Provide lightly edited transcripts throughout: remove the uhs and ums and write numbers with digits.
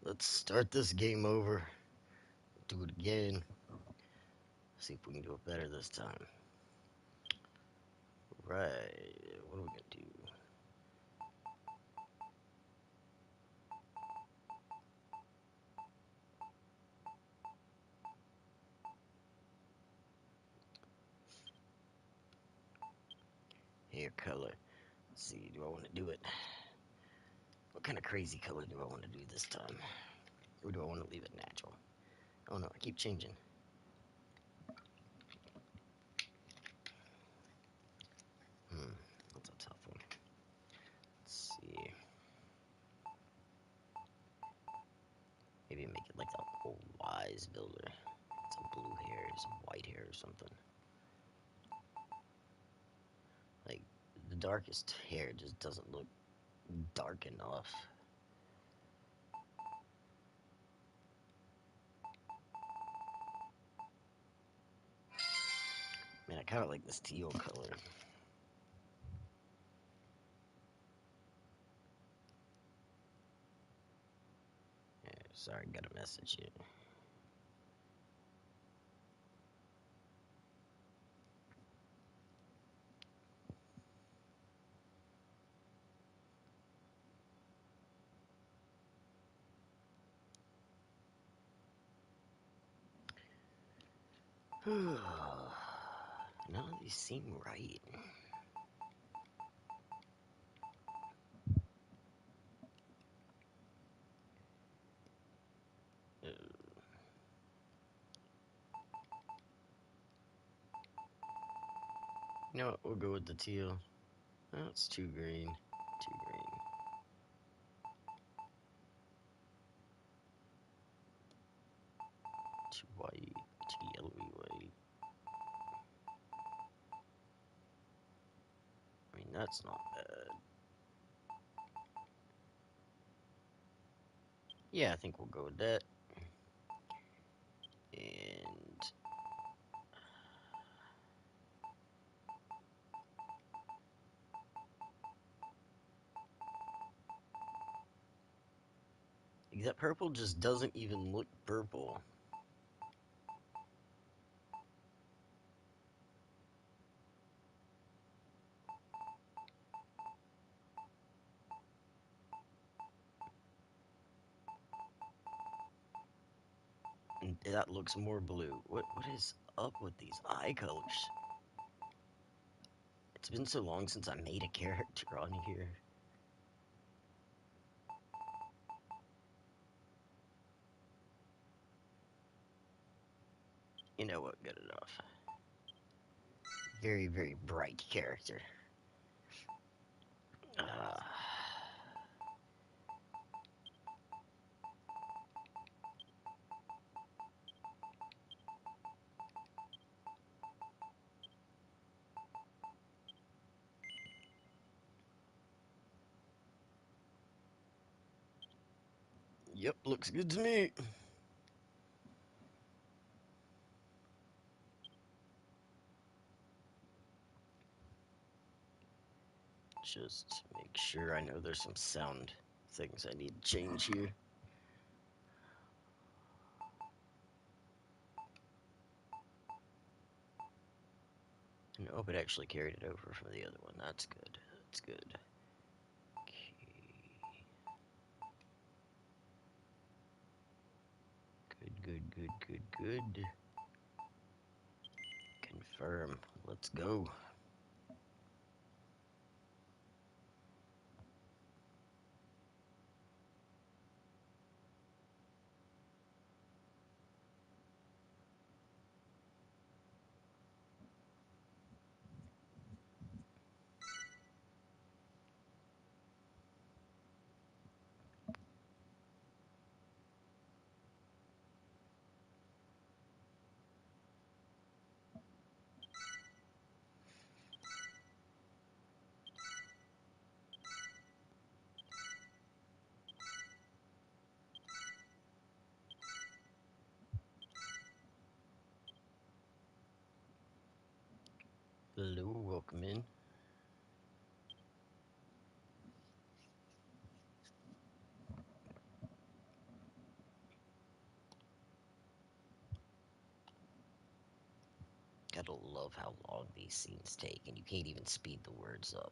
Let's start this game over. Do it again. See if we can do it better this time. Right. What are we gonna do? Hair color. Let's see. Do I want to do it? What kind of crazy color do I want to do this time? Or do I want to leave it natural? Oh no, I keep changing. Hmm. That's a tough one. Let's see. Maybe make it like the old wise builder. Some blue hair, some white hair or something. Like, the darkest hair just doesn't look dark enough. Man, I kind of like this teal color. Yeah, sorry, got a message here. None of these seem right. Uh, you know what? We'll go with the teal. Oh, it's too green. Too green. Too white. Too yellowy white. I mean, that's not bad. Yeah, I think we'll go with that. And that purple just doesn't even look purple. And that looks more blue. What is up with these eye colors? It's been so long since I made a character on here. You know what? Good enough. Very, very bright character. Uh, yep, looks good to me. Just make sure I know there's some sound things I need to change here. Nope, it actually carried it over from the other one. That's good. That's good. Okay. Good, good, good, good, good. Confirm. Let's go. Hello, welcome in. Gotta love how long these scenes take, and you can't even speed the words up.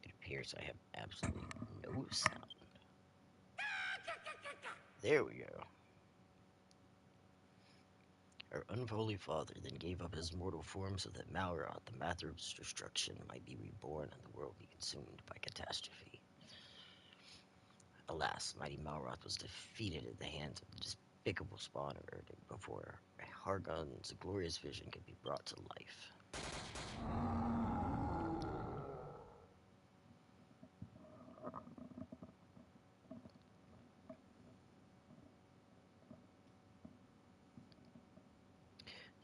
It appears I have absolutely no sound. There we go. Our unholy father then gave up his mortal form so that Malroth, the master of destruction, might be reborn and the world be consumed by catastrophe. Alas, mighty Malroth was defeated at the hands of the despicable spawn of Erding before Hargon's glorious vision could be brought to life.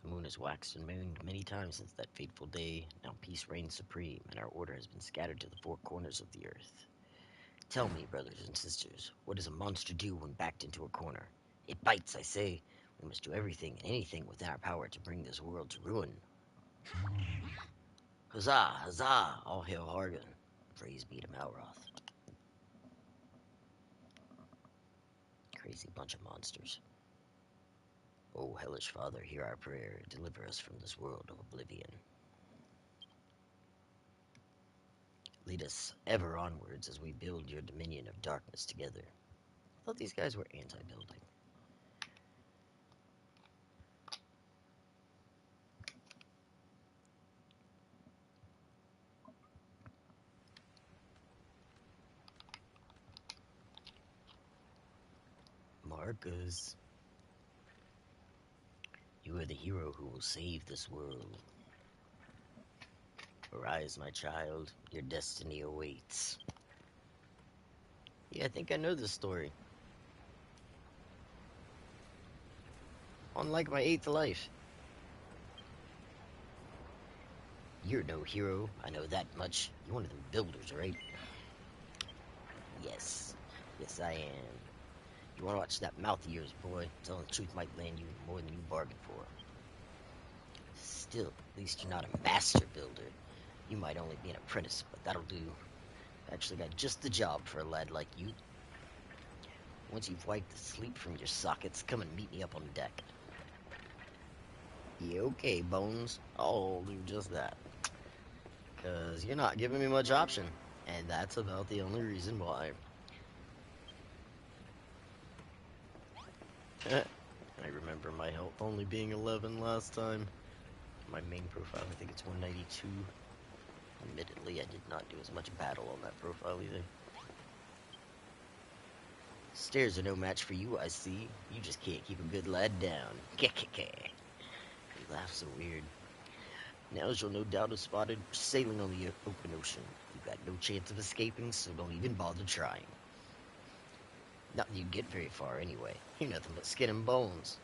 The moon has waxed and mooned many times since that fateful day. Now peace reigns supreme, and our order has been scattered to the four corners of the earth. Tell me, brothers and sisters, what does a monster do when backed into a corner? It bites, I say. We must do everything and anything within our power to bring this world to ruin. Huzzah! Huzzah! All hail Hargon. Praise be to Malroth. Crazy bunch of monsters. O hellish father, hear our prayer. Deliver us from this world of oblivion. Lead us ever onwards as we build your dominion of darkness together. I thought these guys were anti-building. Marcus, you are the hero who will save this world. Arise, my child, your destiny awaits. Yeah, I think I know this story. Unlike my 8th life. You're no hero, I know that much. You're one of them builders, right? Yes. Yes, I am. You wanna watch that mouth of yours, boy? Telling the truth might land you more than you bargained for. Still, at least you're not a master builder. You might only be an apprentice, but that'll do. Actually got just the job for a lad like you. Once you've wiped the sleep from your sockets, come and meet me up on deck. Yeah, okay, Bones. I'll do just that. Because you're not giving me much option. And that's about the only reason why. I remember my health only being 11 last time. My main profile, I think it's 192. Admittedly, I did not do as much battle on that profile either. Stairs are no match for you, I see. You just can't keep a good lad down. Kekeke. You laugh so weird. Now, as you'll no doubt have spotted, we're sailing on the open ocean. You've got no chance of escaping, so don't even bother trying. Not that you'd get very far anyway. You're nothing but skin and bones.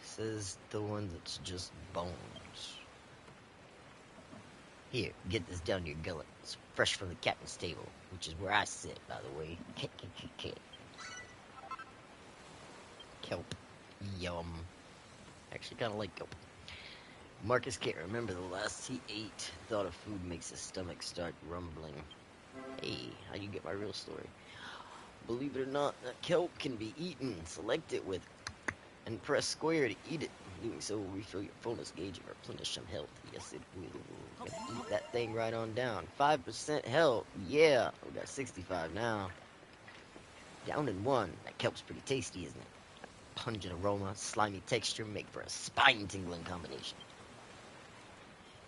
Says the one that's just bones. Here, get this down your gullet. It's fresh from the captain's table, which is where I sit, by the way. Kelp. Yum. Actually kind of like kelp. Marcus can't remember the last he ate. Thought of food makes his stomach start rumbling. Hey, how you get my real story? Believe it or not, that kelp can be eaten. Select it with and press square to eat it. Doing so will refill your fullness gauge and replenish some health. Yes, it will. Eat that thing right on down. 5% health. Yeah, we got 65 now. Down in one. That kelp's pretty tasty, isn't it? Pungent aroma, slimy texture make for a spine-tingling combination.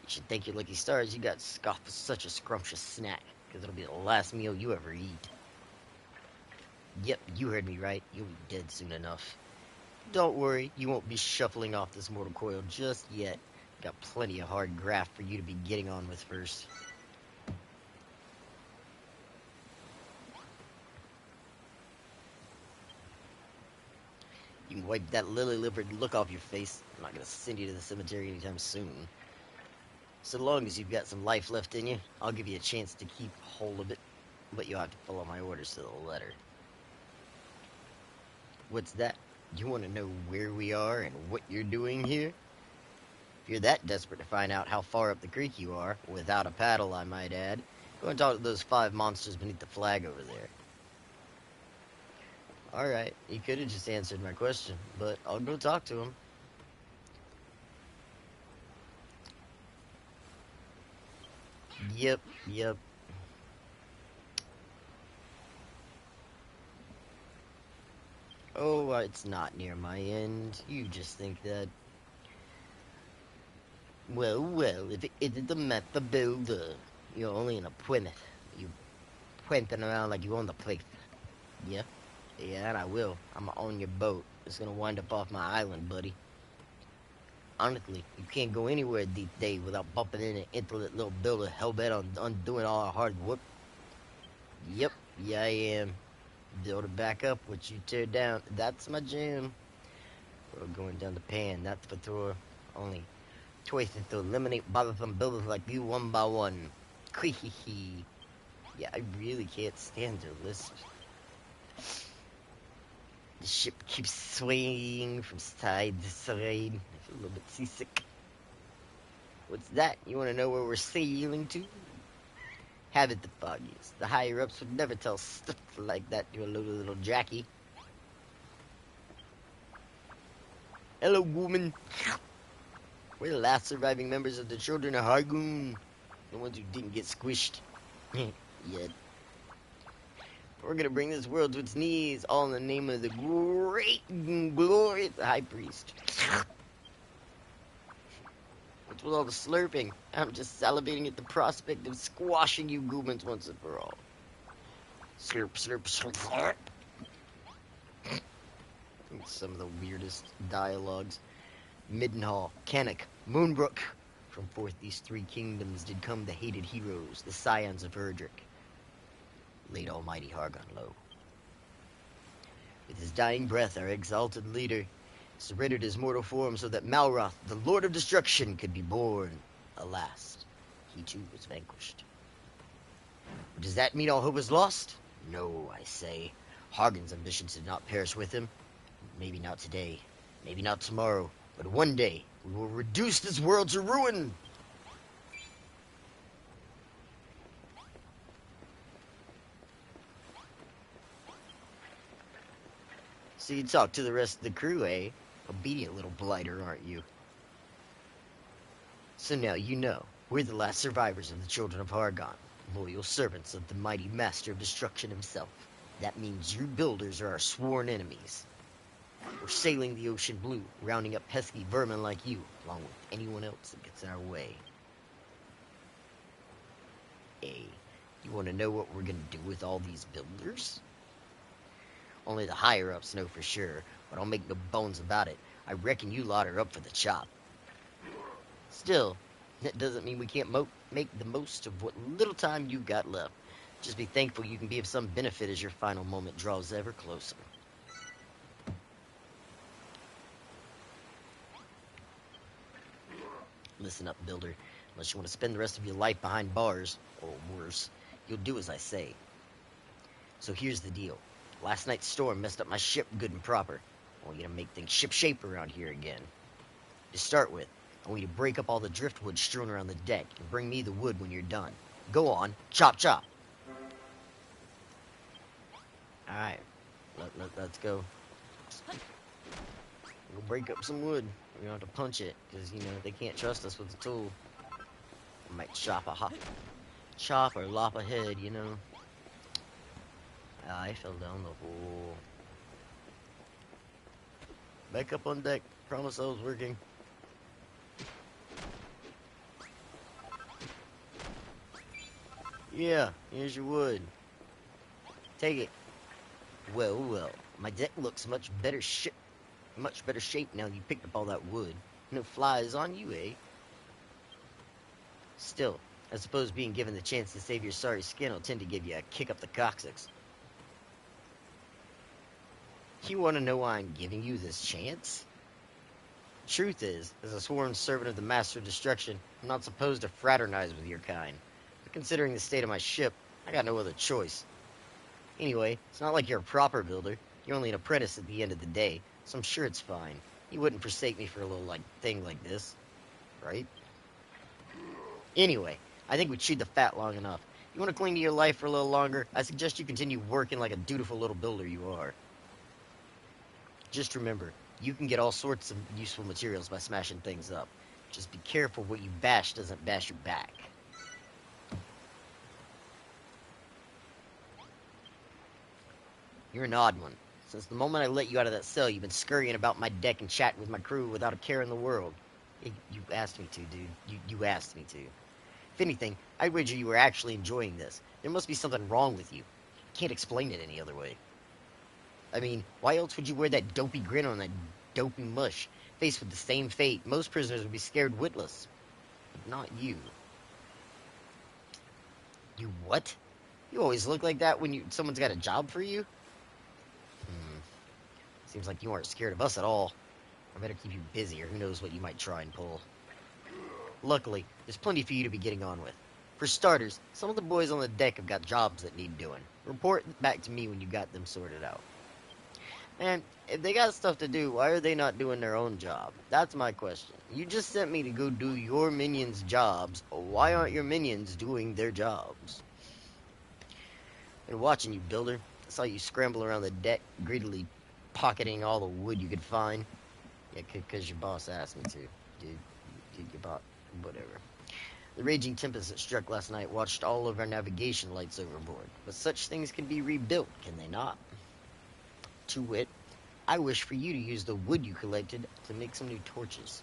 You should thank your lucky stars you got scoffed with such a scrumptious snack, because it'll be the last meal you ever eat. Yep, you heard me right. You'll be dead soon enough. Don't worry, you won't be shuffling off this mortal coil just yet. Got plenty of hard graft for you to be getting on with first. You can wipe that lily-livered look off your face. I'm not gonna send you to the cemetery anytime soon. So long as you've got some life left in you, I'll give you a chance to keep hold of it, but you'll have to follow my orders to the letter. What's that? You want to know where we are and what you're doing here? If you're that desperate to find out how far up the creek you are, without a paddle, I might add, go and talk to those 5 monsters beneath the flag over there. Alright, you could have just answered my question, but I'll go talk to them. Yep. Oh, it's not near my end. You just think that. Well, if it isn't the map the builder, you're only in a Plymouth. You puenting around like you own the place. Yeah? Yeah, and I will. I'm gonna own your boat. It's gonna wind up off my island, buddy. Honestly, you can't go anywhere these days without bumping into that little builder hell-bent on undoing all our hard work. Yep, yeah I am. Build it back up, what you tear down. That's my jam. We're going down the pan, that's for sure. Only choices to eliminate bothersome builders like you one by one. Hee. Yeah, I really can't stand your list. The ship keeps swaying from side to side. I feel a little bit seasick. What's that? You want to know where we're sailing to? Have it the foggiest. The higher-ups would never tell stuff like that to a little Jackie. Hello, woman. We're the last surviving members of the Children of Hargoon. The ones who didn't get squished. Yet. We're gonna bring this world to its knees, all in the name of the great and glorious High Priest. What's with all the slurping? I'm just salivating at the prospect of squashing you goobans once and for all. Slurp, slurp, slurp. Some of the weirdest dialogues. Middenhall, Canuck, Moonbrook. From forth these 3 kingdoms did come the hated heroes, the scions of Erdrick. Laid almighty Hargon low. With his dying breath, our exalted leader surrendered his mortal form so that Malroth, the Lord of Destruction, could be born. Alas, he too was vanquished. But does that mean all hope is lost? No, I say. Hargon's ambitions did not perish with him. Maybe not today, maybe not tomorrow, but one day we will reduce this world to ruin. So you talk to the rest of the crew, eh? Obedient little blighter, aren't you? So now you know, we're the last survivors of the Children of Hargon, loyal servants of the mighty Master of Destruction himself. That means you builders are our sworn enemies. We're sailing the ocean blue, rounding up pesky vermin like you, along with anyone else that gets in our way. Hey, you want to know what we're gonna do with all these builders? Only the higher-ups know for sure, but I'll make no bones about it. I reckon you lot are up for the chop. Still, that doesn't mean we can't make the most of what little time you got left. Just be thankful you can be of some benefit as your final moment draws ever closer. Listen up, builder. Unless you want to spend the rest of your life behind bars, or worse, you'll do as I say. So here's the deal. Last night's storm messed up my ship good and proper. I want you to make things ship-shape around here again. To start with, I want you to break up all the driftwood strewn around the deck and bring me the wood when you're done. Go on, chop chop. Alright, let's go. We'll break up some wood. We don't have to punch it, because, you know, they can't trust us with the tool. I might chop or lop a head, you know. I fell down the hole. Back up on deck. Promise I was working. Yeah, here's your wood. Take it. Well, my deck looks much better shape now you picked up all that wood. No flies on you, eh? Still, I suppose being given the chance to save your sorry skin will tend to give you a kick up the coccyx. You want to know why I'm giving you this chance? Truth is, as a sworn servant of the Master of Destruction, I'm not supposed to fraternize with your kind. But considering the state of my ship, I got no other choice. Anyway, it's not like you're a proper builder. You're only an apprentice at the end of the day, so I'm sure it's fine. You wouldn't forsake me for a little, thing like this. right? Anyway, I think we chewed the fat long enough. You want to cling to your life for a little longer? I suggest you continue working like a dutiful little builder you are. Just remember, you can get all sorts of useful materials by smashing things up. Just be careful what you bash doesn't bash you back. You're an odd one. Since the moment I let you out of that cell, you've been scurrying about my deck and chatting with my crew without a care in the world. You asked me to, dude. You asked me to. If anything, I'd wager you were actually enjoying this. There must be something wrong with you. Can't explain it any other way. I mean, why else would you wear that dopey grin on that dopey mush? Faced with the same fate, most prisoners would be scared witless. But not you. You what? You always look like that when someone's got a job for you? Hmm. Seems like you aren't scared of us at all. I better keep you busy, or who knows what you might try and pull. Luckily, there's plenty for you to be getting on with. For starters, some of the boys on the deck have got jobs that need doing. Report back to me when you got them sorted out. And if they got stuff to do, why are they not doing their own job? That's my question. You just sent me to go do your minions' jobs. Why aren't your minions doing their jobs? Been watching you, builder. I saw you scramble around the deck, greedily pocketing all the wood you could find. Yeah, because your boss asked me to. Did your boss? Whatever. The raging tempest that struck last night washed all of our navigation lights overboard. But such things can be rebuilt, can they not? To wit, I wish for you to use the wood you collected to make some new torches.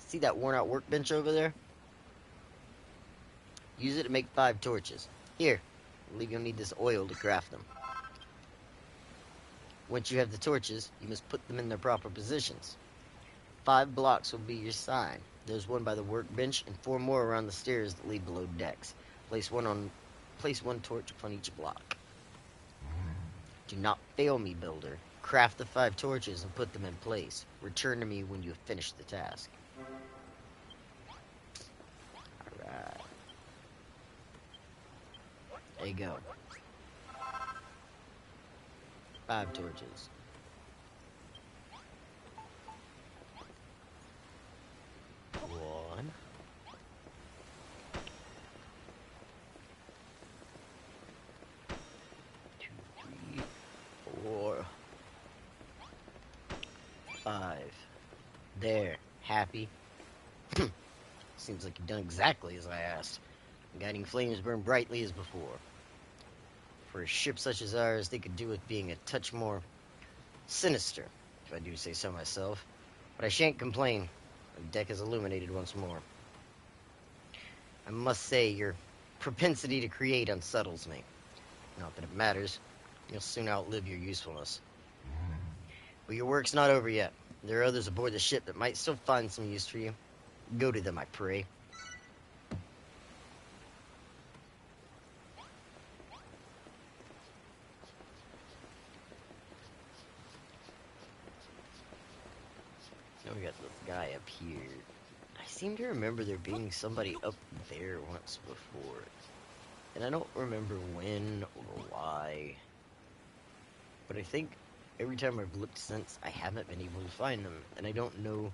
See that worn-out workbench over there? Use it to make 5 torches. Here, I believe you'll need this oil to craft them. Once you have the torches, you must put them in their proper positions. 5 blocks will be your sign. There's one by the workbench and 4 more around the stairs that lead below decks. Place one torch upon each block. Do not fail me, builder. Craft the 5 torches and put them in place. Return to me when you have finished the task. Alright. There you go. 5 torches. One. 2, 3, 4, 5. There. Happy? Seems like you've done exactly as I asked. The guiding flames burn brightly as before. For a ship such as ours, they could do with being a touch more sinister, if I do say so myself. But I shan't complain. The deck is illuminated once more. I must say, your propensity to create unsettles me. Not that it matters. You'll soon outlive your usefulness. But your work's not over yet. There are others aboard the ship that might still find some use for you. Go to them, I pray. Now we got this guy up here. I seem to remember there being somebody up there once before. And I don't remember when or why. But I think every time I've looked since, I haven't been able to find them. And I don't know.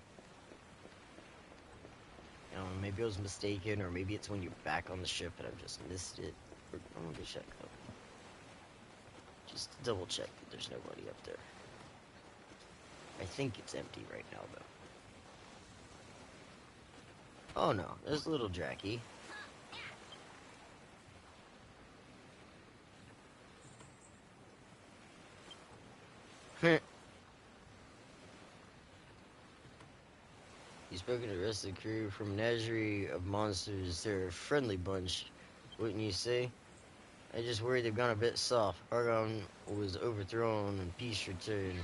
Maybe I was mistaken, or maybe it's when you're back on the ship and I've just missed it. I'm gonna go check though. Just to double check that there's nobody up there. I think it's empty right now though. Oh no, there's little Dracky. You've spoken to the rest of the crew from Menagerie of Monsters. They're a friendly bunch, wouldn't you say? I just worry they've gone a bit soft. Argon was overthrown and peace returned.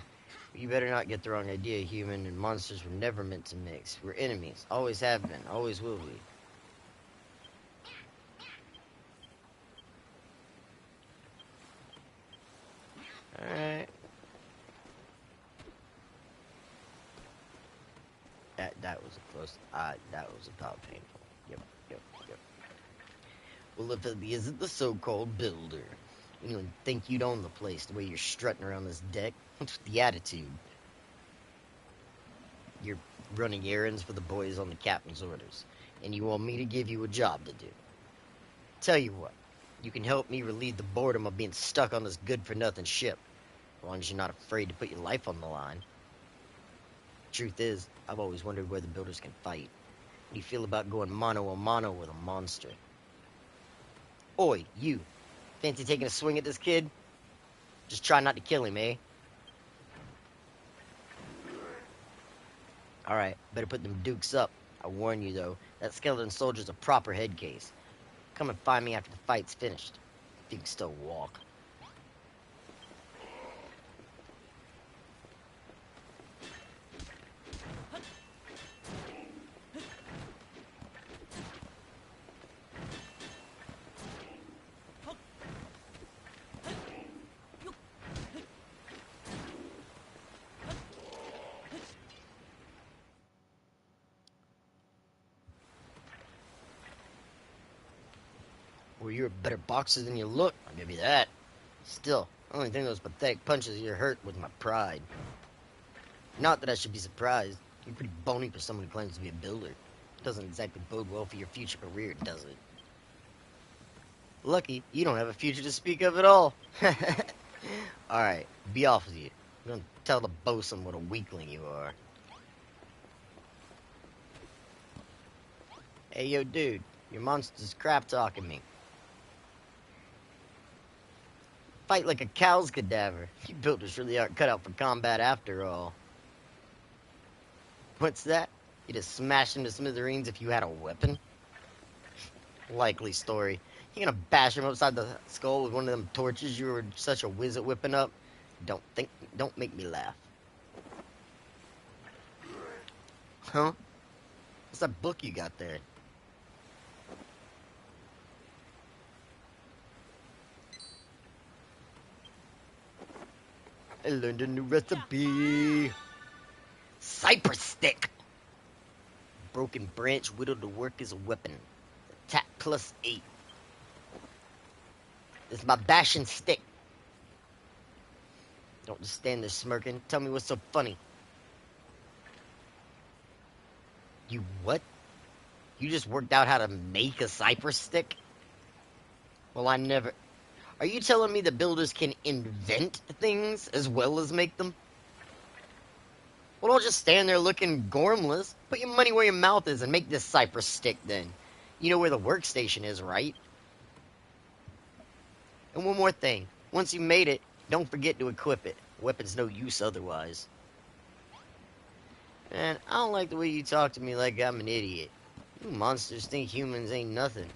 You better not get the wrong idea. Human and monsters were never meant to mix. We're enemies. Always have been. Always will be. Alright. That was a close. That was about painful. Yep. Well, if it isn't the so-called builder, anyone think you'd own the place the way you're strutting around this deck? What's with the attitude? You're running errands for the boys on the captain's orders, and you want me to give you a job to do. Tell you what, you can help me relieve the boredom of being stuck on this good-for-nothing ship, as long as you're not afraid to put your life on the line. Truth is, I've always wondered where the builders can fight. How do you feel about going mano-a-mano with a monster? Oi, you. Fancy taking a swing at this kid? Just try not to kill him, eh? Alright, better put them dukes up. I warn you, though, that skeleton soldier's a proper head case. Come and find me after the fight's finished, if you can still walk. Well, you're a better boxer than you look, I'll give you that. Still, the only thing those pathetic punches of your hurt was my pride. Not that I should be surprised. You're pretty bony for someone who claims to be a builder. It doesn't exactly bode well for your future career, does it? Lucky, you don't have a future to speak of at all. Alright, be off with you. I'm gonna tell the bosun what a weakling you are. Hey, yo, dude, your monster's crap-talking me. Fight like a cow's cadaver. You builders really aren't cut out for combat after all. What's that? You'd have smashed him to smithereens if you had a weapon? Likely story. You gonna bash him upside the skull with one of them torches you were such a whiz at whipping up? Don't make me laugh. Huh? What's that book you got there? I learned a new recipe. Cypress stick. Broken branch whittled to work as a weapon. Attack +8. It's my bashing stick. Don't just stand there smirking. Tell me what's so funny. You what? You just worked out how to make a cypress stick? Well, I never... Are you telling me the builders can invent things as well as make them? Well, don't just stand there looking gormless. Put your money where your mouth is and make this cypress stick then. You know where the workstation is, right? And one more thing. Once you made it, don't forget to equip it. Weapon's no use otherwise. Man, I don't like the way you talk to me like I'm an idiot. You monsters think humans ain't nothing.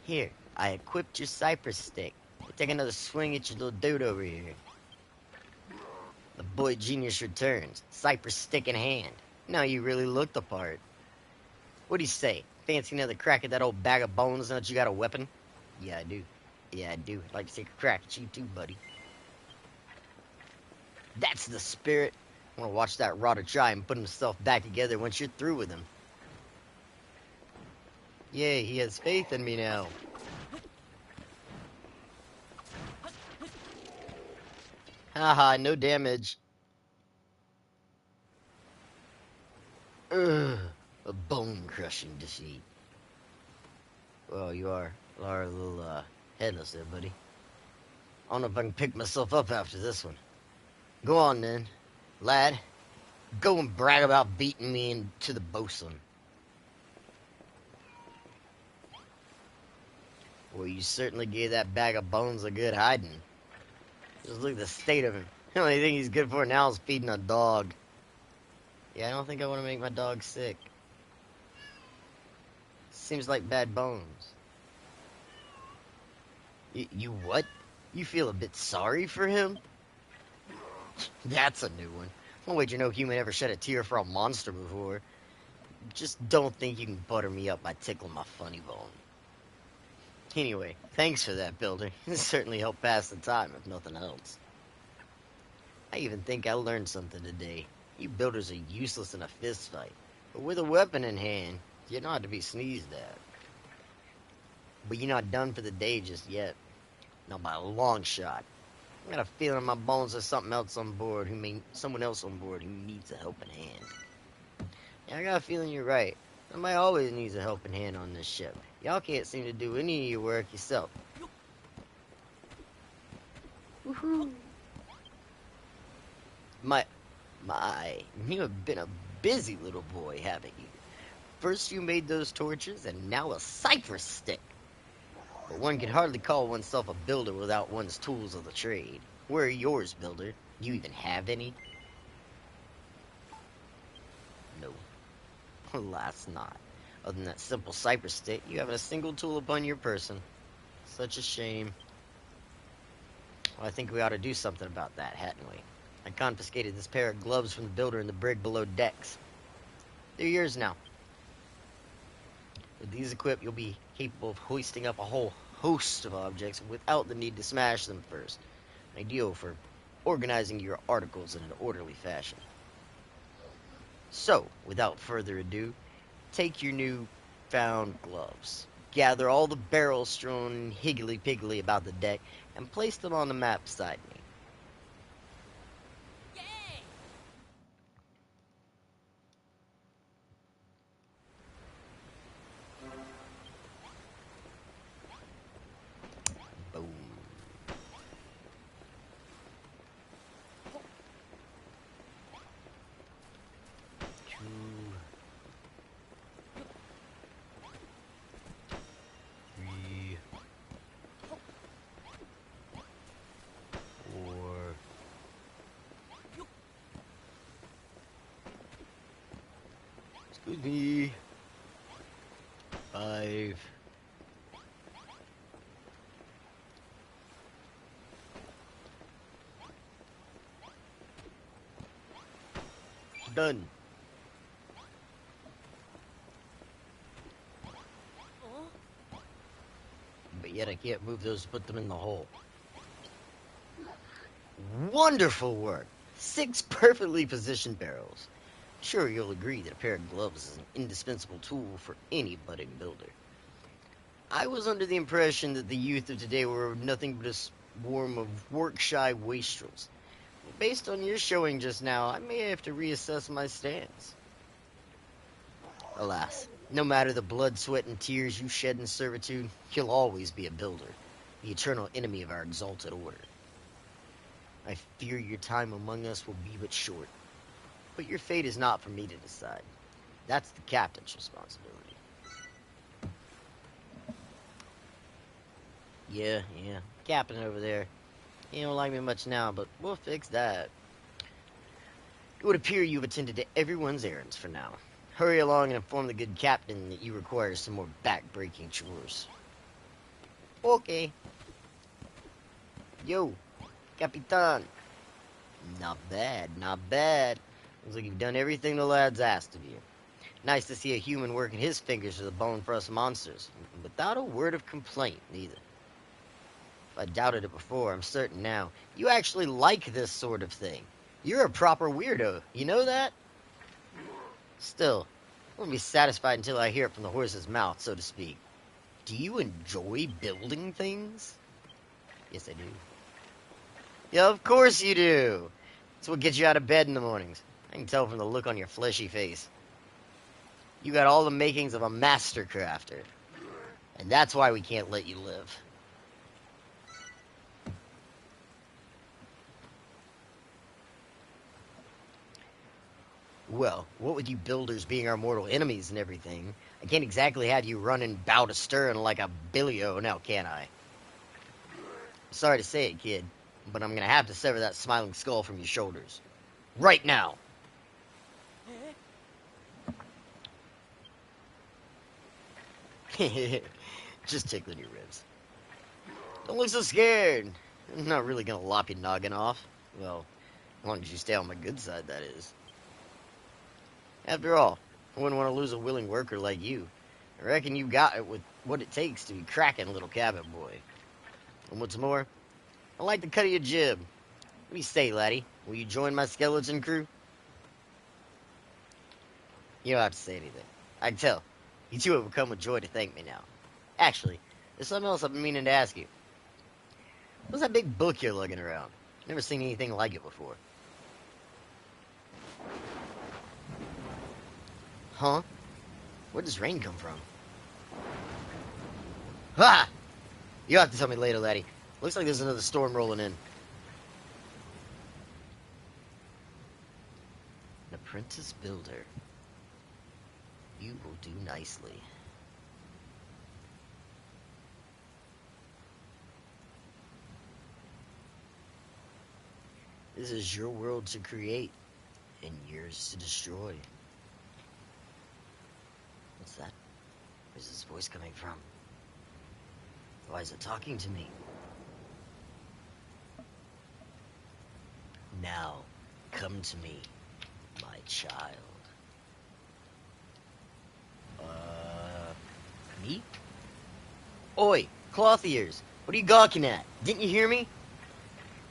Here, I equipped your cypress stick. Take another swing at your little dude over here. The boy genius returns, cypress stick in hand. Now you really look the part. What do you say? Fancy another crack at that old bag of bones now that you got a weapon? Yeah, I do. Yeah, I do. I'd like to take a crack at you too, buddy. That's the spirit. I want to watch that rotter try and put himself back together once you're through with him. Yay, he has faith in me now. Haha, no damage. Ugh, a bone-crushing defeat. Well, you are a little, headless there, buddy. I don't know if I can pick myself up after this one. Go on, then. Lad, go and brag about beating me into the bosun. Well, you certainly gave that bag of bones a good hiding. Just look at the state of him. The only thing he's good for now is feeding a dog. Yeah, I don't think I want to make my dog sick. Seems like bad bones. You what? You feel a bit sorry for him? That's a new one. I'll wager no human ever shed a tear for a monster before. Just don't think you can butter me up by tickling my funny bone. Anyway, thanks for that, builder. It certainly helped pass the time, if nothing else. I even think I learned something today. You builders are useless in a fist fight. But with a weapon in hand, you're not to be sneezed at. But you're not done for the day just yet. Not by a long shot. I got a feeling in my bones there's someone else on board who needs a helping hand. Yeah, I got a feeling you're right. Somebody always needs a helping hand on this ship. Y'all can't seem to do any of your work yourself. Woohoo! My, you have been a busy little boy, haven't you? First you made those torches, and now a cypress stick. But one can hardly call oneself a builder without one's tools of the trade. Where are yours, builder? Do you even have any? No. Alas not. Other than that simple cypress stick, you haven't a single tool upon your person. Such a shame. Well, I think we ought to do something about that, hadn't we? I confiscated this pair of gloves from the builder in the brig below decks. They're yours now. With these equipped, you'll be capable of hoisting up a whole host of objects without the need to smash them first. Ideal for organizing your articles in an orderly fashion. So, without further ado, take your new found gloves. Gather all the barrels strewn higgly-piggly about the deck and place them on the map beside me. Boom. 2, 3, 4. Excuse me. 5. Done. But yet I can't move those to put them in the hole. Wonderful work! 6 perfectly positioned barrels. Sure, you'll agree that a pair of gloves is an indispensable tool for any budding builder. I was under the impression that the youth of today were nothing but a swarm of work-shy wastrels. Based on your showing just now, I may have to reassess my stance. Alas, no matter the blood, sweat, and tears you shed in servitude, you'll always be a builder, the eternal enemy of our exalted order. I fear your time among us will be but short, but your fate is not for me to decide. That's the captain's responsibility. Yeah, captain over there. He don't like me much now, but we'll fix that. It would appear you've attended to everyone's errands for now. Hurry along and inform the good captain that you require some more back-breaking chores. Okay. Yo, Capitan. Not bad, not bad. Looks like you've done everything the lads asked of you. Nice to see a human working his fingers to the bone for us monsters, without a word of complaint, neither. If I doubted it before, I'm certain now. You actually like this sort of thing. You're a proper weirdo, you know that? Still, I won't be satisfied until I hear it from the horse's mouth, so to speak. Do you enjoy building things? Yes, I do. Yeah, of course you do. That's what gets you out of bed in the mornings. I can tell from the look on your fleshy face. You got all the makings of a master crafter. And that's why we can't let you live. Well, what with you builders being our mortal enemies and everything, I can't exactly have you running bow to stern like a billio now, can I? Sorry to say it, kid, but I'm gonna have to sever that smiling skull from your shoulders. Right now! Just tickling your ribs. Don't look so scared. I'm not really gonna lop your noggin off. Well, as long as you stay on my good side, that is. After all, I wouldn't want to lose a willing worker like you. I reckon you got it with what it takes to be cracking, little cabin boy. And what's more, I like the cut of your jib. What do you say, laddie? Will you join my skeleton crew? You don't have to say anything. I can tell. You two have come with joy to thank me now. Actually, there's something else I've been meaning to ask you. What's that big book you're lugging around? Never seen anything like it before. Huh? Where does rain come from? Ha! You'll have to tell me later, laddie. Looks like there's another storm rolling in. An apprentice builder. You will do nicely. This is your world to create, and yours to destroy. What's that? Where's this voice coming from? Why is it talking to me? Now, come to me, my child. Me? Oi, cloth ears, what are you gawking at? Didn't you hear me?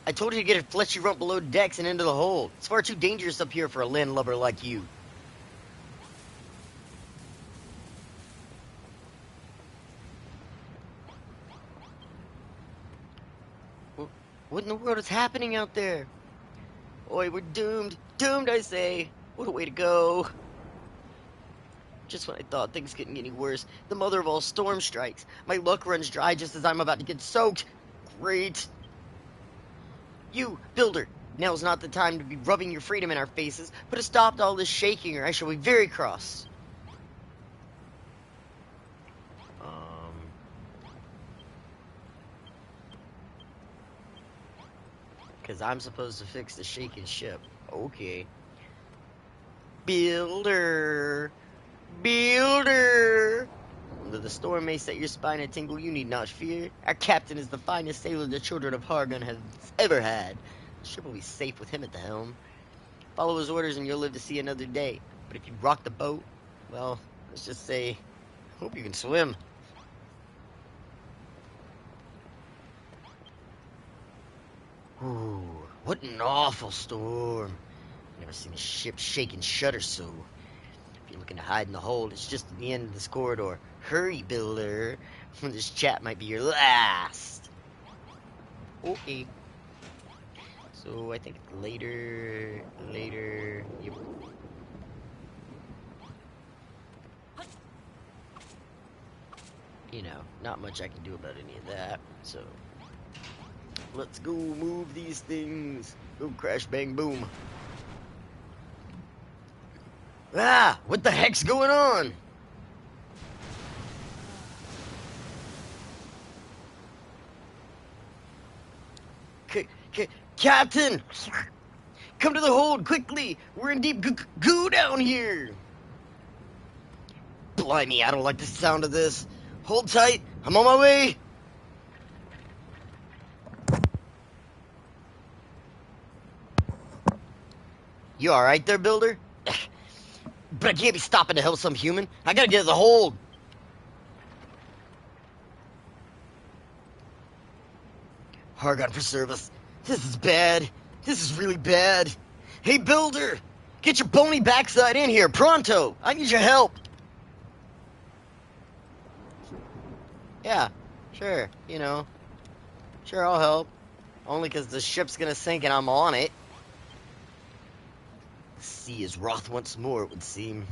I told you to get a fleshy rump below decks and into the hold. It's far too dangerous up here for a landlubber like you. What in the world is happening out there? Oi, we're doomed. Doomed, I say. What a way to go. Just when I thought things couldn't get any worse, the mother of all storm strikes. My luck runs dry just as I'm about to get soaked. Great. You, builder, now's not the time to be rubbing your freedom in our faces. Put a stop to all this shaking or I shall be very cross. Because I'm supposed to fix the shaking ship. Okay. Builder! Builder! Though the storm may set your spine a tingle, you need not fear. Our captain is the finest sailor the children of Hargon have ever had. The ship will be safe with him at the helm. Follow his orders and you'll live to see another day. But if you rock the boat, well, let's just say, hope you can swim. Ooh, what an awful storm. Never seen a ship shake and shudder so. If you're looking to hide in the hold, it's just at the end of this corridor. Hurry, builder. This chat might be your last. Okay. So I think later. Yep. You know, not much I can do about any of that. So let's go move these things. Go crash, bang, boom. Ah! What the heck's going on? Captain! Come to the hold, quickly! We're in deep goo down here! Blimey, I don't like the sound of this. Hold tight, I'm on my way! You alright there, builder? But I can't be stopping to help some human. I gotta get to the hold. Hargon for service. This is bad. This is really bad. Hey, builder! Get your bony backside in here, pronto! I need your help! Yeah, sure, you know. Sure, I'll help. Only because the ship's gonna sink and I'm on it. The sea is wroth once more, it would seem.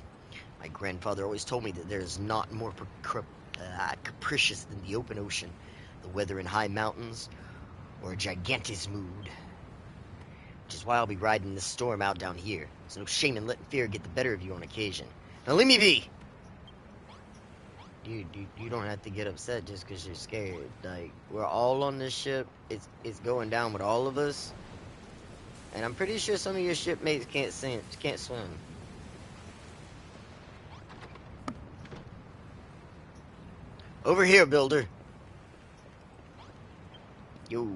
My grandfather always told me that there is naught more capricious than the open ocean, the weather in high mountains, or a gigantic mood. Which is why I'll be riding this storm out down here. So no shame in letting fear get the better of you on occasion. Now leave me be! Dude, you don't have to get upset just because you're scared. Like, we're all on this ship. It's going down with all of us. And I'm pretty sure some of your shipmates can't swim. Over here, builder. Yo,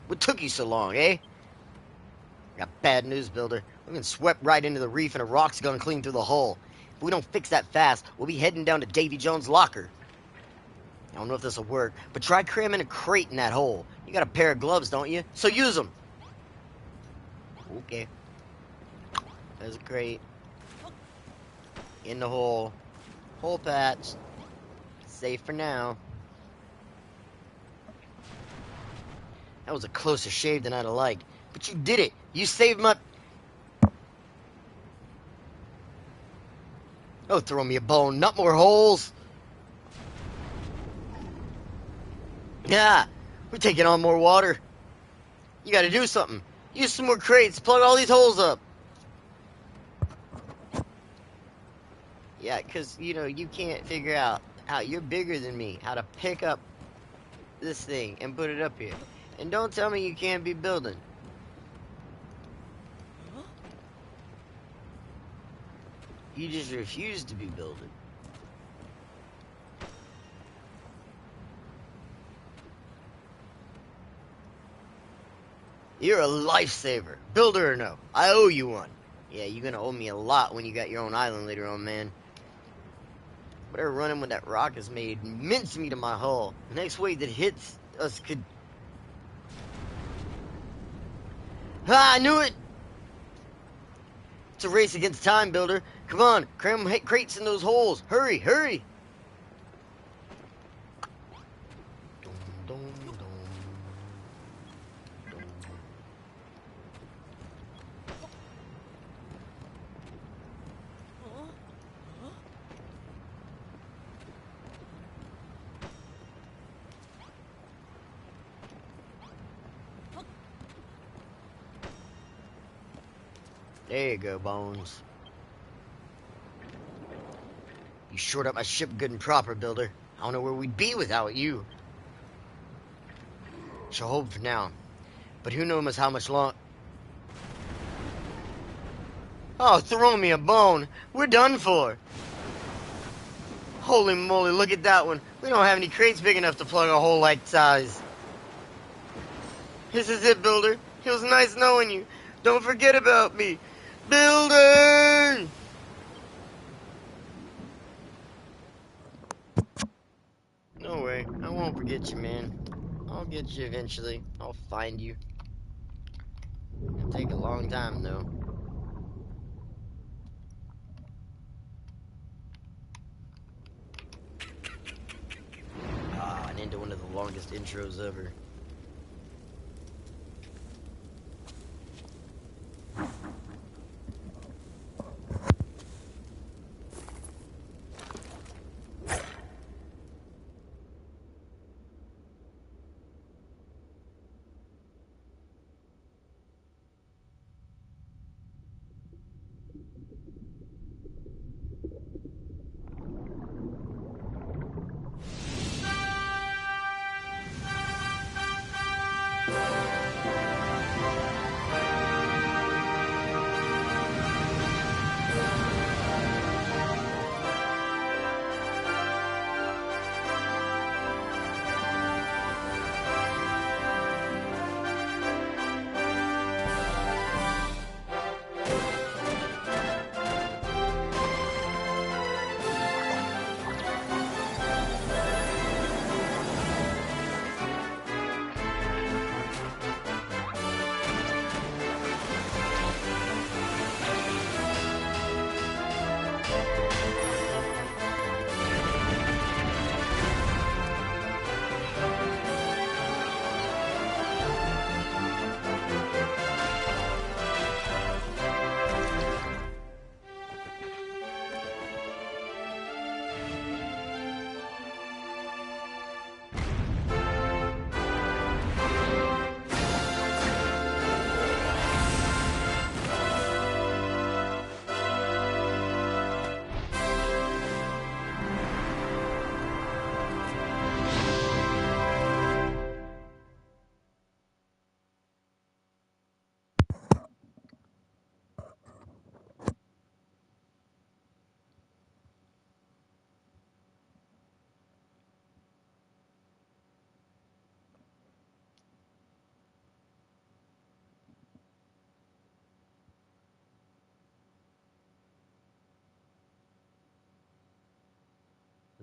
what took you so long, eh? Got bad news, builder. We've been swept right into the reef and a rock's gone clean through the hull. If we don't fix that fast, we'll be heading down to Davy Jones' locker. I don't know if this will work, but try cramming a crate in that hole. You got a pair of gloves, don't you? So use them. Okay. There's a crate. In the hole. Hole patch. Safe for now. That was a closer shave than I'd have liked. But you did it. You saved my... Oh, throw me a bone. Not more holes. Yeah. We're taking on more water. You gotta do something. Use some more crates. Plug all these holes up. Yeah, because, you know, you can't figure out how you're bigger than me, how to pick up this thing and put it up here. And don't tell me you can't be building. You just refuse to be building. You're a lifesaver. Builder or no, I owe you one. Yeah, you're gonna owe me a lot when you got your own island later on, man. Whatever running with that rock has made mincemeat of my hull. The next wave that hits us could... Ah, I knew it! It's a race against time, Builder. Come on, cram crates in those holes. Hurry, hurry! Dum, dum, dum. There you go, Bones. You shored up my ship good and proper, Builder. I don't know where we'd be without you. Shall hope for now. But who knows how much long... Oh, throw me a bone. We're done for. Holy moly, look at that one. We don't have any crates big enough to plug a hole like size. This is it, Builder. It was nice knowing you. Don't forget about me. Builder! No way. I won't forget you, man. I'll get you eventually. I'll find you. It'll take a long time, though. Ah, and into one of the longest intros ever.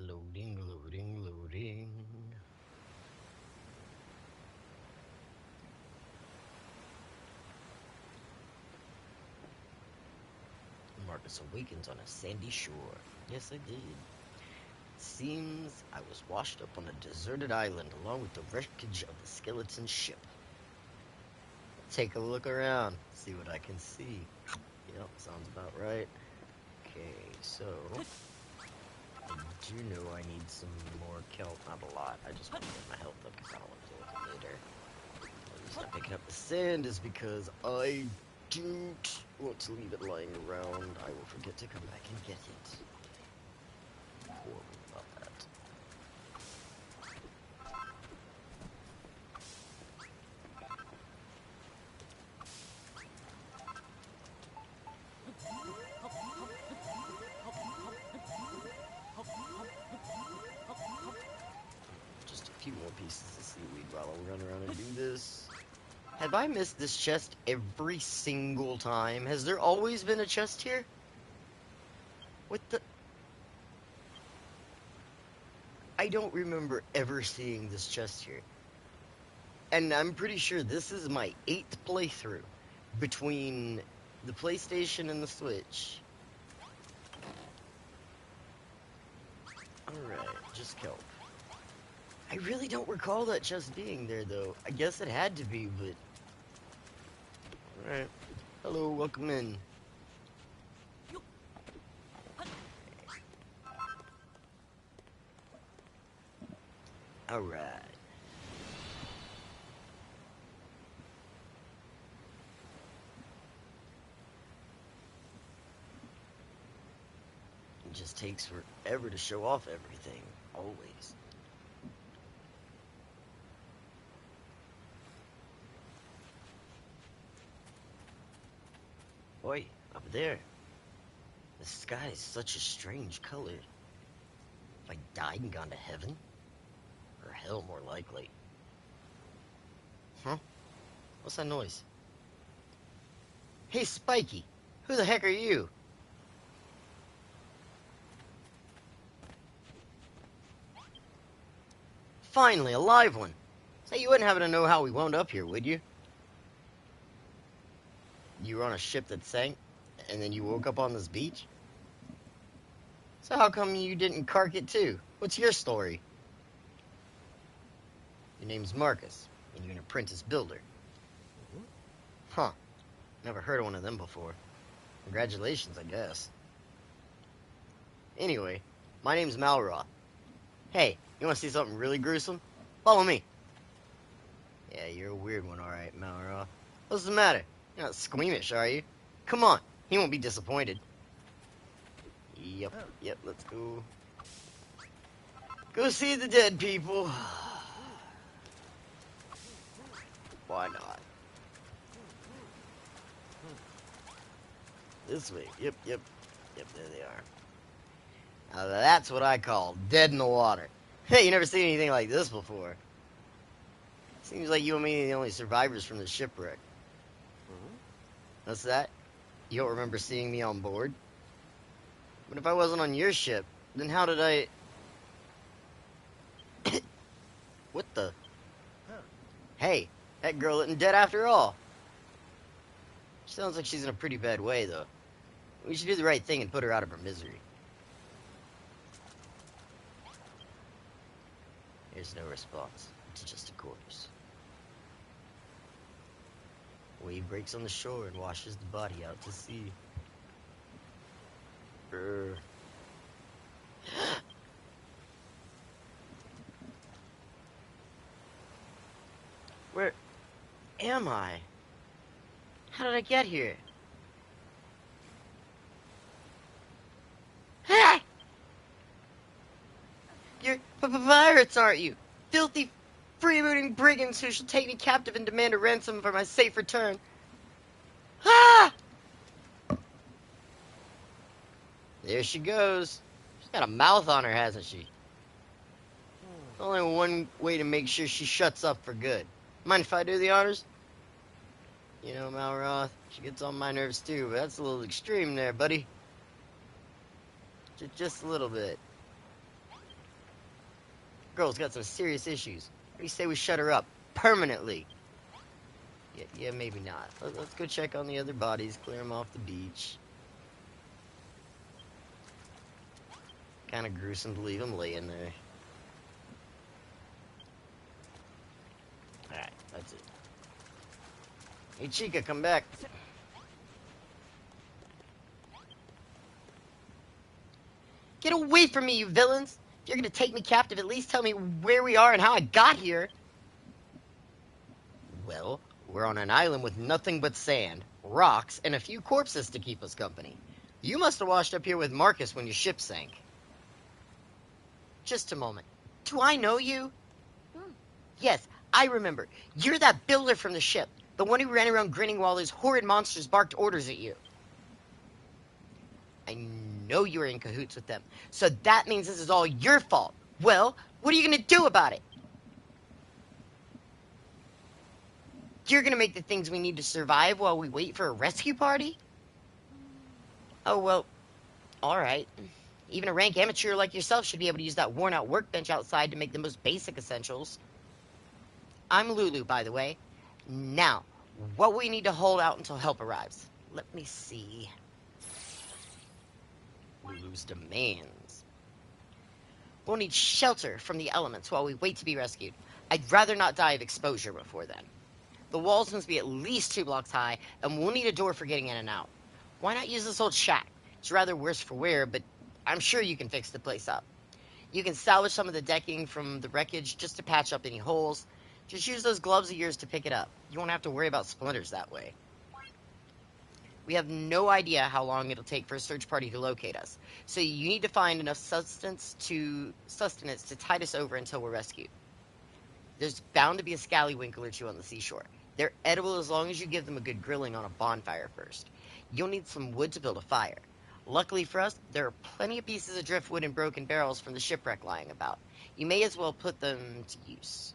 Loading, loading, loading. Mark purpose awakens on a sandy shore. Yes, I did. Seems I was washed up on a deserted island along with the wreckage of the skeleton ship. Take a look around, see what I can see. Yep, sounds about right. Okay, so I do know I need some more kelp. Not a lot. I just want to get my health up because I don't want to deal with it later. The reason I'm picking up the sand is because I don't want to leave it lying around. I will forget to come back and get it. Horrible about that. Just a few more pieces of seaweed while I run around and do this. Have I missed this chest every single time? Has there always been a chest here? What the... I don't remember ever seeing this chest here. And I'm pretty sure this is my 8th playthrough between the PlayStation and the Switch. Alright, just kelp. I really don't recall that chest being there, though. I guess it had to be, but... Alright. Hello, welcome in. Alright. It just takes forever to show off everything. Always. Oi, up there. The sky is such a strange color. Have I died and gone to heaven? Or hell, more likely. Huh? What's that noise? Hey, Spiky! Who the heck are you? Finally, a live one! Say, you wouldn't happen to know how we wound up here, would you? You were on a ship that sank, and then you woke up on this beach? So how come you didn't cark it too? What's your story? Your name's Marcus, and you're an apprentice builder. Huh. Never heard of one of them before. Congratulations, I guess. Anyway, my name's Malroth. Hey, you want to see something really gruesome? Follow me. Yeah, you're a weird one, alright, Malroth. What's the matter? You're not squeamish, are you? Come on, he won't be disappointed. Yep, let's go. Go see the dead people. Why not? This way. Yep, there they are. Now that's what I call dead in the water. Hey, you never seen anything like this before. Seems like you and me are the only survivors from the shipwreck. What's that? You don't remember seeing me on board? But if I wasn't on your ship, then how did I... What the... Hey, that girl isn't dead after all. She sounds like she's in a pretty bad way, though. We should do the right thing and put her out of her misery. There's no response. It's just a corpse. Wave breaks on the shore and washes the body out to sea. Where am I? How did I get here? Hey! You're pirates, aren't you? Filthy, freebooting brigands who shall take me captive and demand a ransom for my safe return. Ah! There she goes. She's got a mouth on her, hasn't she? Only one way to make sure she shuts up for good. Mind if I do the honors? You know, Malroth, she gets on my nerves too, but that's a little extreme there, buddy. Just a little bit. Girl's got some serious issues. What do you say we shut her up? Permanently. Yeah, maybe not. Let's go check on the other bodies, clear them off the beach. Kind of gruesome to leave him laying there. Alright, that's it. Hey, Chica, come back. Get away from me, you villains! If you're gonna take me captive, at least tell me where we are and how I got here. Well, we're on an island with nothing but sand, rocks, and a few corpses to keep us company. You must have washed up here with Marcus when your ship sank. Just a moment. Do I know you? Yes, I remember. You're that builder from the ship. The one who ran around grinning while those horrid monsters barked orders at you. I know you were in cahoots with them. So that means this is all your fault. Well, what are you going to do about it? You're going to make the things we need to survive while we wait for a rescue party? Oh, well, all right. Even a rank amateur like yourself should be able to use that worn-out workbench outside to make the most basic essentials. I'm Lulu, by the way. Now, what we need to hold out until help arrives. Let me see. Lulu's demands. We'll need shelter from the elements while we wait to be rescued. I'd rather not die of exposure before then. The walls must be at least 2 blocks high, and we'll need a door for getting in and out. Why not use this old shack? It's rather worse for wear, but I'm sure you can fix the place up. You can salvage some of the decking from the wreckage just to patch up any holes. Just use those gloves of yours to pick it up. You won't have to worry about splinters that way. We have no idea how long it'll take for a search party to locate us, so you need to find enough sustenance to tide us over until we're rescued. There's bound to be a scallywinkle or two on the seashore. They're edible as long as you give them a good grilling on a bonfire first. You'll need some wood to build a fire. Luckily for us, there are plenty of pieces of driftwood and broken barrels from the shipwreck lying about. You may as well put them to use.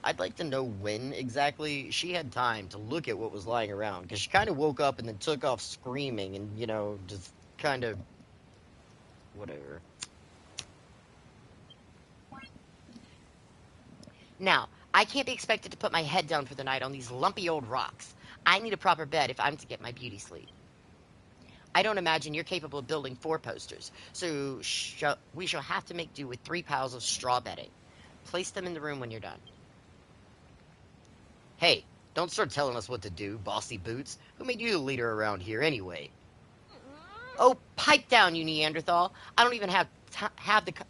I'd like to know when exactly she had time to look at what was lying around, because she kind of woke up and then took off screaming and, just kind of whatever. Now, I can't be expected to put my head down for the night on these lumpy old rocks. I need a proper bed if I'm to get my beauty sleep. I don't imagine you're capable of building 4 posters, so we shall have to make do with 3 piles of straw bedding. Place them in the room when you're done. Hey, don't start telling us what to do, bossy boots. Who made you the leader around here anyway? Oh, pipe down, you Neanderthal. I don't even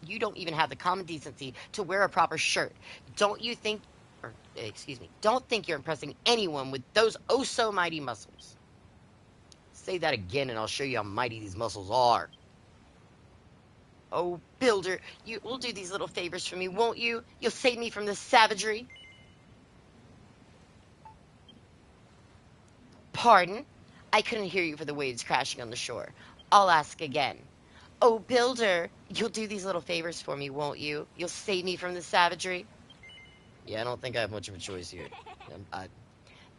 you don't even have the common decency to wear a proper shirt. Don't think you're impressing anyone with those oh so mighty muscles. Say that again and I'll show you how mighty these muscles are. Oh, Builder, you will do these little favors for me, won't you? You'll save me from this savagery. Pardon? I couldn't hear you for the waves crashing on the shore. I'll ask again. Oh, Builder, you'll do these little favors for me, won't you? You'll save me from the savagery. Yeah, I don't think I have much of a choice here.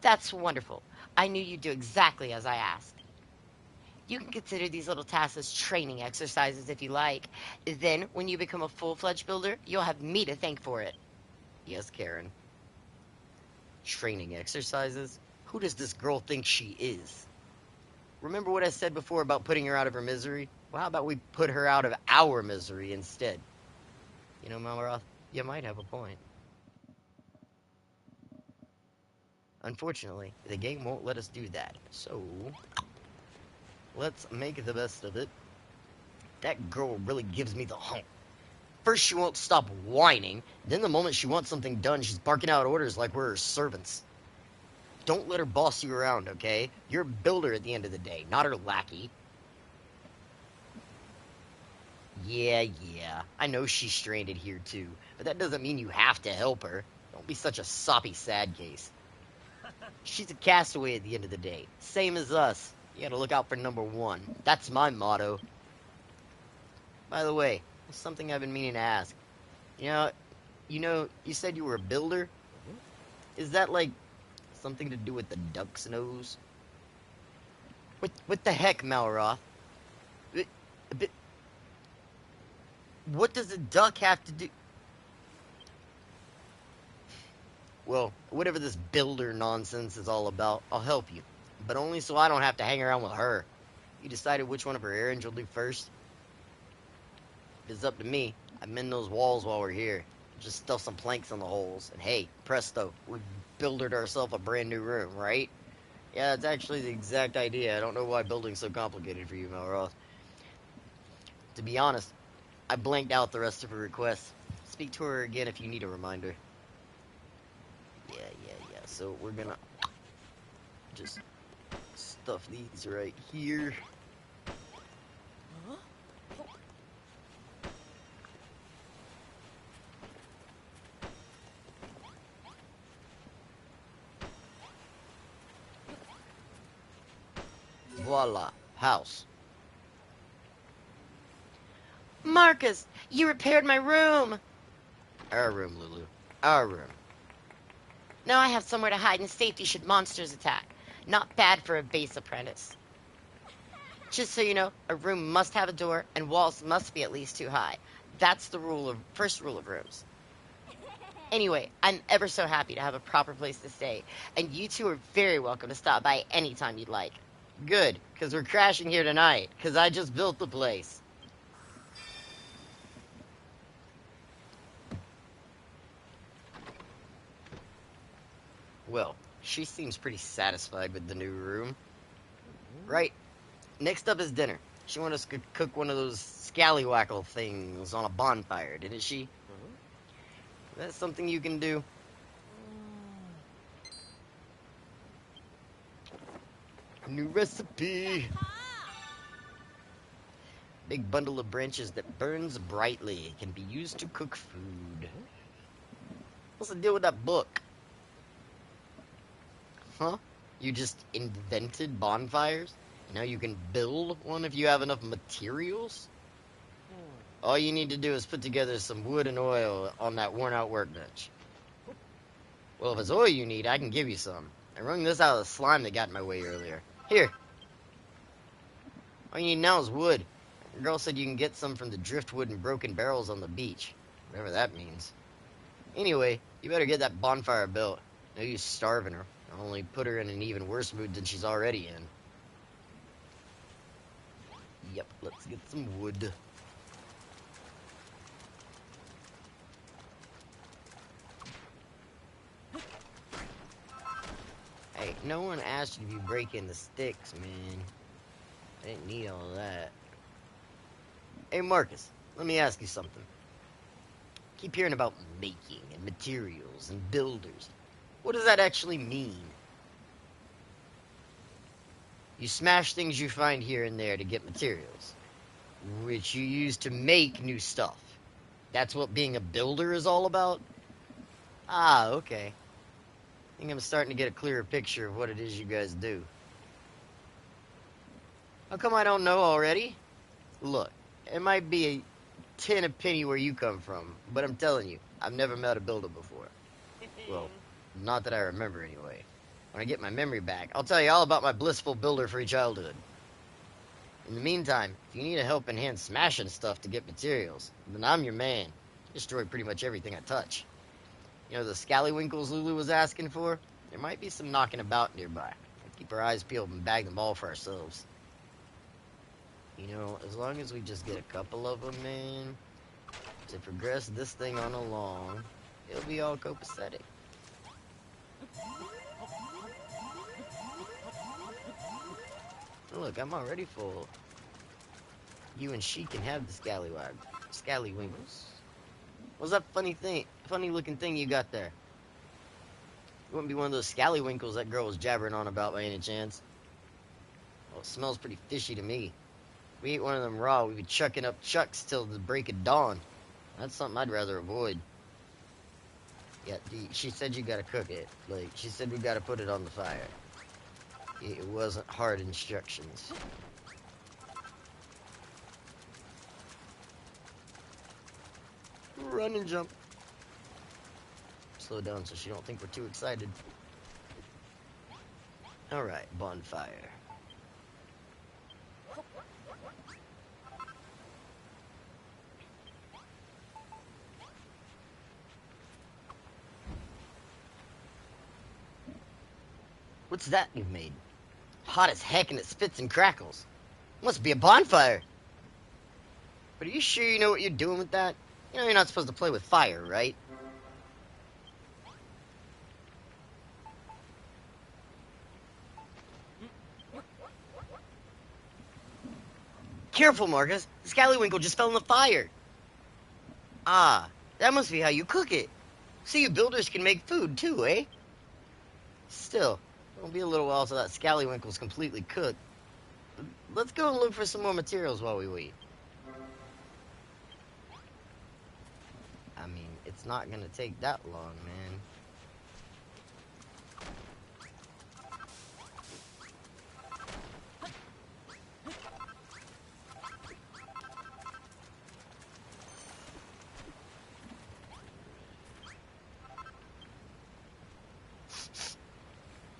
That's wonderful. I knew you'd do exactly as I asked. You can consider these little tasks as training exercises if you like. Then, when you become a full-fledged builder, you'll have me to thank for it. Yes, Karen. Training exercises? Who does this girl think she is? Remember what I said before about putting her out of her misery? Well, how about we put her out of our misery instead? Malroth, you might have a point. Unfortunately, the game won't let us do that. So, let's make the best of it. That girl really gives me the hump. First, she won't stop whining. Then the moment she wants something done, she's barking out orders like we're her servants. Don't let her boss you around, okay? You're a builder at the end of the day, not her lackey. Yeah, I know she's stranded here too, but that doesn't mean you have to help her. Don't be such a soppy sad case. She's a castaway at the end of the day, same as us. You gotta look out for number 1. That's my motto. By the way, there's something I've been meaning to ask. You said you were a builder? Is that like something to do with the duck's nose? What the heck, Malroth? What does a duck have to do? Well, whatever this builder nonsense is all about, I'll help you. But only so I don't have to hang around with her. You decided which one of her errands you'll do first? If it's up to me, I mend those walls while we're here. Just stuff some planks in the holes, and hey, presto, we builded ourselves a brand new room, right? Yeah, it's actually the exact idea. I don't know why building's so complicated for you, Melroth. To be honest, I blanked out the rest of her requests. Speak to her again if you need a reminder. Yeah. So we're gonna just stuff these right here. Voila, house. Marcus, you repaired my room. Our room, Lulu. Our room. Now I have somewhere to hide in safety should monsters attack. Not bad for a base apprentice. Just so you know, a room must have a door and walls must be at least 2 high. That's the first rule of rooms. Anyway, I'm ever so happy to have a proper place to stay, and you two are very welcome to stop by anytime you'd like. Good, because we're crashing here tonight, because I just built the place. Well, she seems pretty satisfied with the new room. Right, next up is dinner. She wanted us to cook one of those scallywackle things on a bonfire, didn't she? That's something you can do. New recipe. Big bundle of branches that burns brightly. Can be used to cook food. What's the deal with that book? Huh? You just invented bonfires? Now you can build one if you have enough materials? All you need to do is put together some wood and oil on that worn-out workbench. Well, if it's oil you need, I can give you some. I wrung this out of the slime that got in my way earlier. Here. All you need now is wood. The girl said you can get some from the driftwood and broken barrels on the beach. Whatever that means. Anyway, you better get that bonfire built. No use starving her. I'll only put her in an even worse mood than she's already in. Yep, let's get some wood. Hey, no one asked you to be breaking the sticks, man. I didn't need all that. Hey, Marcus, let me ask you something. Keep hearing about making and materials and builders. What does that actually mean? You smash things you find here and there to get materials, which you use to make new stuff. That's what being a builder is all about? Ah, okay. I think I'm starting to get a clearer picture of what it is you guys do. How come I don't know already? Look, it might be a tin a penny where you come from, but I'm telling you, I've never met a builder before. Well, not that I remember anyway. When I get my memory back, I'll tell you all about my blissful builder-free childhood. In the meantime, if you need a helping hand smashing stuff to get materials, then I'm your man. I destroy pretty much everything I touch. You know the scallywinkles Lulu was asking for? There might be some knocking about nearby. Keep our eyes peeled and bag them all for ourselves. You know, as long as we just get a couple of them, man, to progress this thing on along, it'll be all copacetic. Look, I'm already full. You and she can have the scallywinkles. What's that funny looking thing you got there? It wouldn't be one of those scallywinkles that girl was jabbering on about by any chance. Well, it smells pretty fishy to me. If we ate one of them raw, we'd be chucking up chucks till the break of dawn. That's something I'd rather avoid. Yeah, she said you gotta cook it. Like, she said we gotta put it on the fire. It wasn't hard instructions. Run and jump. Slow down so she don't think we're too excited. Alright, bonfire. What's that you've made? Hot as heck and it spits and crackles. Must be a bonfire. But are you sure you know what you're doing with that? You know you're not supposed to play with fire, right? Careful, Marcus. The Scallywinkle just fell in the fire. Ah, that must be how you cook it. So you builders can make food too, eh? Still, it'll be a little while till that Scallywinkle's completely cooked. Let's go and look for some more materials while we wait. I mean, it's not gonna take that long, man.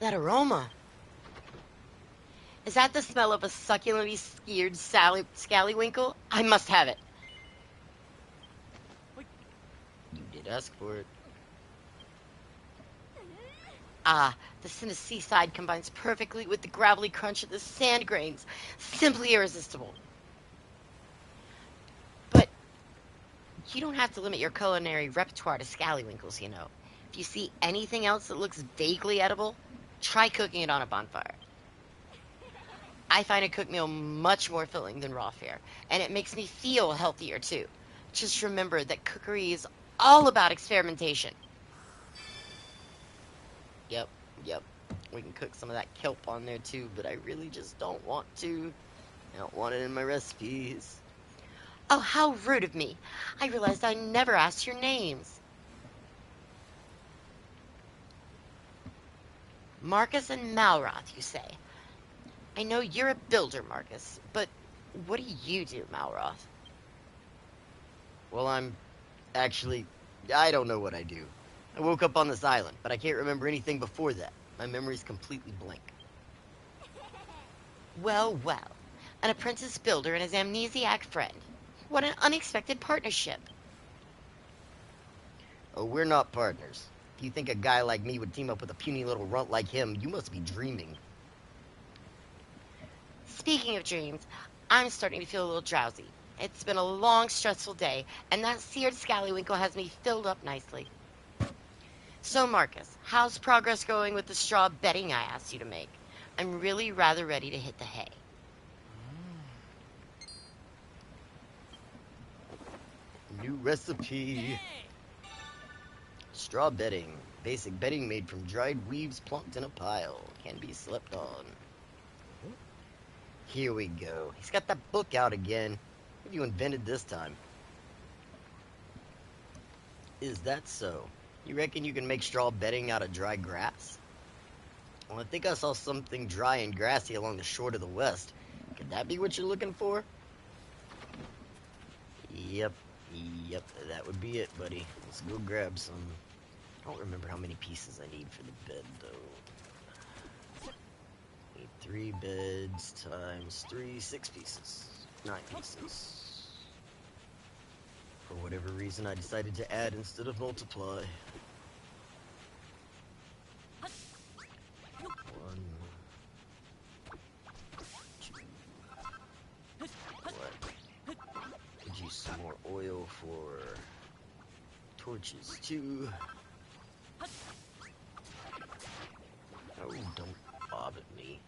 That aroma. Is that the smell of a succulently skewered Scallywinkle? I must have it. You did ask for it. Ah, the scent of seaside combines perfectly with the gravelly crunch of the sand grains. Simply irresistible. But you don't have to limit your culinary repertoire to Scallywinkles, you know. If you see anything else that looks vaguely edible, try cooking it on a bonfire. I find a cooked meal much more filling than raw fare, and it makes me feel healthier too. Just remember that cookery is all about experimentation. Yep, yep. We can cook some of that kelp on there too, but I really just don't want to. I don't want it in my recipes. Oh, how rude of me. I realized I never asked your names. Marcus and Malroth, you say. I know you're a builder, Marcus, but what do you do, Malroth? Well, actually, I don't know what I do. I woke up on this island, but I can't remember anything before that. My memory's completely blank. Well, well. An apprentice builder and his amnesiac friend. What an unexpected partnership. Oh, we're not partners. If you think a guy like me would team up with a puny little runt like him, you must be dreaming. Speaking of dreams, I'm starting to feel a little drowsy. It's been a long, stressful day, and that seared Scallywinkle has me filled up nicely. So, Marcus, how's progress going with the straw bedding I asked you to make? I'm really rather ready to hit the hay. New recipe. Straw bedding. Basic bedding made from dried weaves plunked in a pile. Can be slept on. Here we go. He's got that book out again. What have you invented this time? Is that so? You reckon you can make straw bedding out of dry grass? Well, I think I saw something dry and grassy along the shore to the west. Could that be what you're looking for? Yep, yep, that would be it, buddy. Let's go grab some. I don't remember how many pieces I need for the bed, though. Need 3 beds times 3, 6 pieces. 9 pieces. For whatever reason, I decided to add instead of multiply. 1, 2. What? Could use some more oil for torches, too. Oh, don't bob at me.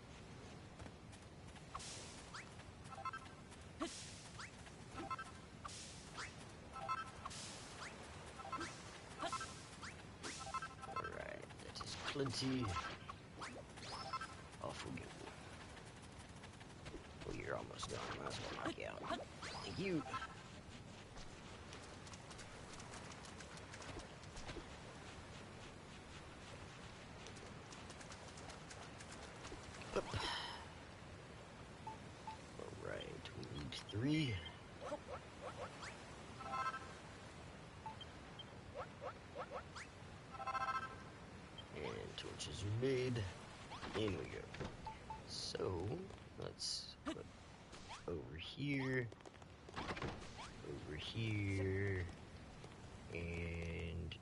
Alright, that is plenty. Off we go. Well, you're almost done. Might as well knock you out. Thank you. Alright, we need 3. And torches are made. In we go. So, let's put over here, and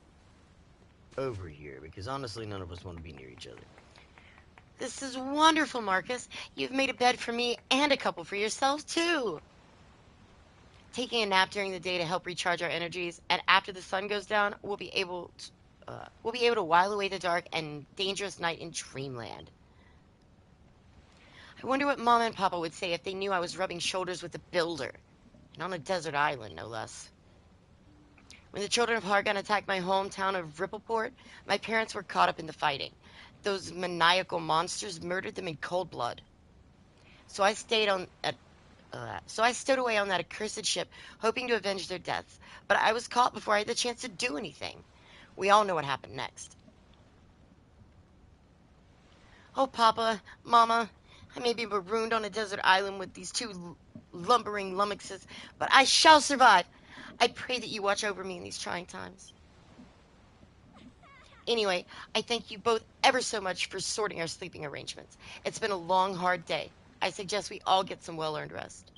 over here, because honestly, none of us want to be near each other. This is wonderful, Marcus. You've made a bed for me and a couple for yourself, too. taking a nap during the day to help recharge our energies, and after the sun goes down, we'll be able to while away the dark and dangerous night in dreamland. I wonder what Mama and Papa would say if they knew I was rubbing shoulders with a builder, and on a desert island, no less. When the children of Hargon attacked my hometown of Rippleport, my parents were caught up in the fighting. Those maniacal monsters murdered them in cold blood. So I stayed on at so I stowed away on that accursed ship, hoping to avenge their deaths. But I was caught before I had the chance to do anything. We all know what happened next. Oh, Papa, Mama, I may be marooned on a desert island with these two lumbering lummoxes, but I shall survive. I pray that you watch over me in these trying times. Anyway, I thank you both ever so much for sorting our sleeping arrangements. It's been a long, hard day. I suggest we all get some well-earned rest.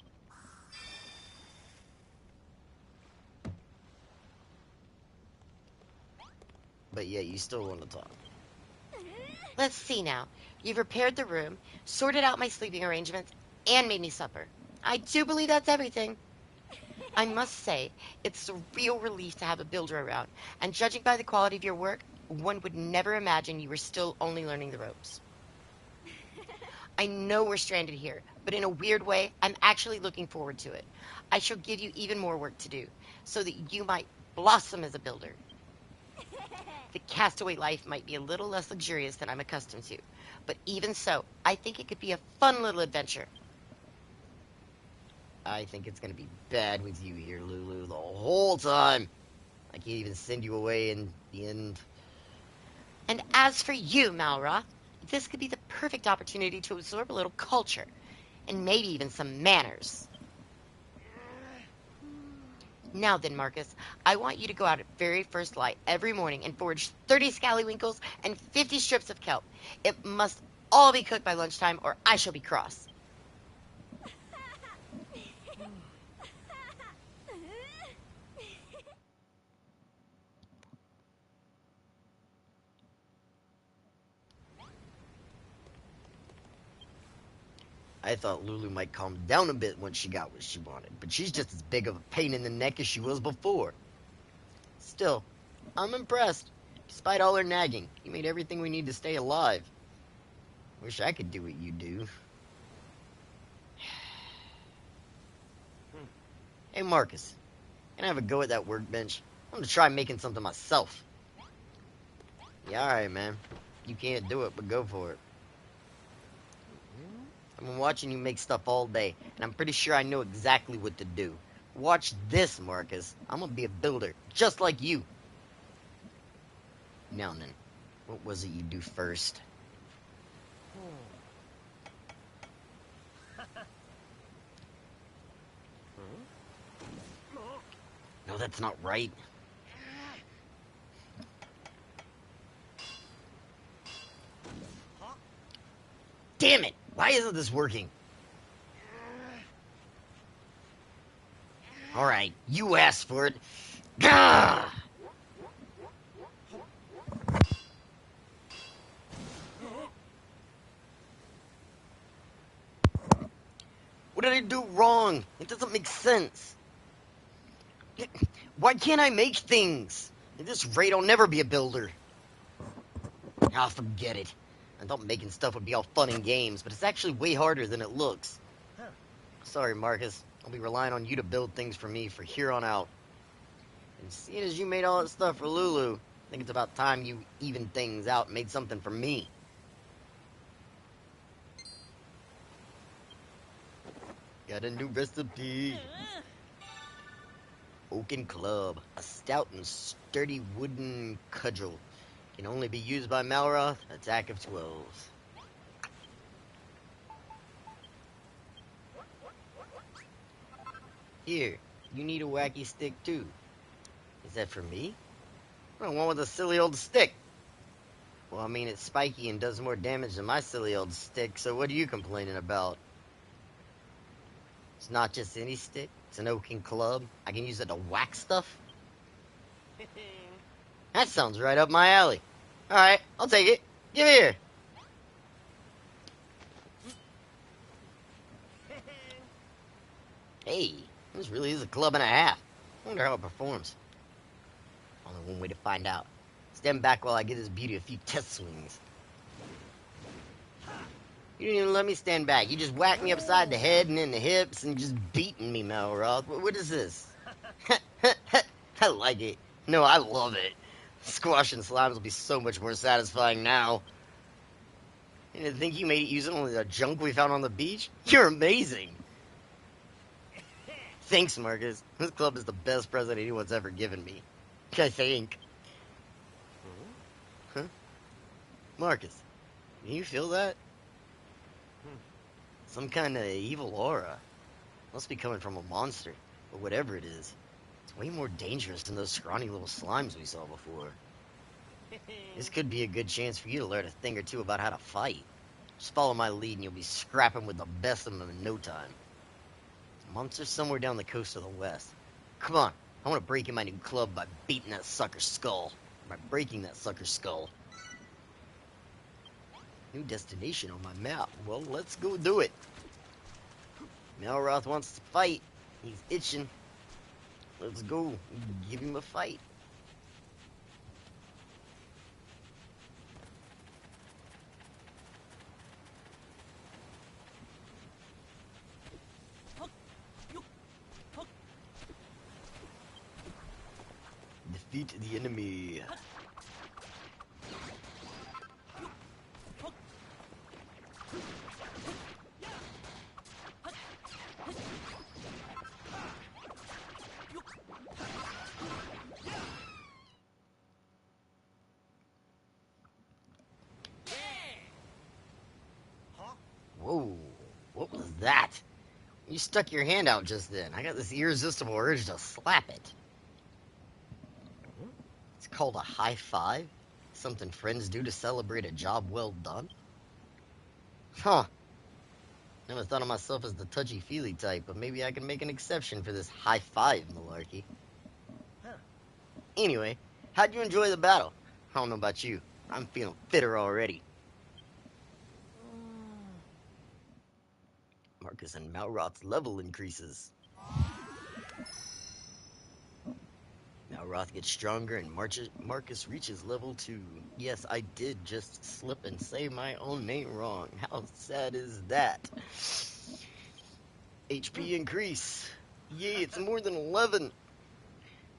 But yeah, you still want to talk. Let's see now. You've repaired the room, sorted out my sleeping arrangements, and made me supper. I do believe that's everything. I must say, it's a real relief to have a builder around, and judging by the quality of your work, one would never imagine you were still only learning the ropes. I know we're stranded here, but in a weird way, I'm actually looking forward to it. I shall give you even more work to do, so that you might blossom as a builder. The castaway life might be a little less luxurious than I'm accustomed to, but even so, I think it could be a fun little adventure. I think it's gonna be bad with you here, Lulu, the whole time. I can't even send you away in the end. And as for you, Malroth, this could be the perfect opportunity to absorb a little culture, and maybe even some manners. Now then, Marcus, I want you to go out at very first light every morning and forage 30 scallywinkles and 50 strips of kelp. It must all be cooked by lunchtime, or I shall be cross. I thought Lulu might calm down a bit once she got what she wanted, but she's just as big of a pain in the neck as she was before. Still, I'm impressed. Despite all her nagging, you made everything we need to stay alive. Wish I could do what you do. Hey, Marcus, can I have a go at that workbench? I'm gonna try making something myself. Yeah, alright, man. You can't do it, but go for it. I've been watching you make stuff all day, and I'm pretty sure I know exactly what to do. Watch this, Marcus. I'm gonna be a builder, just like you. Now then, what was it you do first? No, that's not right. Damn it! Why isn't this working? Alright, you asked for it. Gah! What did I do wrong? It doesn't make sense. Why can't I make things? At this rate, I'll never be a builder. Ah, forget it. I thought making stuff would be all fun and games, but it's actually way harder than it looks. Sorry, Marcus. I'll be relying on you to build things for me for here on out. And seeing as you made all that stuff for Lulu, I think it's about time you evened things out and made something for me. Got a new recipe. Oaken Club, a stout and sturdy wooden cudgel. Can only be used by Malroth, attack of 12. Here, you need a wacky stick too. Is that for me? I want with a silly old stick. Well, I mean, it's spiky and does more damage than my silly old stick, so what are you complaining about? It's not just any stick. It's an oaken club. I can use it to whack stuff. That sounds right up my alley. Alright, I'll take it. Give it here. Hey, This really is a club and a half. I wonder how it performs. Only one way to find out. Stand back while I give this beauty a few test swings. You didn't even let me stand back. You just whacked me upside the head and in the hips and just beating me, Malroth. What is this? I like it. No, I love it. Squashing slimes will be so much more satisfying now. You didn't think you made it using only the junk we found on the beach? You're amazing. Thanks, Marcus. This club is the best present anyone's ever given me. I think. Huh? Marcus, can you feel that? Some kind of evil aura. Must be coming from a monster, or whatever it is. It's way more dangerous than those scrawny little slimes we saw before. This could be a good chance for you to learn a thing or two about how to fight. Just follow my lead and you'll be scrapping with the best of them in no time. The monster's somewhere down the coast of the west. Come on, I want to break in my new club by beating that sucker's skull. By breaking that sucker's skull. New destination on my map. Well, let's go do it. Malroth wants to fight. He's itching. Let's go. Give him a fight. Defeat the enemy. Whoa, what was that? You stuck your hand out just then. I got this irresistible urge to slap it. It's called a high five? Something friends do to celebrate a job well done? Huh. Never thought of myself as the touchy-feely type, but maybe I can make an exception for this high five malarkey. Anyway, how'd you enjoy the battle? I don't know about you. I'm feeling fitter already. Marcus and Malroth's level increases. Malroth gets stronger and Marcus reaches level 2. Yes, I did just slip and say my own name wrong. How sad is that? HP increase. Yay, it's more than 11.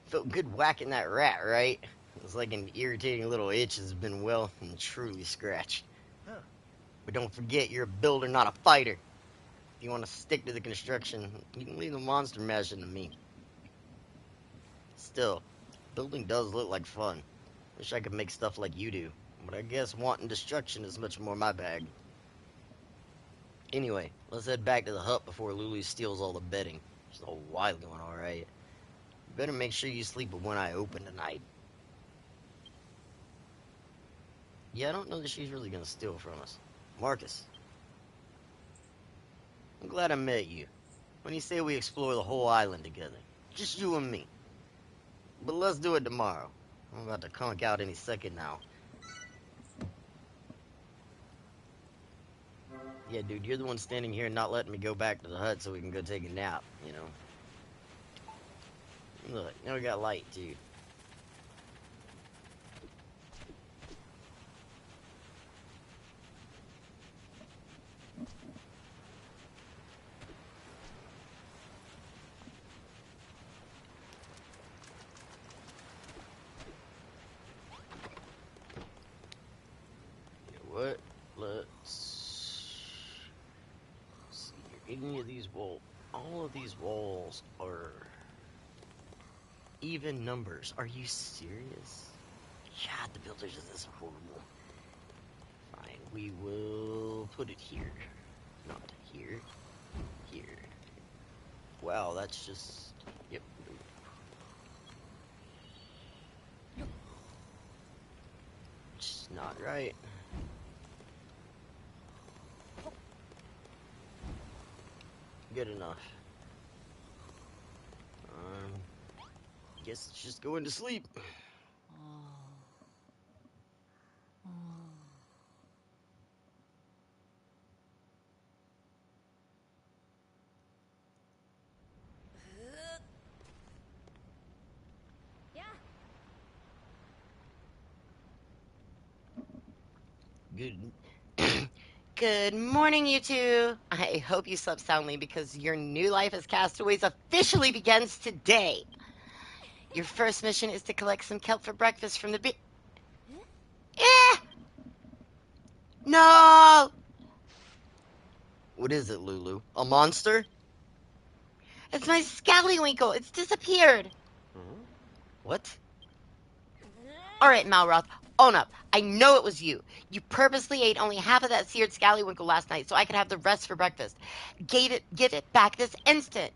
Felt good whacking that rat, right? It was like an irritating little itch has been well and truly scratched. But don't forget, you're a builder, not a fighter. If you want to stick to the construction, you can leave the monster mashing to me. Still, building does look like fun. Wish I could make stuff like you do, but I guess wanting destruction is much more my bag. Anyway, let's head back to the hut before Lulu steals all the bedding. There's a whole wild going, alright. You better make sure you sleep with one eye open tonight. Yeah, I don't know that she's really gonna steal from us. Marcus. I'm glad I met you. When you say we explore the whole island together. Just you and me. But let's do it tomorrow. I'm about to conk out any second now. Yeah, dude, you're the one standing here not letting me go back to the hut so we can go take a nap, you know. Look, now we got light, too. You know what? Let's see here. Any of these walls, all of these walls are even numbers. Are you serious? God, the builders of this are horrible. Fine, we will put it here. Not here. Here. Wow, that's just... Yep. Just not right. Good enough. Guess it's just going to sleep. Good. Good morning, you two. I hope you slept soundly because your new life as castaways officially begins today. Your first mission is to collect some kelp for breakfast from the beach. Eh! No! What is it, Lulu? A monster? It's my scallywinkle. It's disappeared. Hmm? What? All right, Malroth, own up. I know it was you. You purposely ate only half of that seared scallywinkle last night so I could have the rest for breakfast. Give it back this instant.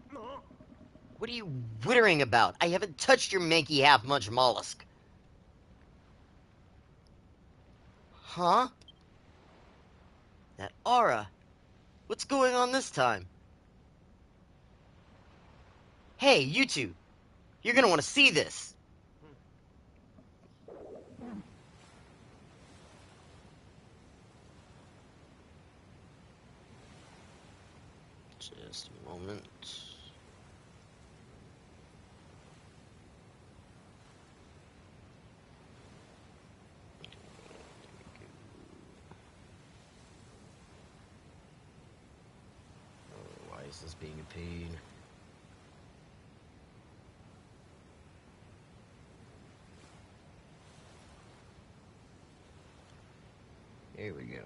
What are you wittering about? I haven't touched your manky half-munch mollusk. Huh? That aura. What's going on this time? Hey, you two. You're gonna want to see this. Just a moment. Oh, why is this being a pain? Here we go.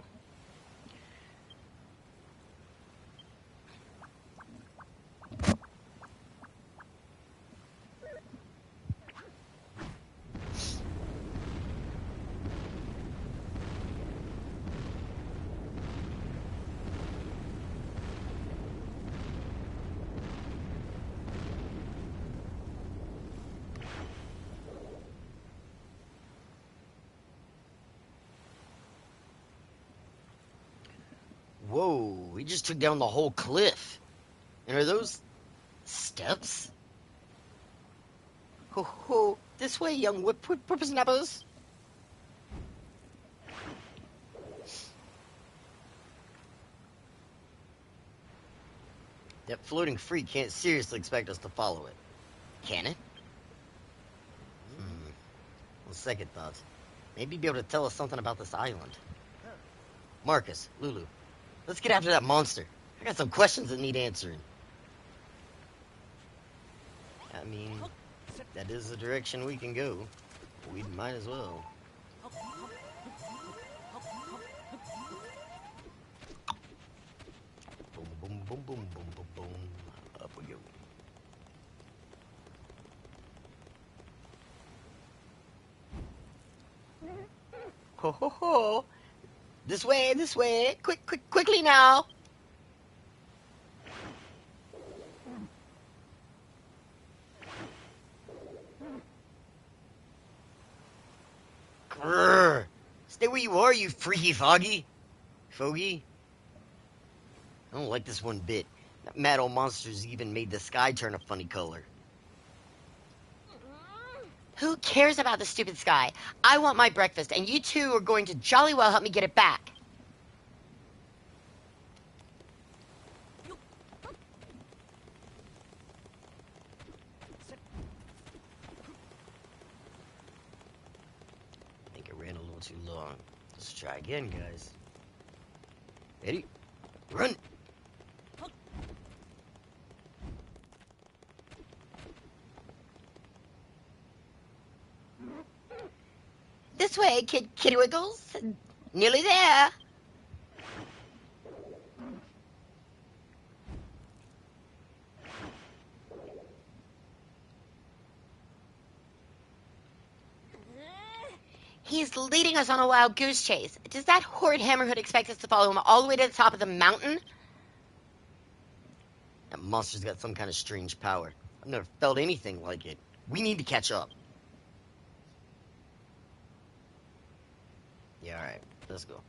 Whoa, we just took down the whole cliff. And are those steps? Ho ho, this way, young whippersnappers. That floating freak can't seriously expect us to follow it. Can it? On second thoughts, maybe be able to tell us something about this island. Marcus, Lulu, let's get after that monster. I got some questions that need answering. I mean, that is the direction we can go. We might as well. Boom, boom, boom, boom, boom, boom, boom. Up we go. Ho, ho, ho. This way, this way. Quickly now. Grrr. Stay where you are, you freaky foggy. Fogey? I don't like this one bit. That mad old monster's even made the sky turn a funny color. Who cares about the stupid sky? I want my breakfast, and you two are going to jolly well help me get it back. I think I ran a little too long. Let's try again, guys. Ready? Run! This way, Kidwiggles. Nearly there. He's leading us on a wild goose chase. Does that horrid hammerhood expect us to follow him all the way to the top of the mountain? That monster's got some kind of strange power. I've never felt anything like it. We need to catch up. Yeah, alright. Let's go.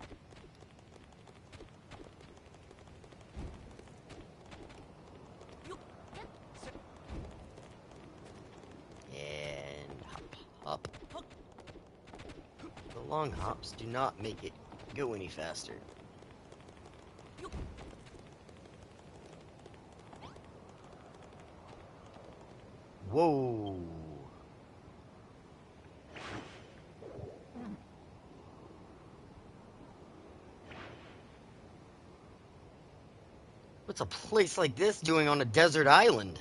And hop, hop. The long hops do not make it go any faster. Whoa. What's a place like this doing on a desert island?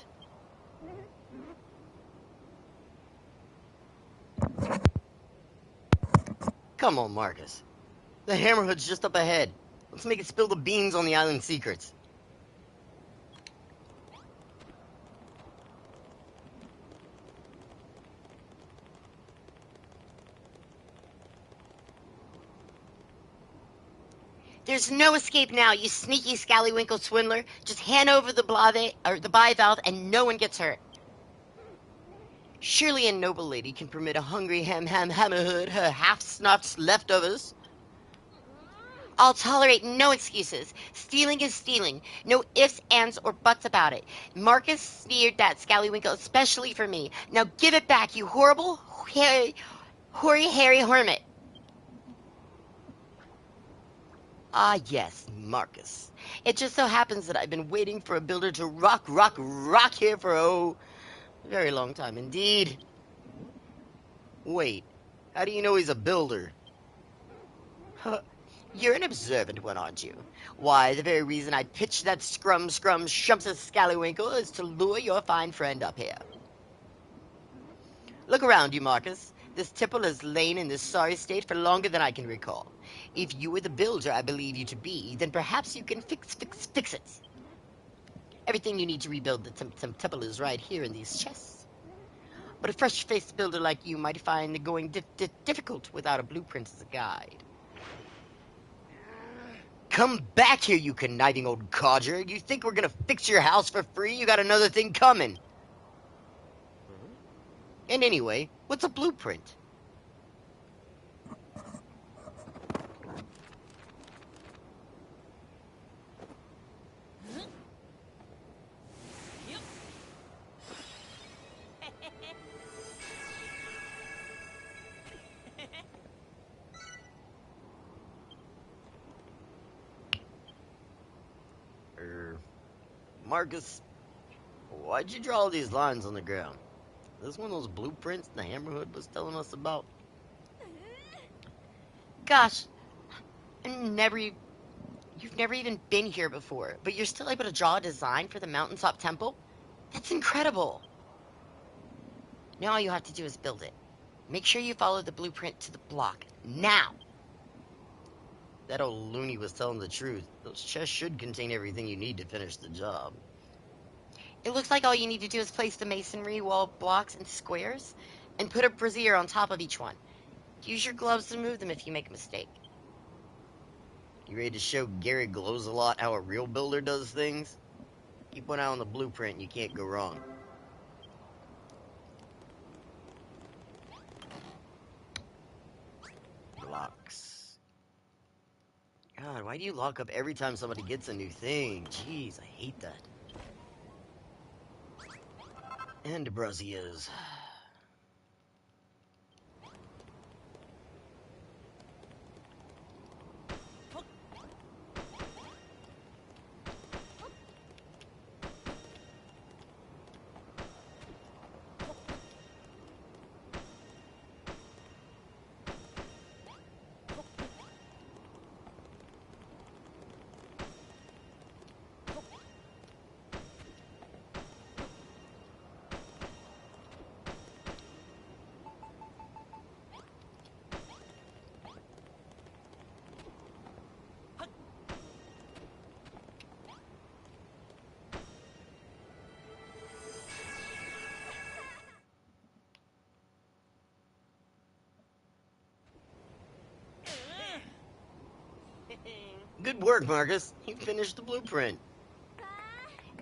Come on, Marcus. The Hammerhood's just up ahead. Let's make it spill the beans on the island secrets. There's no escape now, you sneaky scallywinkle swindler. Just hand over the bivalve and no one gets hurt. Surely a noble lady can permit a hungry hammerhood her half-snuffed leftovers. I'll tolerate no excuses. Stealing is stealing. No ifs, ands, or buts about it. Marcus sneered that scallywinkle especially for me. Now give it back, you horrible, hoary, hairy hermit. Ah, yes, Marcus. It just so happens that I've been waiting for a builder to rock here for, a very long time indeed. Wait, how do you know he's a builder? You're an observant one, aren't you? Why, the very reason I pitched that shumpus scallywinkle is to lure your fine friend up here. Look around you, Marcus. This tipple has lain in this sorry state for longer than I can recall. If you were the builder I believe you to be, then perhaps you can fix it. Everything you need to rebuild the tipple is right here in these chests. But a fresh-faced builder like you might find it going difficult without a blueprint as a guide. Come back here, you conniving old codger. You think we're gonna fix your house for free? You got another thing coming. And anyway, what's a blueprint? Marcus, why'd you draw all these lines on the ground? Is this one of those blueprints the Hammerhood was telling us about? Gosh, you've never even been here before, but you're still able to draw a design for the mountaintop temple? That's incredible. Now all you have to do is build it. Make sure you follow the blueprint to the block. Now! That old loony was telling the truth. Those chests should contain everything you need to finish the job. It looks like all you need to do is place the masonry wall blocks into squares and put a brazier on top of each one. Use your gloves to move them if you make a mistake. You ready to show Gary Glows-a-Lot how a real builder does things? Keep one eye on the blueprint and you can't go wrong. Blocks. God, why do you lock up every time somebody gets a new thing? Jeez, I hate that. And braziers. Good work, Marcus. You finished the blueprint.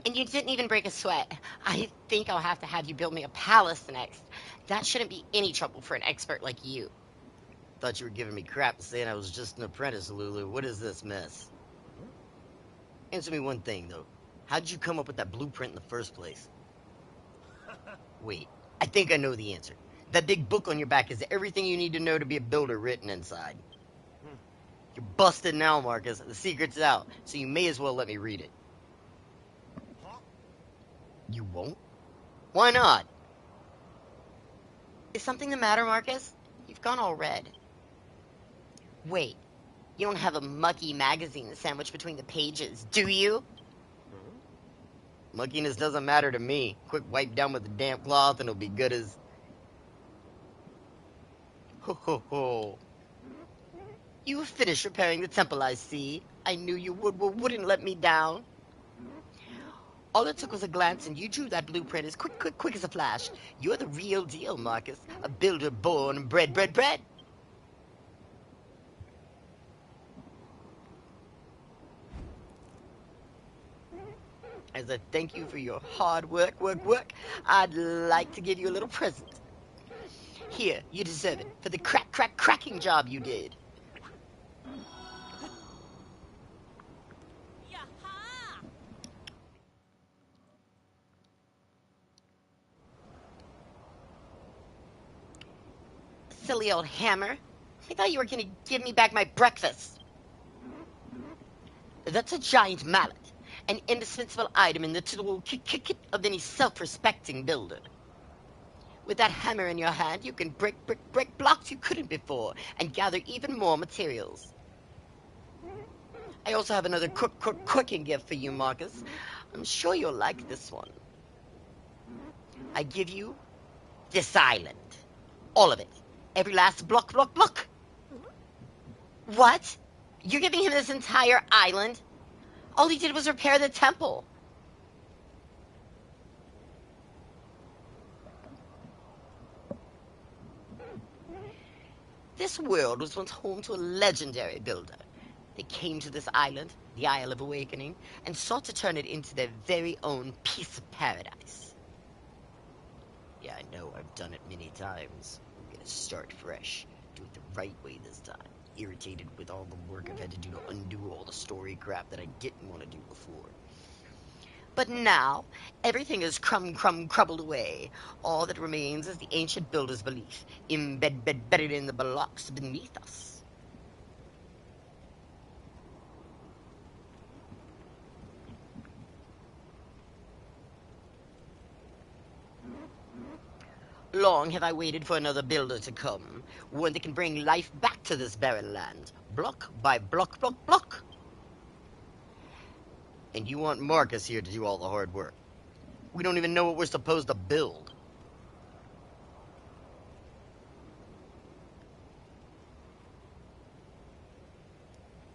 And you didn't even break a sweat. I think I'll have to have you build me a palace next. That shouldn't be any trouble for an expert like you. Thought you were giving me crap saying I was just an apprentice, Lulu. What is this mess? Answer me one thing, though. How did you come up with that blueprint in the first place? Wait, I think I know the answer. That big book on your back has everything you need to know to be a builder written inside. You're busted now, Marcus. The secret's out, so you may as well let me read it. You won't? Why not? Is something the matter, Marcus? You've gone all red. Wait, you don't have a mucky magazine sandwiched between the pages, do you? Muckiness doesn't matter to me. Quick wipe down with a damp cloth and it'll be good as... Ho ho ho. You have finished repairing the temple, I see. I knew you wouldn't let me down. All it took was a glance, and you drew that blueprint as quick as a flash. You're the real deal, Marcus. A builder born and bred. As a thank you for your hard work, I'd like to give you a little present. Here, you deserve it for the cracking job you did. Silly old hammer. I thought you were going to give me back my breakfast. That's a giant mallet, an indispensable item in the tool kit of any self-respecting builder. With that hammer in your hand, you can break blocks you couldn't before, and gather even more materials. I also have another cooking gift for you, Marcus. I'm sure you'll like this one. I give you this island. All of it. Every last block. What? You're giving him this entire island? All he did was repair the temple. This world was once home to a legendary builder. They came to this island, the Isle of Awakening, and sought to turn it into their very own piece of paradise. Yeah, I know, I've done it many times. I'm gonna start fresh. Do it the right way this time. Irritated with all the work I've had to do to undo all the story crap that I didn't want to do before. But now, everything is crumbled away. All that remains is the ancient builder's belief, embedded in the blocks beneath us. Long have I waited for another builder to come, one that can bring life back to this barren land, block by block. And you want Marcus here to do all the hard work. We don't even know what we're supposed to build.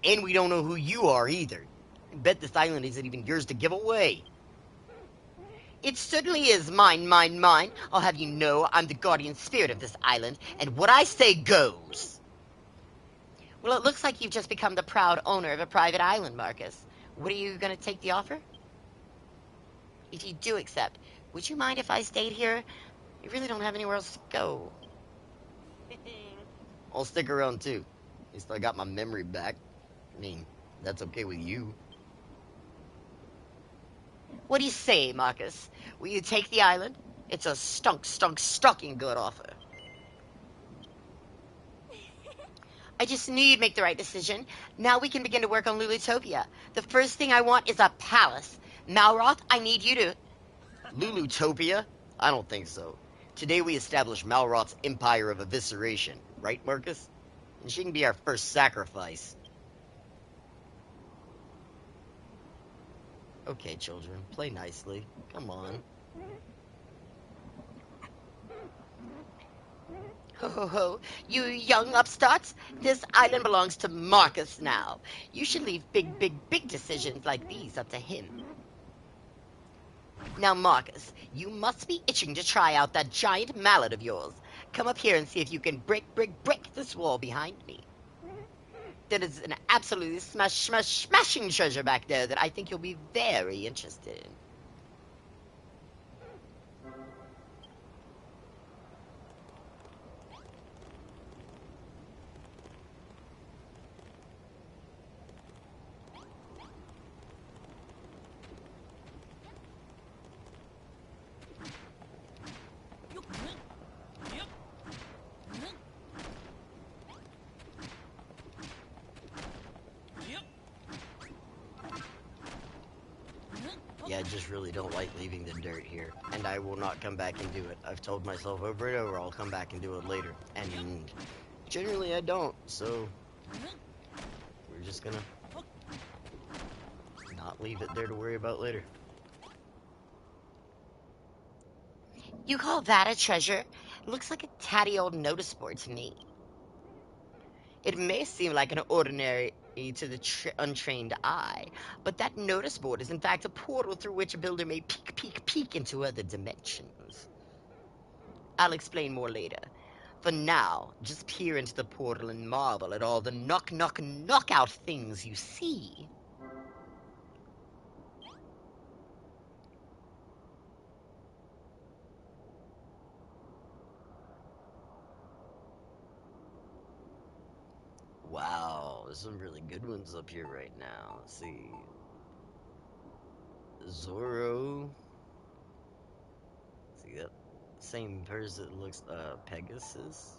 And we don't know who you are either. I bet this island isn't even yours to give away. It certainly is mine. I'll have you know I'm the guardian spirit of this island, and what I say goes. Well, it looks like you've just become the proud owner of a private island, Marcus. What are you going to take the offer? If you do accept, would you mind if I stayed here? I really don't have anywhere else to go. I'll stick around too. At least I got my memory back. I mean, that's okay with you. What do you say, Marcus? Will you take the island? It's a stonking good offer. I just knew you'd make the right decision. Now we can begin to work on Lulutopia. The first thing I want is a palace. Malroth, I need you to... Lulutopia? I don't think so. Today we establish Malroth's empire of evisceration. Right, Marcus? And she can be our first sacrifice. Okay, children, play nicely. Come on. Ho, you young upstarts. This island belongs to Marcus now. You should leave big decisions like these up to him. Now, Marcus, you must be itching to try out that giant mallet of yours. Come up here and see if you can break this wall behind me. There is an absolutely smashing treasure back there that I think you'll be very interested in. Yeah, I just really don't like leaving the dirt here, and I will not come back and do it. I've told myself over and over I'll come back and do it later, and generally I don't, so we're just gonna not leave it there to worry about later. You call that a treasure? Looks like a tatty old notice board to me. It may seem like an ordinary to the untrained eye, but that notice board is in fact a portal through which a builder may peek into other dimensions. I'll explain more later. For now, just peer into the portal and marvel at all the knockout things you see. Wow, there's some really good ones up here right now. Let's see. Zoro. See that same person looks Pegasus.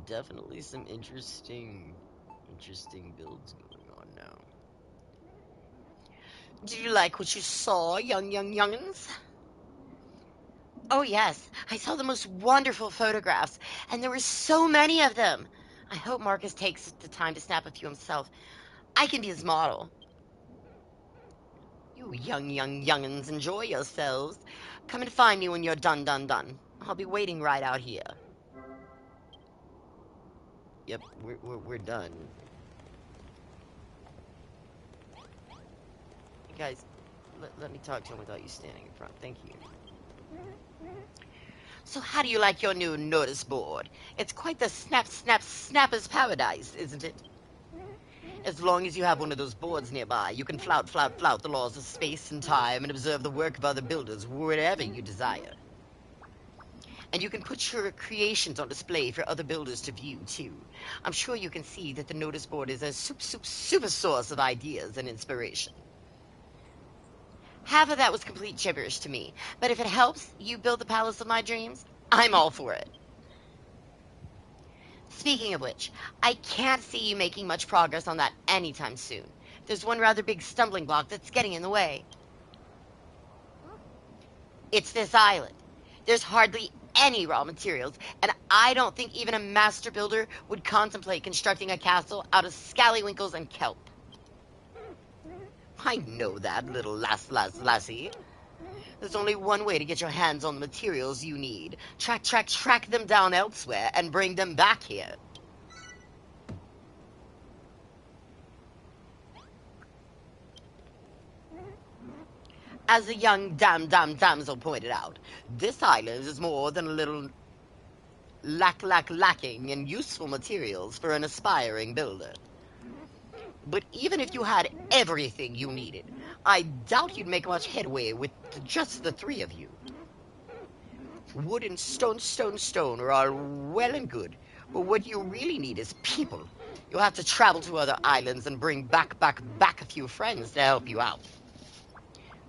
Definitely some interesting builds going on now. Did you like what you saw, youngins? Oh yes, I saw the most wonderful photographs, and there were so many of them. I hope Marcus takes the time to snap a few himself. I can be his model. You youngins, enjoy yourselves. Come and find me when you're done. I'll be waiting right out here. Yep, we're done. You guys, let me talk to him without you standing in front. Thank you. So how do you like your new notice board? It's quite the snapper's paradise, isn't it? As long as you have one of those boards nearby, you can flout the laws of space and time and observe the work of other builders wherever you desire. And you can put your creations on display for other builders to view, too. I'm sure you can see that the notice board is a super source of ideas and inspiration. Half of that was complete gibberish to me, but if it helps you build the palace of my dreams, I'm all for it. Speaking of which, I can't see you making much progress on that anytime soon. There's one rather big stumbling block that's getting in the way. It's this island. There's hardly any raw materials, and I don't think even a master builder would contemplate constructing a castle out of scallywinkles and kelp. I know that, little lassie. There's only one way to get your hands on the materials you need. Track them down elsewhere and bring them back here. As the young damsel pointed out, this island is more than a little lacking in useful materials for an aspiring builder. But even if you had everything you needed, I doubt you'd make much headway with just the three of you. Wood and stone are all well and good, but what you really need is people. You'll have to travel to other islands and bring back a few friends to help you out.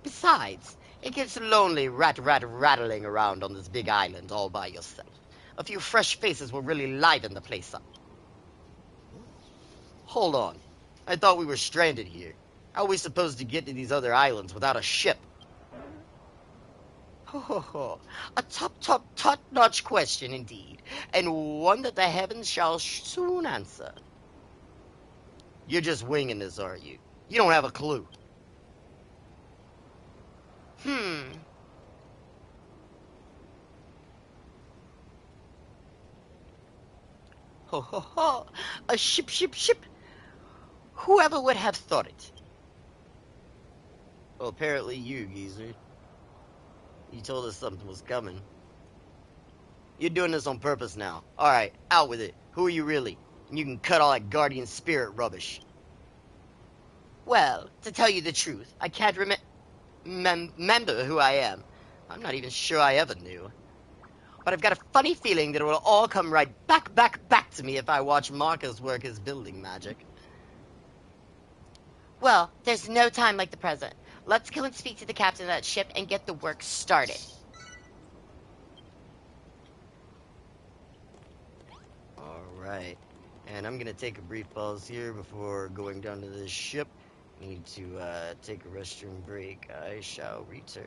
Besides, it gets lonely rattling around on this big island all by yourself. A few fresh faces will really liven the place up. Hold on. I thought we were stranded here. How are we supposed to get to these other islands without a ship? Ho ho ho. A top-notch question indeed, and one that the heavens shall soon answer. You're just winging this, are you? You don't have a clue. Hmm. Ho ho ho. A ship. Whoever would have thought it? Well, apparently you, geezer. You told us something was coming. You're doing this on purpose now. Alright, out with it. Who are you really? And you can cut all that guardian spirit rubbish. Well, to tell you the truth, I can't remember who I am. I'm not even sure I ever knew. But I've got a funny feeling that it will all come right back to me if I watch Marcus work his building magic. Well, there's no time like the present. Let's go and speak to the captain of that ship and get the work started. Alright. And I'm gonna take a brief pause here before going down to this ship. Need to take a restroom break. I shall return.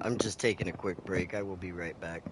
I'm just taking a quick break. I will be right back.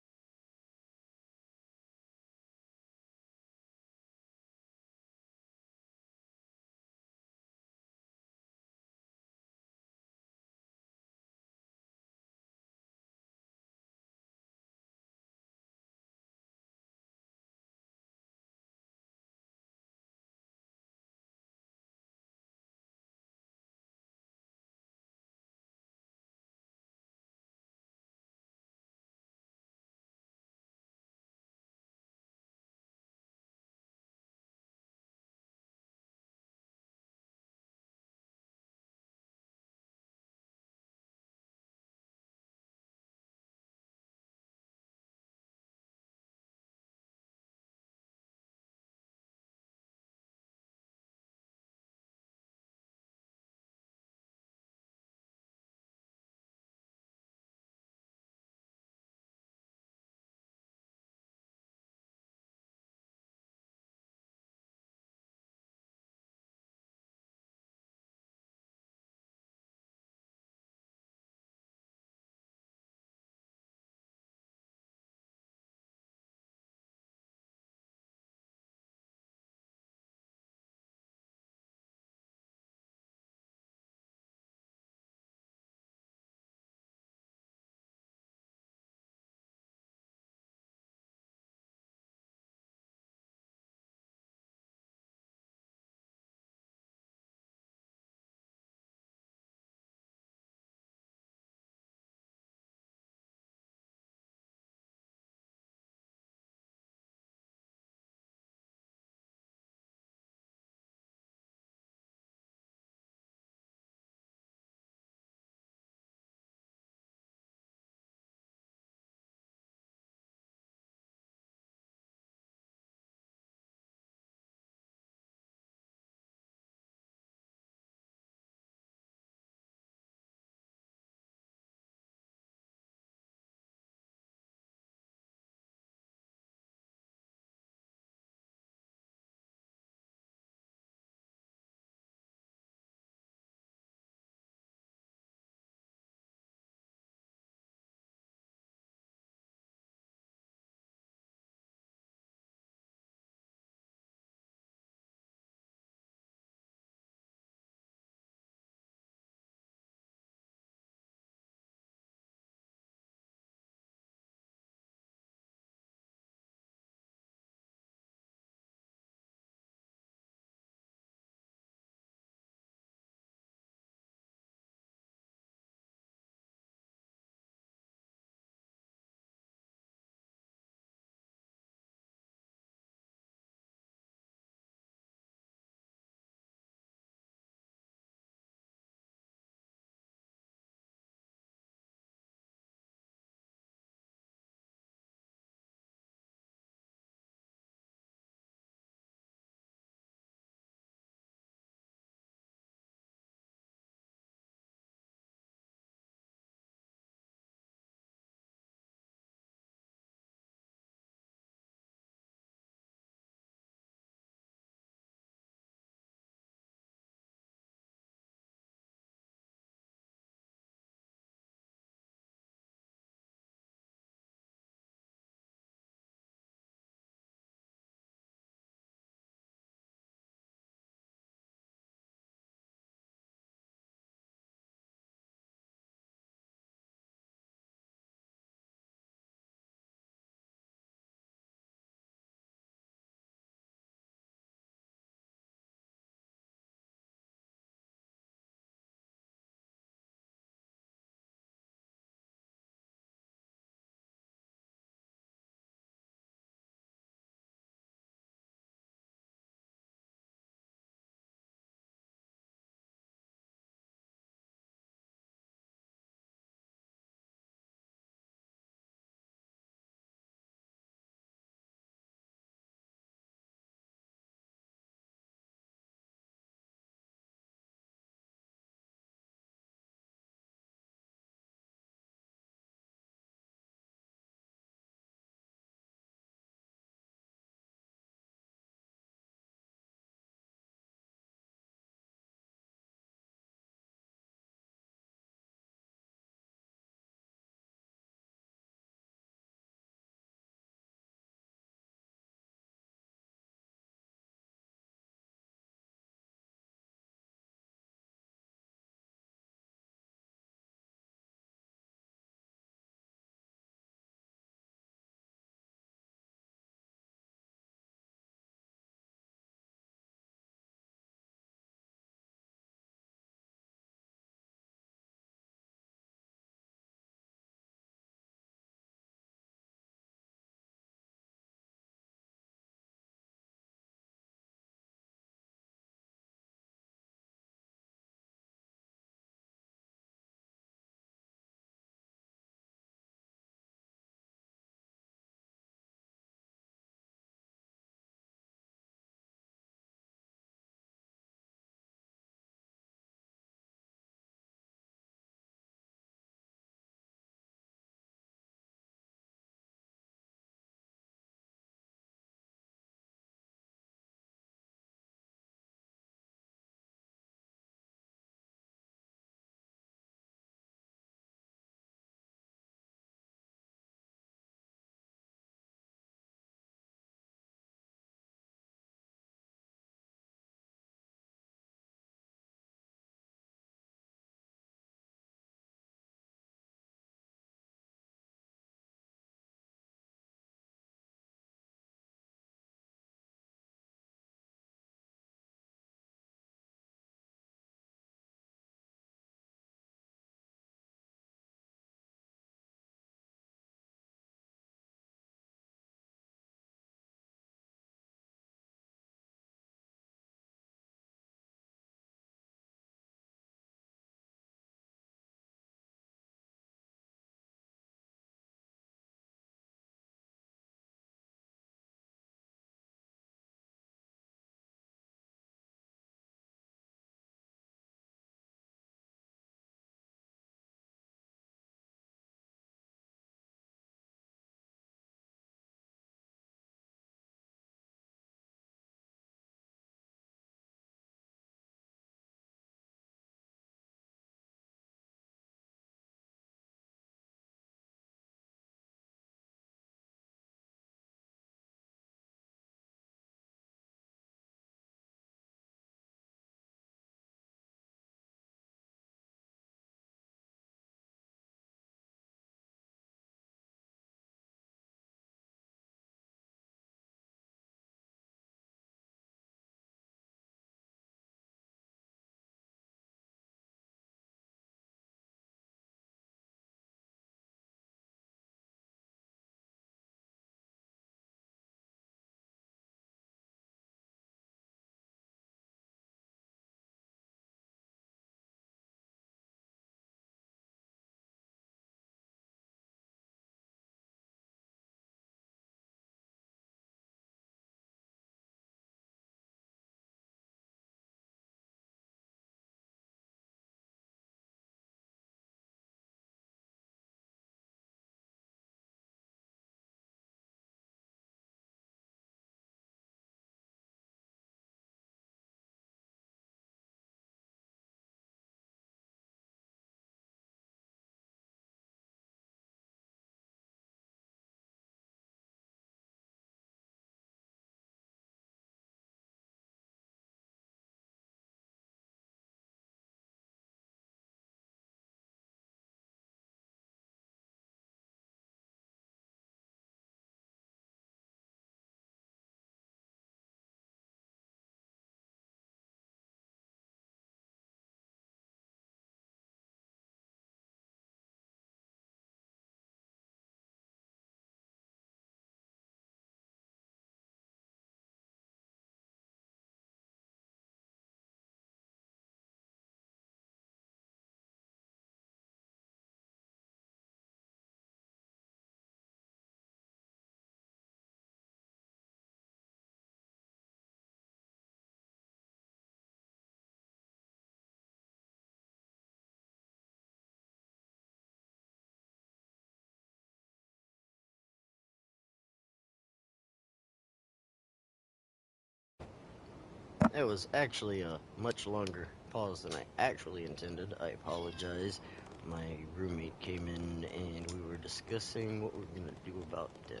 That was actually a much longer pause than I actually intended. I apologize. My roommate came in and we were discussing what we're gonna do about dinner.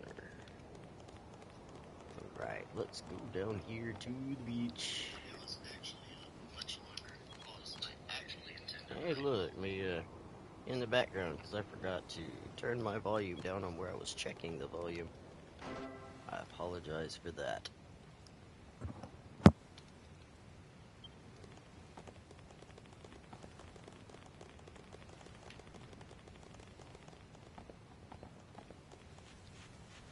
Alright, let's go down here to the beach. It was actually a much longer pause than I actually intended. Hey, look, me in the background because I forgot to turn my volume down on where I was checking the volume. I apologize for that.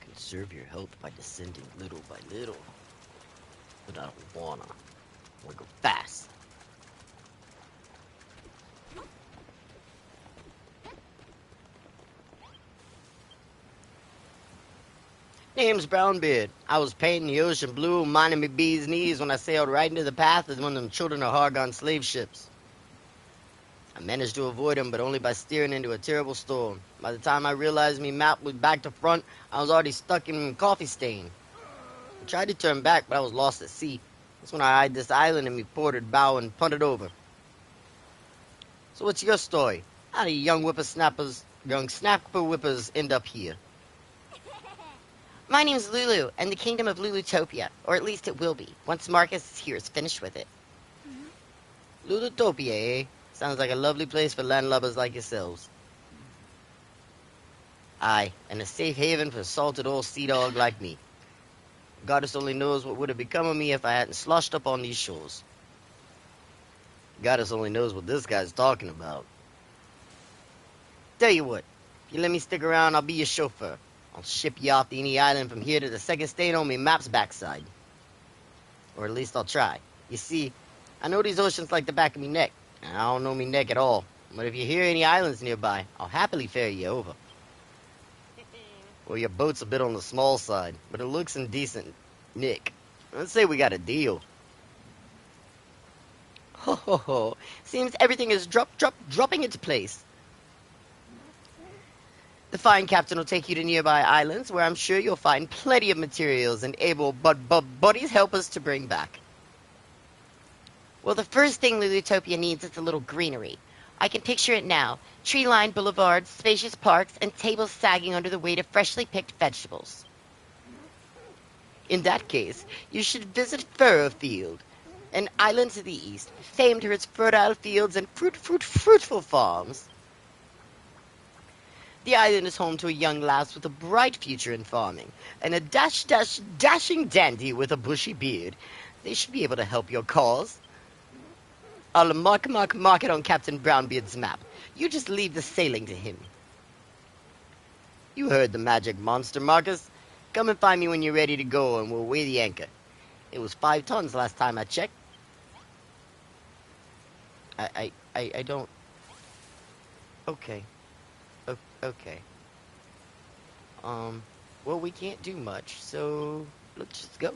Conserve your health by descending little by little. But I don't wanna. I wanna go fast. Name's Brownbeard. I was painting the ocean blue, minding me bees' knees when I sailed right into the path of one of them children of Hargon slave ships. I managed to avoid him, but only by steering into a terrible storm. By the time I realized me map was back to front, I was already stuck in coffee stain. I tried to turn back, but I was lost at sea. That's when I eyed this island and me ported bow and punted over. So what's your story? How do young snapper whippers end up here? My name's Lulu, and the kingdom of Lulutopia, or at least it will be, once Marcus here is finished with it. Lulutopia, eh? Sounds like a lovely place for landlubbers like yourselves. Aye, and a safe haven for a salted old sea dog like me. Goddess only knows what would have become of me if I hadn't sloshed up on these shores. Goddess only knows what this guy's talking about. Tell you what, if you let me stick around, I'll be your chauffeur. I'll ship you off to any island from here to the second state on me map's backside. Or at least I'll try. You see, I know these oceans like the back of me neck, and I don't know me neck at all. But if you hear any islands nearby, I'll happily ferry you over. Well, your boat's a bit on the small side, but it looks in decent nick. Let's say we got a deal. Ho ho ho. Seems everything is dropping into place. The fine captain will take you to nearby islands, where I'm sure you'll find plenty of materials and able buddies help us to bring back. Well, the first thing Lulutopia needs is a little greenery. I can picture it now. Tree-lined boulevards, spacious parks, and tables sagging under the weight of freshly picked vegetables. In that case, you should visit Furrowfield, an island to the east, famed for its fertile fields and fruitful farms. The island is home to a young lass with a bright future in farming, and a dashing dandy with a bushy beard. They should be able to help your cause. I'll mark it on Captain Brownbeard's map. You just leave the sailing to him. You heard the magic monster, Marcus. Come and find me when you're ready to go, and we'll weigh the anchor. It was 5 tons last time I checked. I don't... Okay. Okay. Well, we can't do much, so let's just go.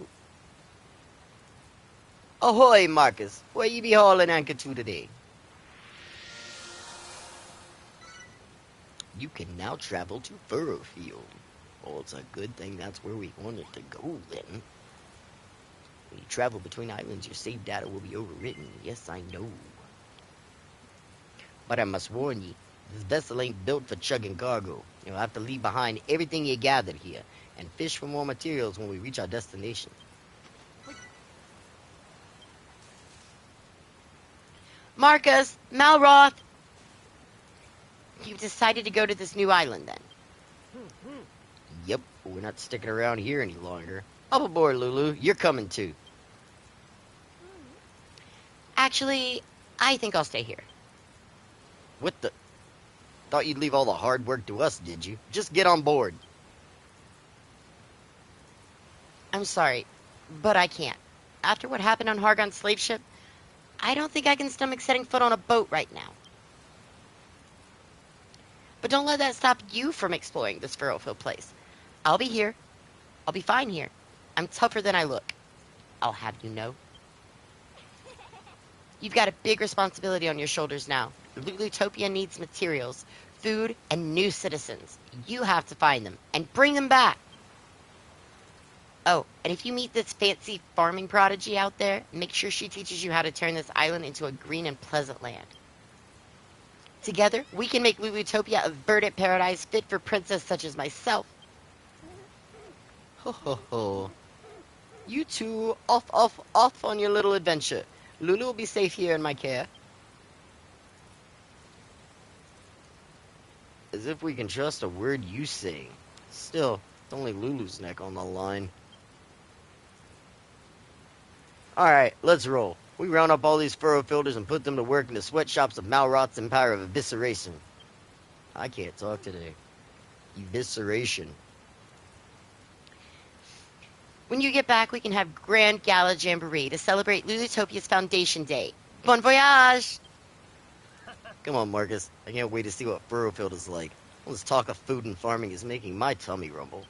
Ahoy, Marcus. Where you be hauling anchor to today? You can now travel to Furrowfield. Well, it's a good thing that's where we wanted to go, then. When you travel between islands, your save data will be overwritten. Yes, I know. But I must warn ye, this vessel ain't built for chugging cargo. You'll have to leave behind everything you gathered here, and fish for more materials when we reach our destination. Marcus! Malroth! You've decided to go to this new island, then? Yep, we're not sticking around here any longer. Up aboard, Lulu. You're coming, too. Actually, I think I'll stay here. What the... Thought you'd leave all the hard work to us, did you? Just get on board. I'm sorry, but I can't. After what happened on Hargon's slave ship, I don't think I can stomach setting foot on a boat right now. But don't let that stop you from exploring this Furrowfield place. I'll be here. I'll be fine here. I'm tougher than I look. I'll have you know. You've got a big responsibility on your shoulders now. Lulutopia needs materials, food, and new citizens. You have to find them and bring them back. Oh, and if you meet this fancy farming prodigy out there, make sure she teaches you how to turn this island into a green and pleasant land. Together, we can make Lulutopia a verdant paradise fit for princess such as myself. Ho ho ho. You two, off on your little adventure. Lulu will be safe here in my care. As if we can trust a word you say. Still, it's only Lulu's neck on the line. Alright, let's roll. We round up all these furrow filters and put them to work in the sweatshops of Malroth's empire of evisceration. I can't talk today. Evisceration. When you get back, we can have grand gala jamboree to celebrate Lulutopia's Foundation Day. Bon voyage! Come on, Marcus. I can't wait to see what Furrowfield is like. All this talk of food and farming is making my tummy rumble.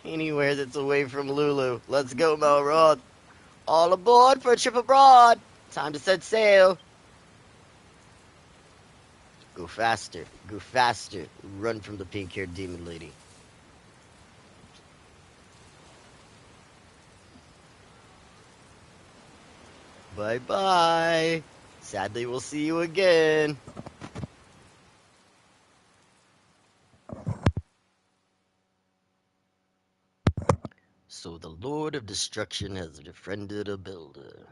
Anywhere that's away from Lulu. Let's go, Malroth. All aboard for a trip abroad. Time to set sail. Go faster. Go faster. Run from the pink-haired demon lady. Bye-bye. Sadly, we'll see you again. So the Lord of Destruction has befriended a builder.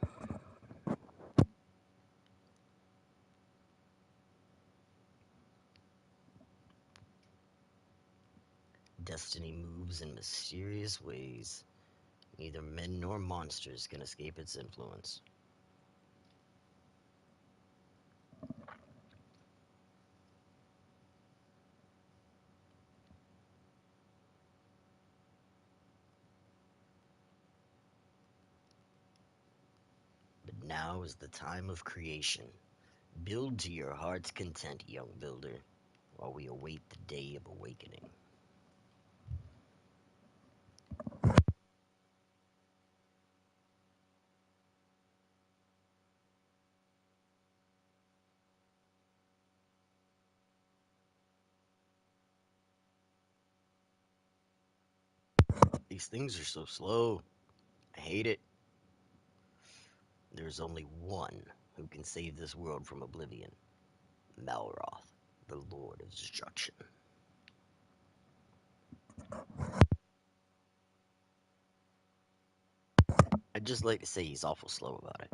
Destiny moves in mysterious ways. Neither men nor monsters can escape its influence. But now is the time of creation. Build to your heart's content, young builder, while we await the day of awakening. These things are so slow. I hate it. There's only one who can save this world from oblivion. Malroth, the Lord of Destruction. I'd just like to say he's awful slow about it.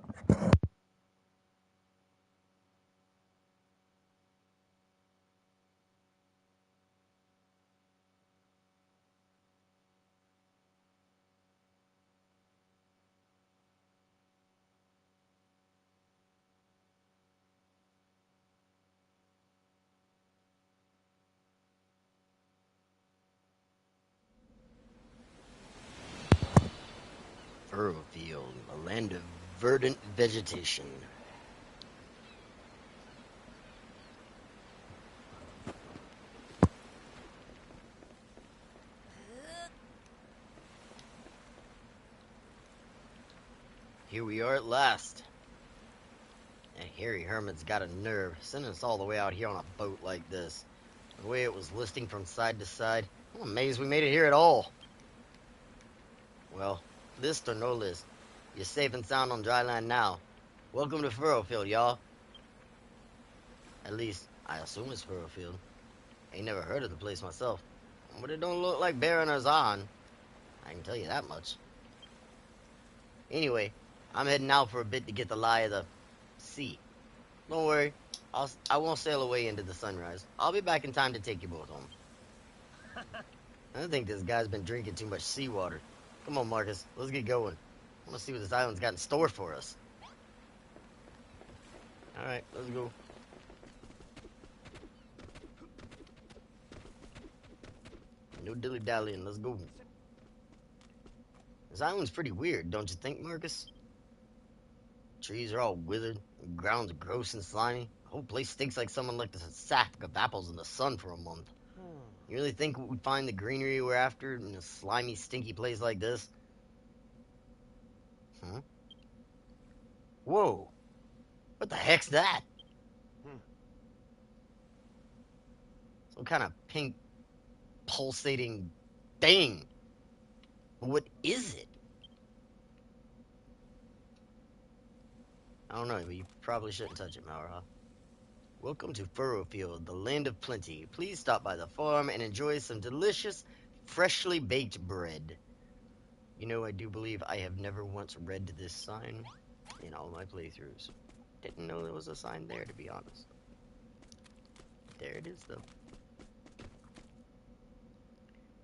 Furrowfield, a land of verdant vegetation. Here we are at last. And Harry Herman's got a nerve, sending us all the way out here on a boat like this. The way it was listing from side to side, I'm amazed we made it here at all. Well, list or no list, you're safe and sound on dry land now. Welcome to Furrowfield, y'all. At least, I assume it's Furrowfield. Ain't never heard of the place myself. But it don't look like Baron or Zahn. I can tell you that much. Anyway, I'm heading out for a bit to get the lie of the sea. Don't worry, I won't sail away into the sunrise. I'll be back in time to take you both home. I think this guy's been drinking too much seawater. Come on, Marcus, let's get going. I want to see what this island's got in store for us. Alright, let's go. No dilly-dallying, let's go. This island's pretty weird, don't you think, Marcus? Trees are all withered, the ground's gross and slimy. The whole place stinks like someone left a sack of apples in the sun for a month. You really think we'd find the greenery we're after in a slimy, stinky place like this? Huh? Whoa! What the heck's that? Some kind of pink, pulsating thing. What is it? I don't know, but you probably shouldn't touch it, Malra. Welcome to Furrowfield, the land of plenty. Please stop by the farm and enjoy some delicious, freshly baked bread. You know, I do believe I have never once read this sign in all my playthroughs. Didn't know there was a sign there, to be honest. There it is, though. I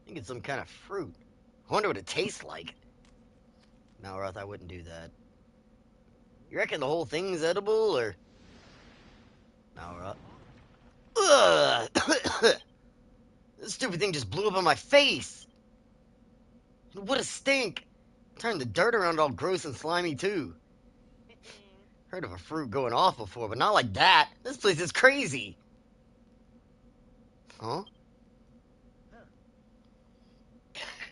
think it's some kind of fruit. I wonder what it tastes like. Malroth, I wouldn't do that. You reckon the whole thing's edible, or... Malroth? Ugh! This stupid thing just blew up on my face! What a stink! Turned the dirt around all gross and slimy, too. Heard of a fruit going off before, but not like that. This place is crazy. Huh?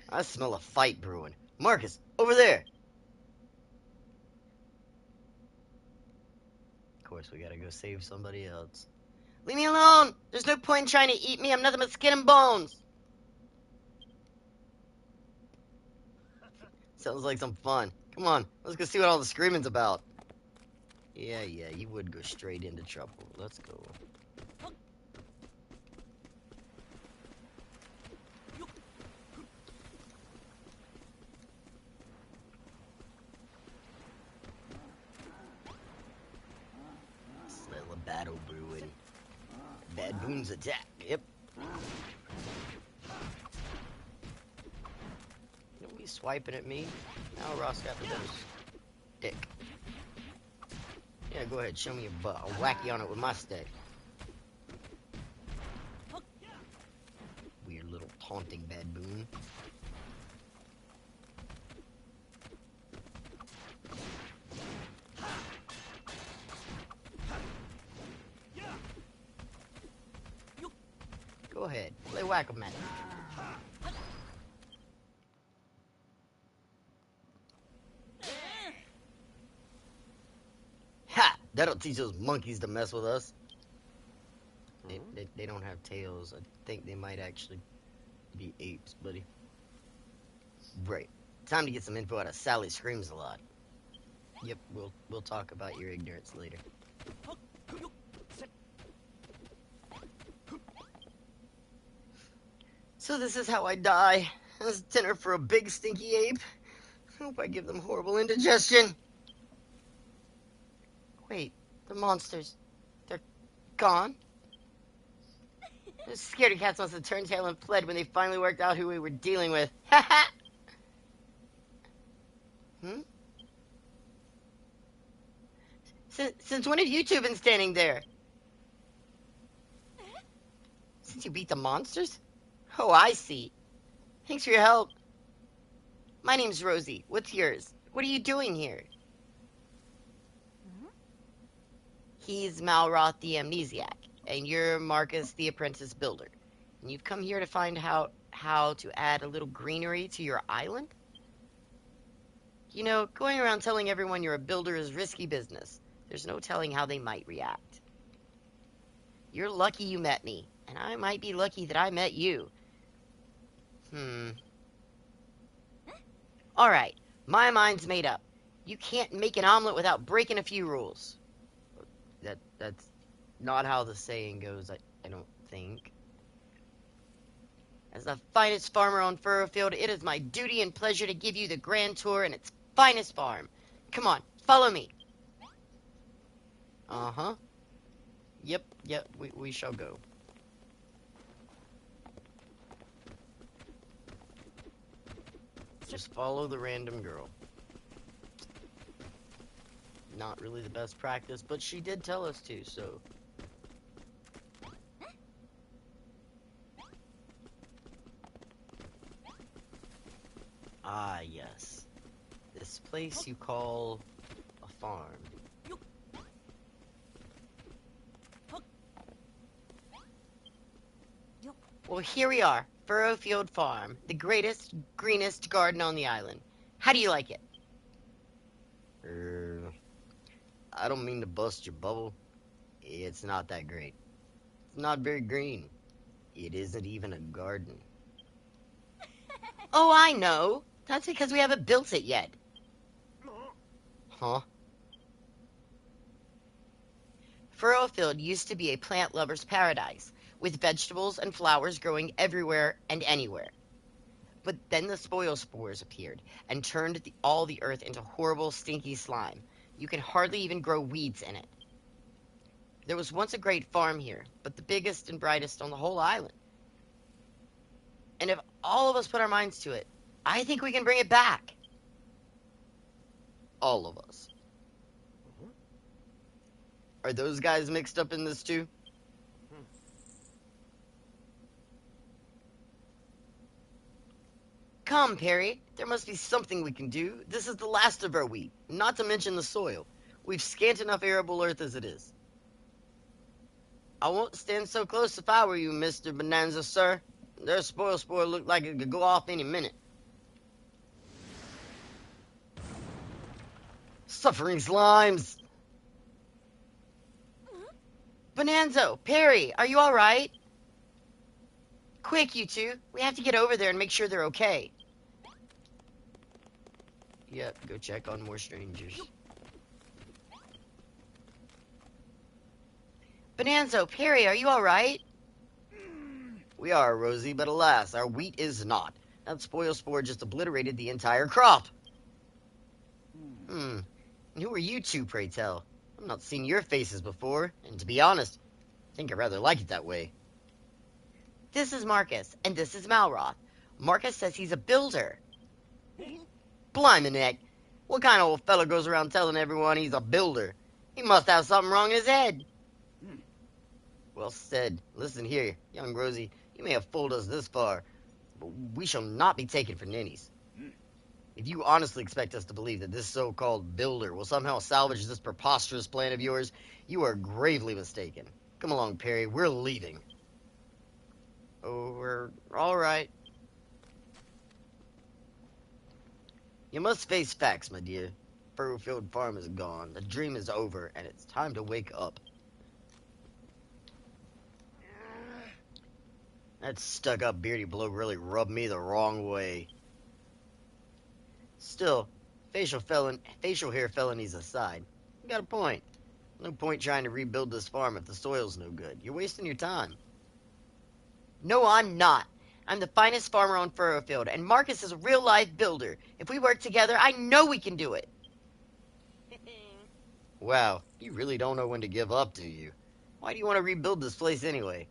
I smell a fight brewing. Marcus, over there! Of course, we gotta go save somebody else. Leave me alone! There's no point in trying to eat me. I'm nothing but skin and bones. Sounds like some fun. Come on, let's go see what all the screaming's about. Yeah, you would go straight into trouble. Let's go. Smell a battle brewing. Bad Boon's attack. Yep. Don't be swiping at me. Now Ross got the better stick. Yeah, go ahead, show me your butt. I'll whack you on it with my stick. Weird little taunting Bad Boon. Go ahead, play whack-a-mole. Ha! That'll teach those monkeys to mess with us. They don't have tails. I think they might actually be apes, buddy. Right. Time to get some info out of Sally Screams a Lot. Yep, we'll talk about your ignorance later. So this is how I die. As dinner for a big stinky ape. I hope I give them horrible indigestion. Wait, the monsters, they're gone? Those scaredy cats must have turned tail and fled when they finally worked out who we were dealing with. Ha ha! Since when have you two been standing there? Since you beat the monsters? Oh, I see. Thanks for your help. My name's Rosie. What's yours? What are you doing here? He's Malroth the Amnesiac, and you're Marcus the Apprentice Builder. And you've come here to find out how to add a little greenery to your island? You know, going around telling everyone you're a builder is risky business. There's no telling how they might react. You're lucky you met me, and I might be lucky that I met you. Alright, my mind's made up. You can't make an omelet without breaking a few rules. That's not how the saying goes, I don't think. As the finest farmer on Furrowfield, it is my duty and pleasure to give you the grand tour in its finest farm. Come on, follow me. Uh-huh. Yep, we shall go. Just follow the random girl. Not really the best practice, but she did tell us to, so... Ah, yes. This place you call a farm. Well, here we are, Furrowfield Farm, the greatest, greenest garden on the island. How do you like it? I don't mean to bust your bubble. It's not that great. It's not very green. It isn't even a garden. Oh, I know. That's because we haven't built it yet. Huh? Furrowfield used to be a plant lover's paradise, with vegetables and flowers growing everywhere and anywhere. But then the spoil spores appeared and turned all the earth into horrible, stinky slime. You can hardly even grow weeds in it. There was once a great farm here, but the biggest and brightest on the whole island. And if all of us put our minds to it, I think we can bring it back. All of us. Are those guys mixed up in this too? Come, Perry. There must be something we can do. This is the last of our wheat, not to mention the soil. We've scant enough arable earth as it is. I won't stand so close if I were you, Mr. Bonanza, sir. Their spoil spore looked like it could go off any minute. Suffering slimes! Bonanza, Perry, are you all right? Quick, you two. We have to get over there and make sure they're okay. Yep, go check on more strangers. Bonanza, Perry, are you all right? We are, Rosie, but alas, our wheat is not. That spoil spore just obliterated the entire crop. And who are you two, pray tell? I've not seen your faces before, and to be honest, I think I rather like it that way. This is Marcus, and this is Malroth. Marcus says he's a builder. Blimey, Nick. What kind of old fellow goes around telling everyone he's a builder? He must have something wrong in his head. Well said. Listen here, young Rosie. You may have fooled us this far, but we shall not be taken for ninnies. If you honestly expect us to believe that this so-called builder will somehow salvage this preposterous plan of yours, you are gravely mistaken. Come along, Perry. We're leaving. Oh, we're all right. You must face facts, my dear. Furrowfield Farm is gone. The dream is over, and it's time to wake up. That stuck-up beardy bloke really rubbed me the wrong way. Still, facial hair felonies aside, you got a point. No point trying to rebuild this farm if the soil's no good. You're wasting your time. No, I'm not. I'm the finest farmer on Furrowfield, and Marcus is a real-life builder. If we work together, I know we can do it. Wow, you really don't know when to give up, do you? Why do you want to rebuild this place anyway?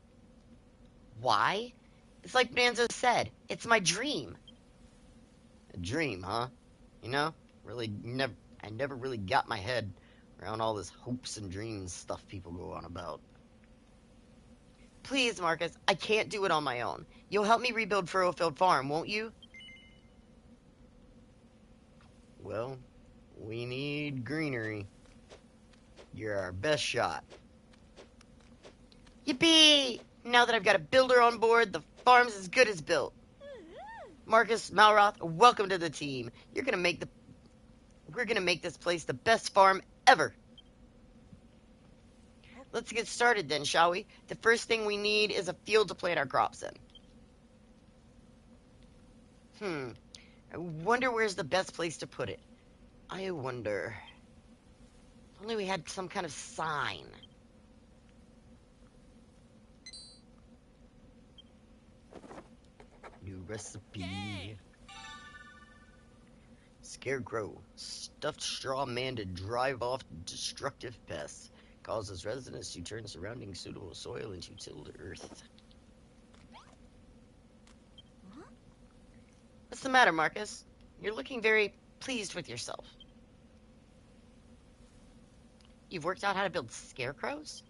Why? It's like Bonanza said. It's my dream. A dream, huh? You know, I never really got my head around all this hopes and dreams stuff people go on about. Please, Marcus, I can't do it on my own. You'll help me rebuild Furrowfield Farm, won't you? Well, we need greenery. You're our best shot. Yippee! Now that I've got a builder on board, the farm's as good as built. Marcus, Malroth, welcome to the team. We're gonna make this place the best farm ever. Let's get started then, shall we? The first thing we need is a field to plant our crops in. I wonder where's the best place to put it. I wonder. If only we had some kind of sign. New recipe. Scarecrow. Stuffed straw man to drive off destructive pests. Causes residents to turn surrounding suitable soil into tilled earth. What's the matter, Marcus? You're looking very pleased with yourself. You've worked out how to build scarecrows?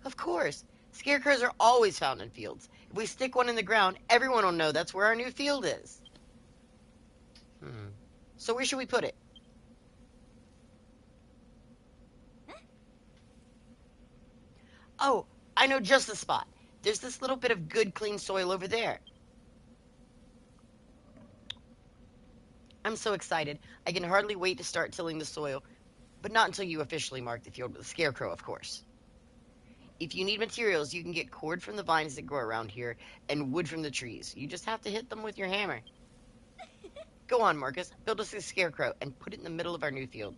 Of course. Scarecrows are always found in fields. If we stick one in the ground, everyone will know that's where our new field is. So where should we put it? Oh, I know just the spot. There's this little bit of good, clean soil over there. I'm so excited. I can hardly wait to start tilling the soil. But not until you officially mark the field with a scarecrow, of course. If you need materials, you can get cord from the vines that grow around here and wood from the trees. You just have to hit them with your hammer. Go on, Marcus. Build us a scarecrow and put it in the middle of our new field.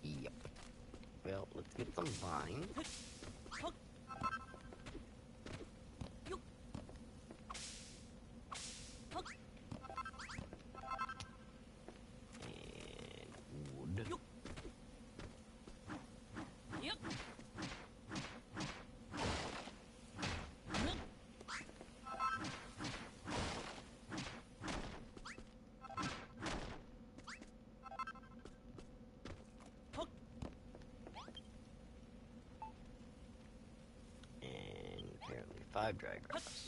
Yep. Well, let's get some vines. And wood. And apparently 5 dry grass.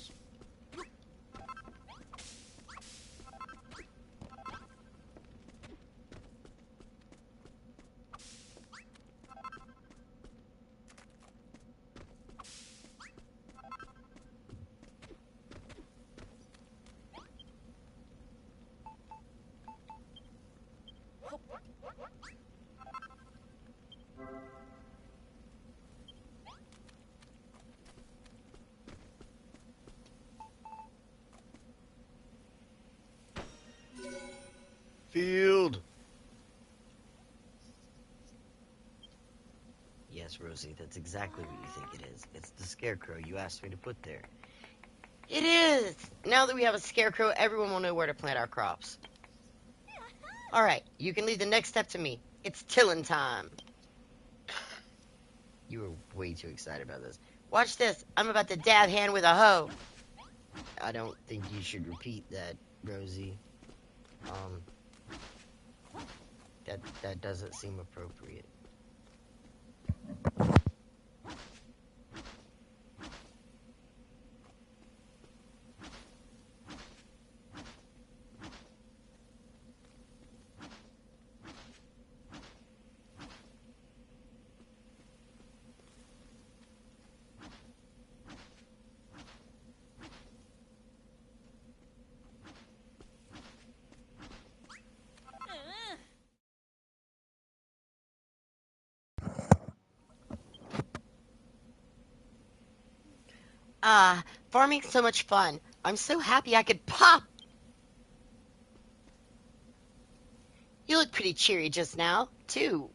Field! Yes, Rosie, that's exactly what you think it is. It's the scarecrow you asked me to put there. It is! Now that we have a scarecrow, everyone will know where to plant our crops. Alright, you can leave the next step to me. It's tilling time. You were way too excited about this. Watch this. I'm about to dab hand with a hoe. I don't think you should repeat that, Rosie. That doesn't seem appropriate. Ah, farming's so much fun. I'm so happy I could pop. You look pretty cheery just now, too,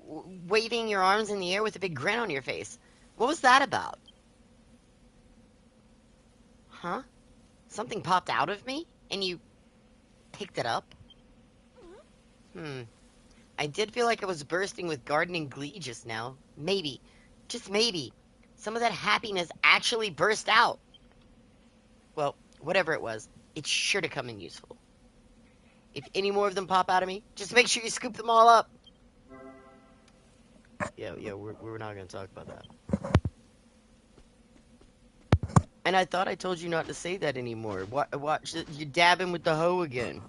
waving your arms in the air with a big grin on your face. What was that about? Huh? Something popped out of me, and you picked it up? Hmm. I did feel like I was bursting with gardening glee just now. Maybe, just maybe, some of that happiness actually burst out. Well, whatever it was, it's sure to come in useful. If any more of them pop out of me, just make sure you scoop them all up. Yeah, we're not going to talk about that. And I thought I told you not to say that anymore. Watch, you're dabbing with the hoe again.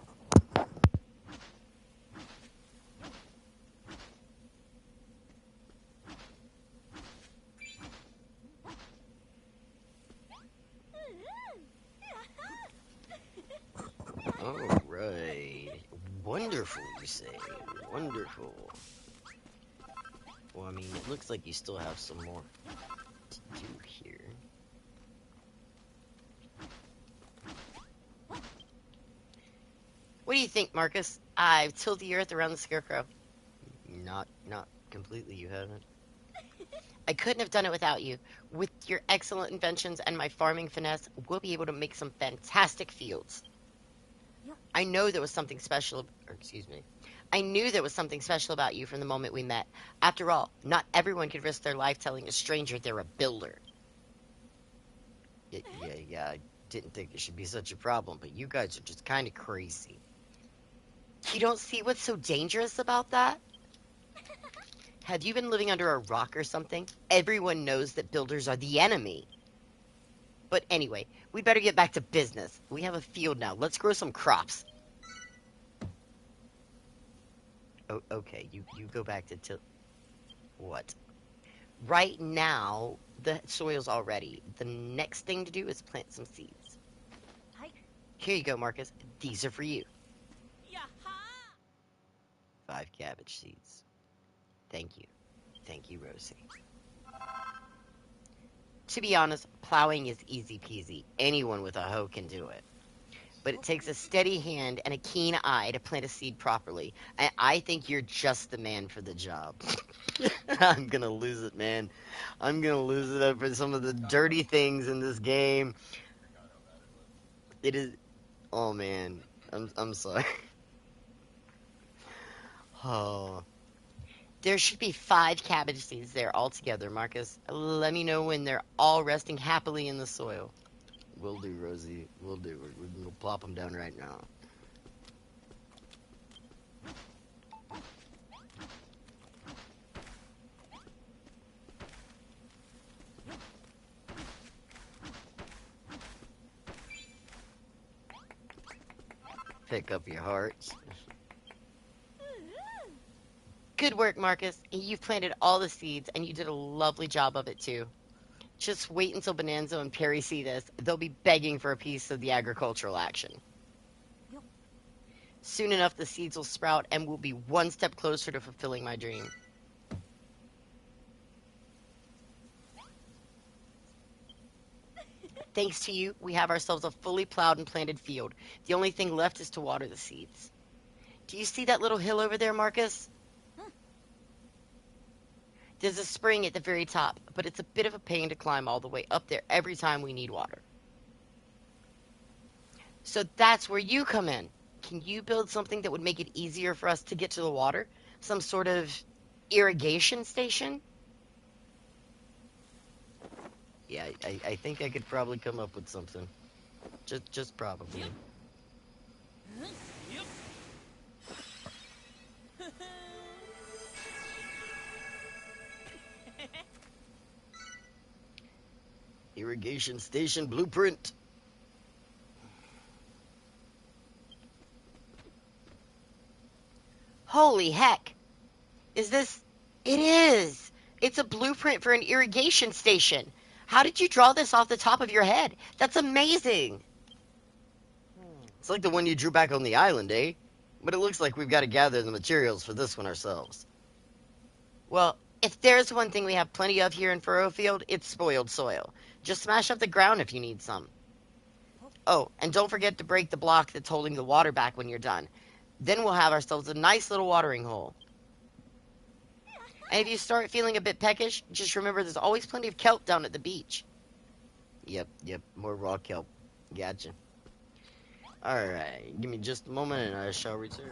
All right. Wonderful, you say. Wonderful. Well, I mean, it looks like you still have some more to do here. What do you think, Marcus? I've tilled the earth around the scarecrow. Not completely, you haven't. I couldn't have done it without you. With your excellent inventions and my farming finesse, we'll be able to make some fantastic fields. I know there was something special, or excuse me. I knew there was something special about you from the moment we met. After all, not everyone could risk their life telling a stranger they're a builder. Yeah, I didn't think it should be such a problem, but you guys are just kind of crazy. You don't see what's so dangerous about that? Have you been living under a rock or something? Everyone knows that builders are the enemy. But anyway, we better get back to business. We have a field now. Let's grow some crops. Oh, okay, you go back to what? Right now, the soil's all ready. The next thing to do is plant some seeds. Here you go, Marcus. These are for you. 5 cabbage seeds. Thank you. Thank you, Rosie. To be honest, plowing is easy peasy. Anyone with a hoe can do it. But it takes a steady hand and a keen eye to plant a seed properly. And I think you're just the man for the job. I'm gonna lose it, man. I'm gonna lose it over some of the dirty things in this game. It is. Oh man, I'm sorry. Oh, there should be 5 cabbage seeds there altogether, Marcus. Let me know when they're all resting happily in the soil. Will do, Rosie. Will do. We're gonna plop them down right now. Pick up your hearts. Good work, Marcus. You've planted all the seeds, and you did a lovely job of it, too. Just wait until Bonanza and Perry see this. They'll be begging for a piece of the agricultural action. Soon enough, the seeds will sprout, and we'll be one step closer to fulfilling my dream. Thanks to you, we have ourselves a fully plowed and planted field. The only thing left is to water the seeds. Do you see that little hill over there, Marcus? There's a spring at the very top, but it's a bit of a pain to climb all the way up there every time we need water. So that's where you come in. Can you build something that would make it easier for us to get to the water? Some sort of irrigation station? Yeah, I think I could probably come up with something. Just probably. Irrigation station blueprint. Holy heck! Is this? It is! It's a blueprint for an irrigation station. How did you draw this off the top of your head? That's amazing! It's like the one you drew back on the island, eh? But it looks like we've got to gather the materials for this one ourselves. Well, if there's one thing we have plenty of here in Furrowfield, it's spoiled soil. Just smash up the ground if you need some. Oh, and don't forget to break the block that's holding the water back when you're done. Then we'll have ourselves a nice little watering hole. And if you start feeling a bit peckish, just remember there's always plenty of kelp down at the beach. Yep, more raw kelp. Gotcha. Alright, give me just a moment and I shall return.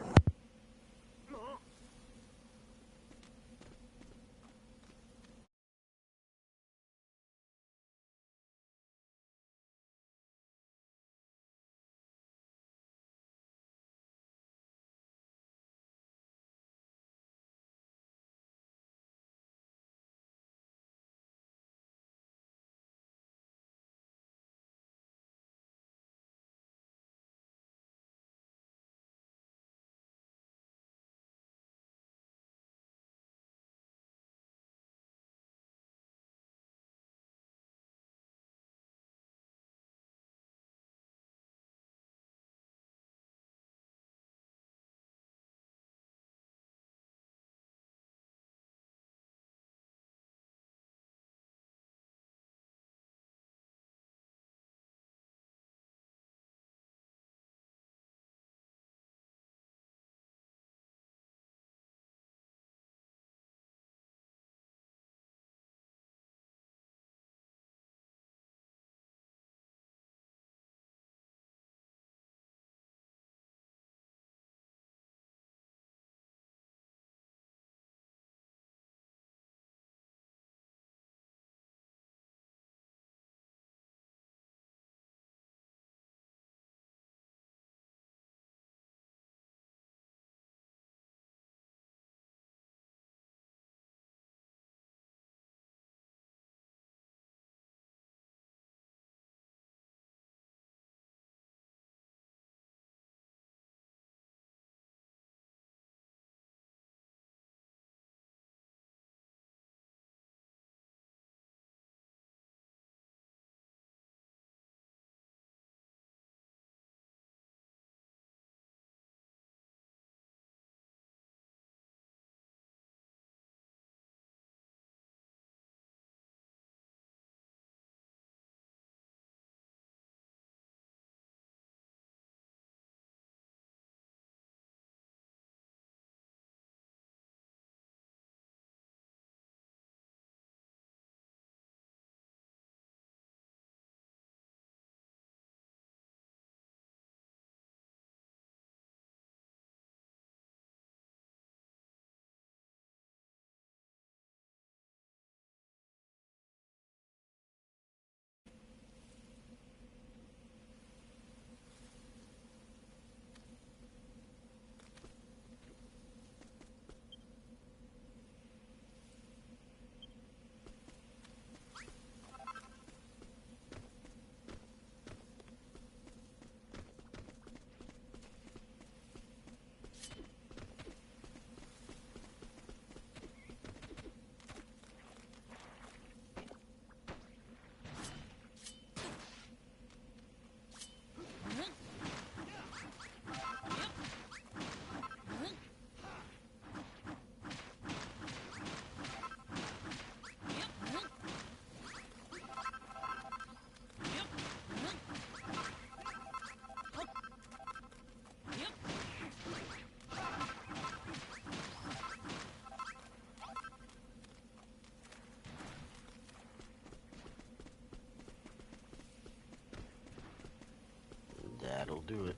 do it.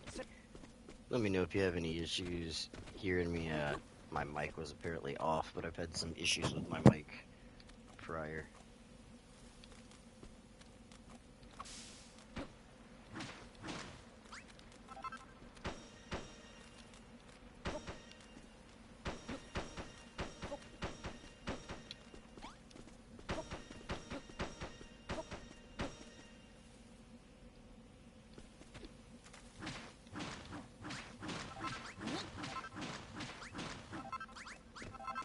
Let me know if you have any issues hearing me. My mic was apparently off, but I've had some issues with my mic prior.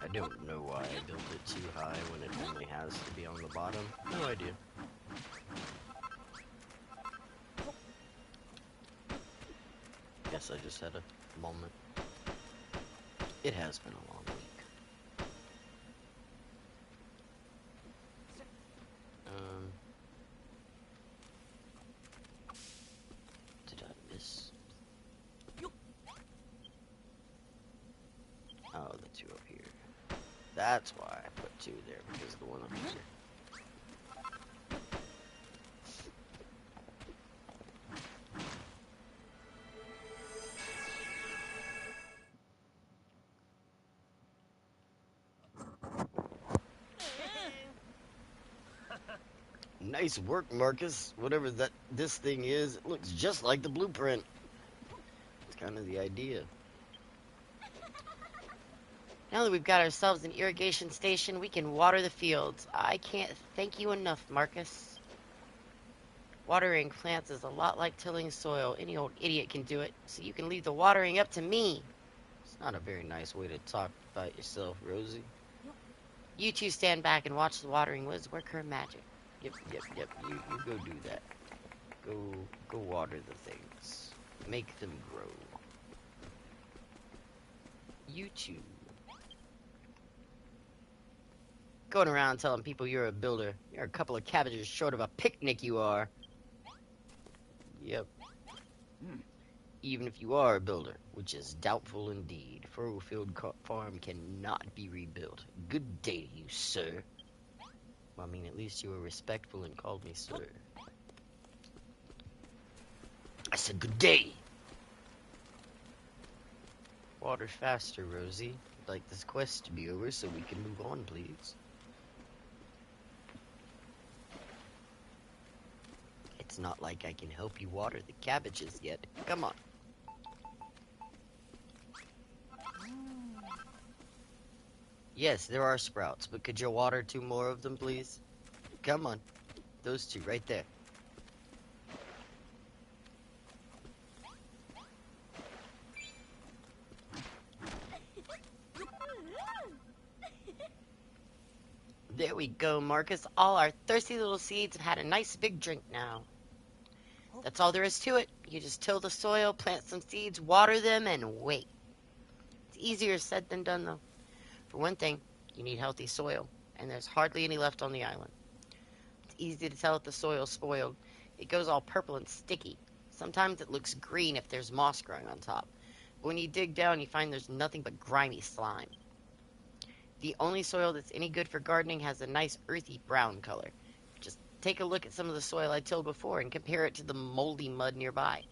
I don't know why I built it too high when it only has to be on the bottom. No idea. Guess I just had a moment. It has been a long week. Did I miss? Oh, the two up here. That's why I put two there, because the one up here. Nice work, Marcus. Whatever this thing is, it looks just like the blueprint. It's kind of the idea. Now that we've got ourselves an irrigation station, we can water the fields. I can't thank you enough, Marcus. Watering plants is a lot like tilling soil. Any old idiot can do it, so you can leave the watering up to me. It's not a very nice way to talk about yourself, Rosie. You two stand back and watch the watering woods work her magic. Yep. You go do that. Go water the things. Make them grow. You two. Going around telling people you're a builder. You're a couple of cabbages short of a picnic, you are. Yep. Even if you are a builder, which is doubtful indeed, Furrowfield Farm cannot be rebuilt. Good day to you, sir. I mean, at least you were respectful and called me sir. I said good day. Water faster, Rosie. I'd like this quest to be over so we can move on, please. It's not like I can help you water the cabbages yet. Come on. Yes, there are sprouts, but could you water two more of them, please? Come on. Those two right there. There we go, Marcus. All our thirsty little seeds have had a nice big drink now. That's all there is to it. You just till the soil, plant some seeds, water them, and wait. It's easier said than done, though. For one thing, you need healthy soil, and there's hardly any left on the island. It's easy to tell if the soil's spoiled. It goes all purple and sticky. Sometimes it looks green if there's moss growing on top. But when you dig down, you find there's nothing but grimy slime. The only soil that's any good for gardening has a nice earthy brown color. Just take a look at some of the soil I tilled before and compare it to the moldy mud nearby.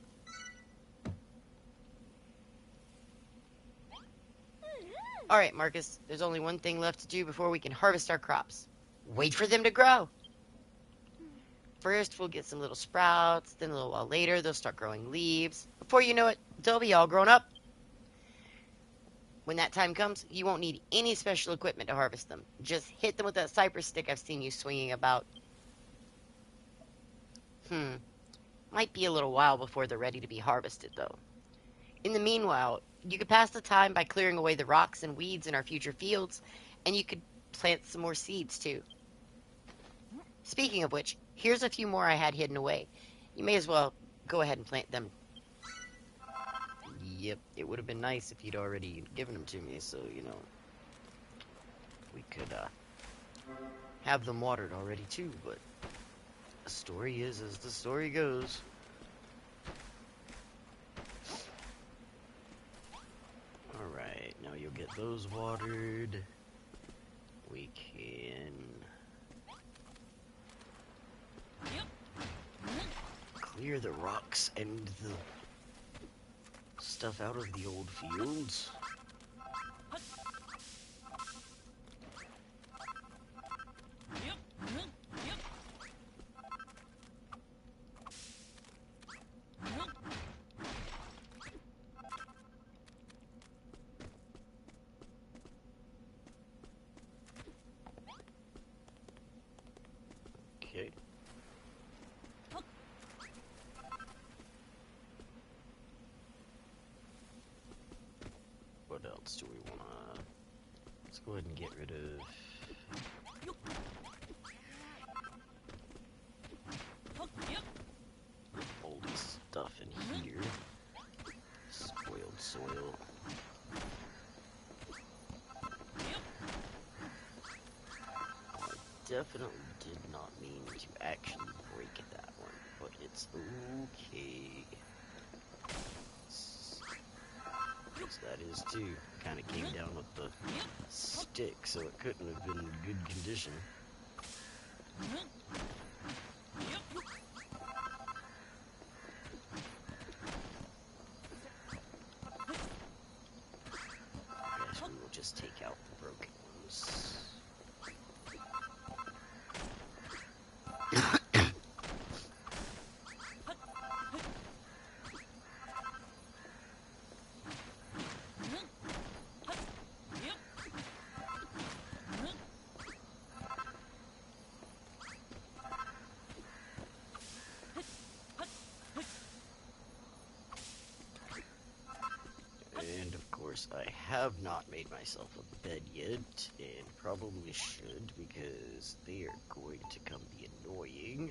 Alright, Marcus, there's only one thing left to do before we can harvest our crops. Wait for them to grow! First, we'll get some little sprouts, then a little while later, they'll start growing leaves. Before you know it, they'll be all grown up. When that time comes, you won't need any special equipment to harvest them. Just hit them with that cypress stick I've seen you swinging about. Might be a little while before they're ready to be harvested, though. In the meanwhile, you could pass the time by clearing away the rocks and weeds in our future fields, and you could plant some more seeds, too. Speaking of which, here's a few more I had hidden away. You may as well go ahead and plant them. Yep, it would have been nice if you'd already given them to me, so, you know, we could, have them watered already, too, but the story is as the story goes. Alright, now you'll get those watered. We can clear the rocks and the stuff out of the old fields. Okay. What else do we want to... Let's go ahead and get rid of... moldy stuff in here. Spoiled soil. I definitely did not mean to actually break that one, but it's okay. That is too. Kind of came down with the stick, so it couldn't have been in good condition. I guess we will just take out the broken ones. And of course, I have not made myself a bed yet, and probably should, because they are going to come be annoying.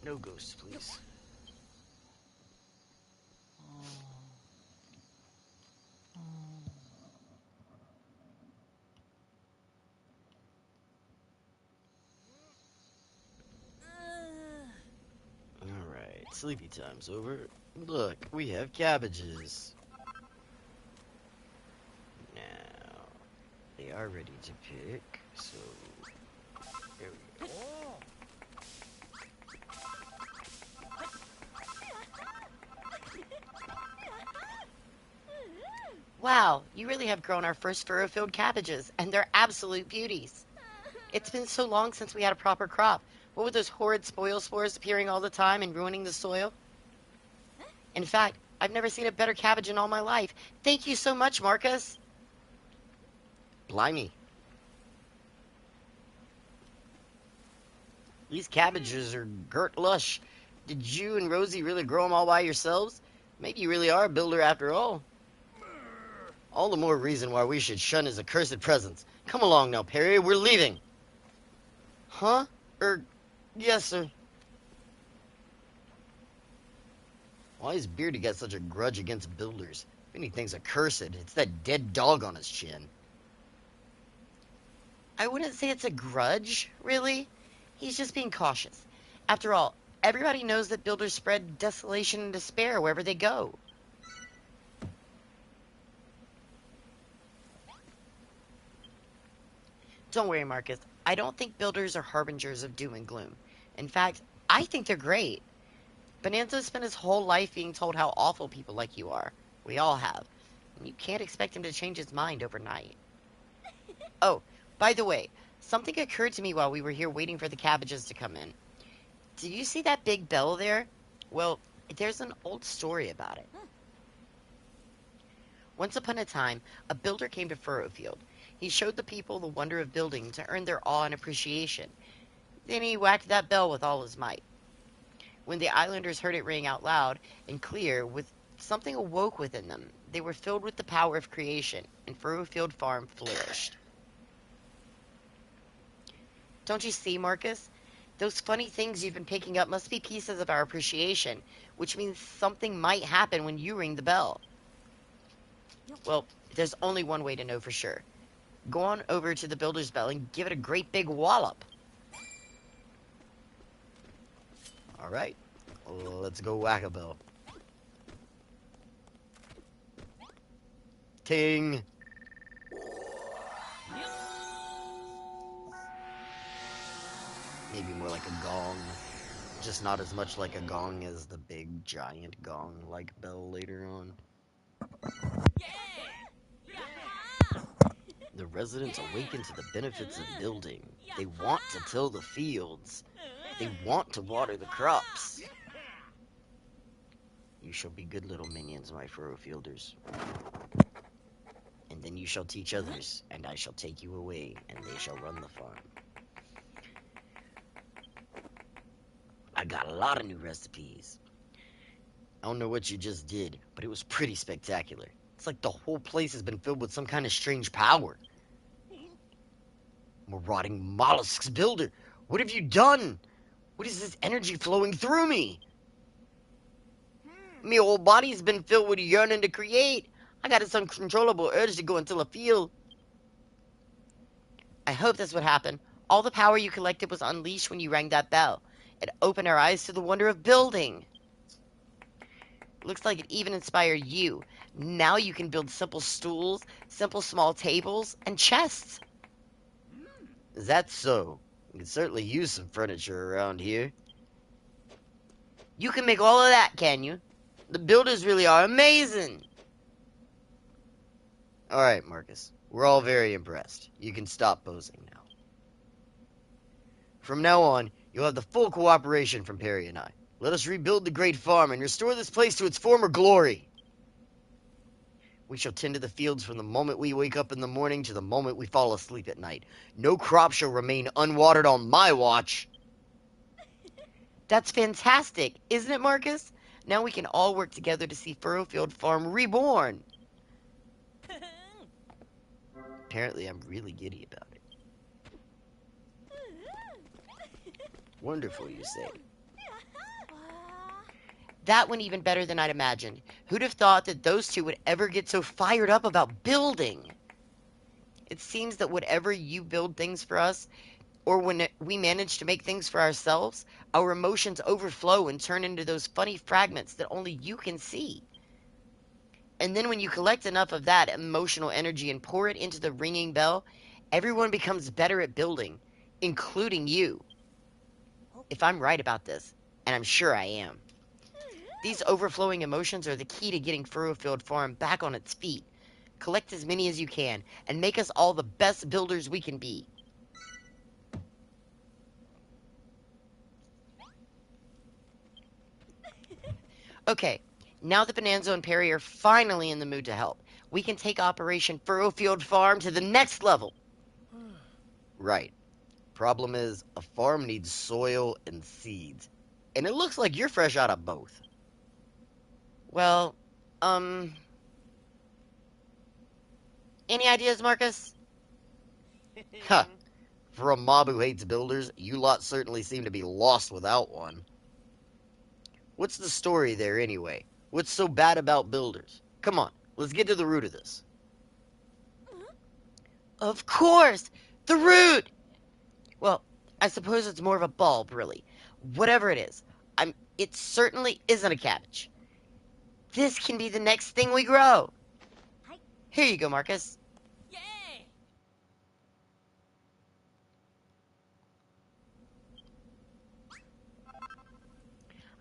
No ghosts, please. Alright, sleepy time's over. Look, we have cabbages. Now, they are ready to pick, so there we go. Wow, you really have grown our first furrow-filled cabbages, and they're absolute beauties. It's been so long since we had a proper crop. What with those horrid spoil spores appearing all the time and ruining the soil? In fact, I've never seen a better cabbage in all my life. Thank you so much, Marcus. Blimey. These cabbages are girt lush. Did you and Rosie really grow them all by yourselves? Maybe you really are a builder after all. All the more reason why we should shun his accursed presence. Come along now, Perry, we're leaving. Huh? Yes, sir. Why has Beardy got such a grudge against builders? If anything's accursed, it's that dead dog on his chin. I wouldn't say it's a grudge, really. He's just being cautious. After all, everybody knows that builders spread desolation and despair wherever they go. Don't worry, Marcus. I don't think builders are harbingers of doom and gloom. In fact, I think they're great. Bonanza spent his whole life being told how awful people like you are. We all have. And you can't expect him to change his mind overnight. Oh, by the way, something occurred to me while we were here waiting for the cabbages to come in. Did you see that big bell there? Well, there's an old story about it. Once upon a time, a builder came to Furrowfield. He showed the people the wonder of building to earn their awe and appreciation. Then he whacked that bell with all his might. When the islanders heard it ring out loud and clear, with something awoke within them. They were filled with the power of creation, and Furrowfield Farm flourished. Don't you see, Marcus? Those funny things you've been picking up must be pieces of our appreciation, which means something might happen when you ring the bell. Well, there's only one way to know for sure. Go on over to the builder's bell and give it a great big wallop. Alright, let's go whack a bell. Ting! Maybe more like a gong. Just not as much like a gong as the big giant gong like bell later on. The residents awaken to the benefits of building. They want to till the fields. They want to water the crops. You shall be good little minions, my furrow fielders. And then you shall teach others, and I shall take you away, and they shall run the farm. I got a lot of new recipes. I don't know what you just did, but it was pretty spectacular. It's like the whole place has been filled with some kind of strange power. Marauding mollusks builder, what have you done? What is this energy flowing through me? My whole body's been filled with yearning to create. I got this uncontrollable urge to go until a field. I hope that's what happened. All the power you collected was unleashed when you rang that bell. It opened our eyes to the wonder of building. Looks like it even inspired you. Now you can build simple stools, simple small tables, and chests. Is that so? We could certainly use some furniture around here. You can make all of that, can you? The builders really are amazing. All right, Marcus. We're all very impressed. You can stop posing now. From now on, you'll have the full cooperation from Perry and I. Let us rebuild the great farm and restore this place to its former glory. We shall tend to the fields from the moment we wake up in the morning to the moment we fall asleep at night. No crop shall remain unwatered on my watch. That's fantastic, isn't it, Marcus? Now we can all work together to see Furrowfield Farm reborn. Apparently, I'm really giddy about it. Wonderful, you say. That went even better than I'd imagined. Who'd have thought that those two would ever get so fired up about building? It seems that whenever you build things for us, or when we manage to make things for ourselves, our emotions overflow and turn into those funny fragments that only you can see. And then when you collect enough of that emotional energy and pour it into the ringing bell, everyone becomes better at building, including you. If I'm right about this, and I'm sure I am. These overflowing emotions are the key to getting Furrowfield Farm back on its feet. Collect as many as you can, and make us all the best builders we can be. Okay, now that Bonanza and Perry are finally in the mood to help, we can take Operation Furrowfield Farm to the next level. Right. Problem is, a farm needs soil and seeds. And it looks like you're fresh out of both. Well, any ideas, Marcus? Huh. For a mob who hates builders, you lot certainly seem to be lost without one. What's the story there, anyway? What's so bad about builders? Come on, let's get to the root of this. Of course! The root! Well, I suppose it's more of a bulb, really. Whatever it is, it certainly isn't a cabbage. This can be the next thing we grow. Here you go, Marcus.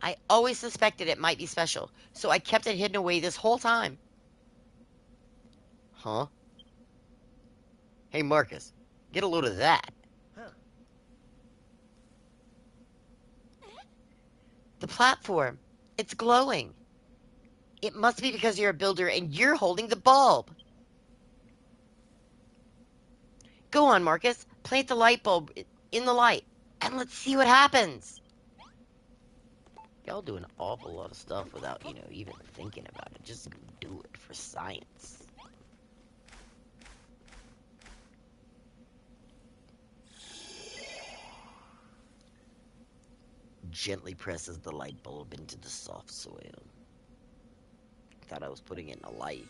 I always suspected it might be special, so I kept it hidden away this whole time. Huh? Hey, Marcus, get a load of that. The platform. It's glowing. It must be because you're a builder and you're holding the bulb. Go on, Marcus. Plant the light bulb in the light, and let's see what happens. Y'all do an awful lot of stuff without, even thinking about it. Just do it for science. Gently presses the light bulb into the soft soil. Thought I was putting it in a light.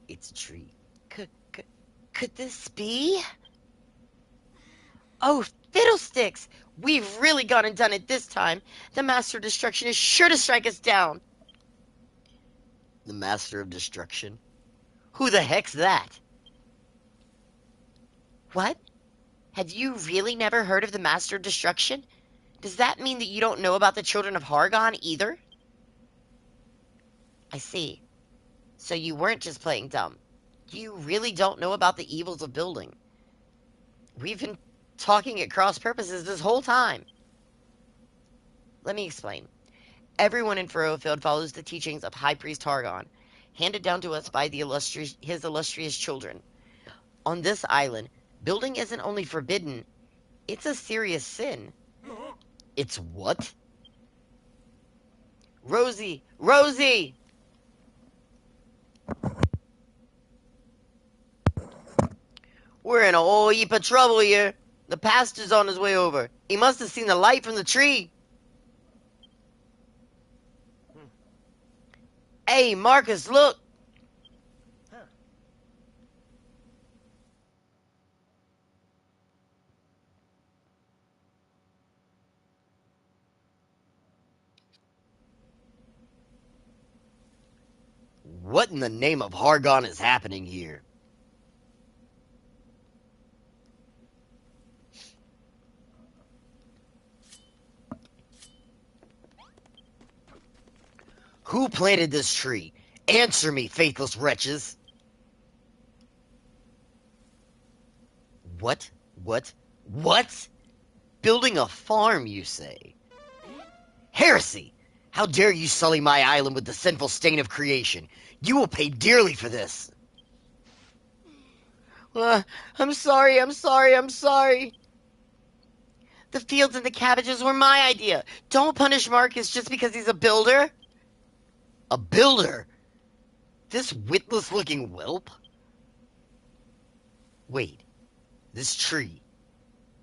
It's a tree. Could this be? Oh, fiddlesticks! We've really gone and done it this time. The Master of Destruction is sure to strike us down. The Master of Destruction? Who the heck's that? What? Have you really never heard of the Master of Destruction? Does that mean that you don't know about the Children of Hargon either? I see. So you weren't just playing dumb. You really don't know about the evils of building. We've been talking at cross purposes this whole time. Let me explain. Everyone in Furrowfield follows the teachings of High Priest Hargon, handed down to us by his illustrious children. On this island, building isn't only forbidden, it's a serious sin. It's what? Rosie! Rosie! We're in a whole heap of trouble here. The pastor's on his way over. He must have seen the light from the tree. Hey, Marcus, look! What in the name of Hargon is happening here? Who planted this tree? Answer me, faithless wretches! What? What? What? Building a farm, you say? Heresy! How dare you sully my island with the sinful stain of creation? You will pay dearly for this! I'm sorry, I'm sorry, I'm sorry. The fields and the cabbages were my idea. Don't punish Marcus just because he's a builder. A builder? This witless-looking whelp? Wait, this tree,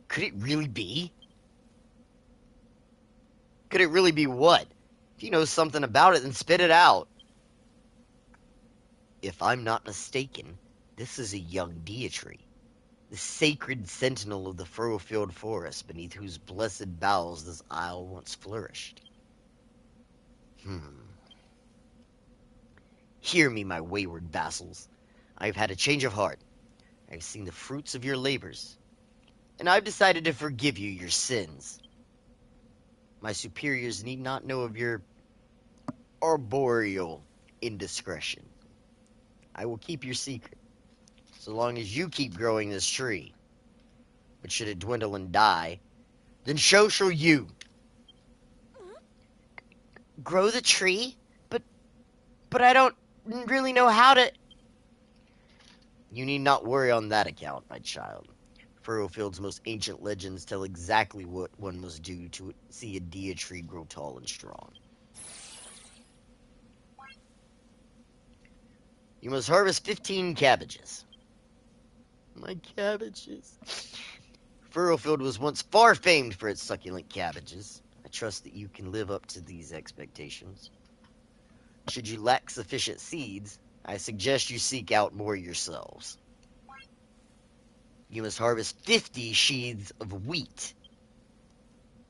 could it really be? Could it really be what? If you know something about it, then spit it out. If I'm not mistaken, this is a young Dietree, the sacred sentinel of the Furrowfield forest beneath whose blessed boughs this isle once flourished. Hear me, my wayward vassals. I have had a change of heart. I have seen the fruits of your labors, and I've decided to forgive you your sins. My superiors need not know of your arboreal indiscretion. I will keep your secret, so long as you keep growing this tree. But should it dwindle and die, then so shall you. Grow the tree? But I don't really know how to... You need not worry on that account, my child. Furrowfield's most ancient legends tell exactly what one must do to see a Dietree grow tall and strong. You must harvest 15 cabbages. My cabbages. Furrowfield was once far famed for its succulent cabbages. I trust that you can live up to these expectations. Should you lack sufficient seeds, I suggest you seek out more yourselves. You must harvest 50 sheaths of wheat.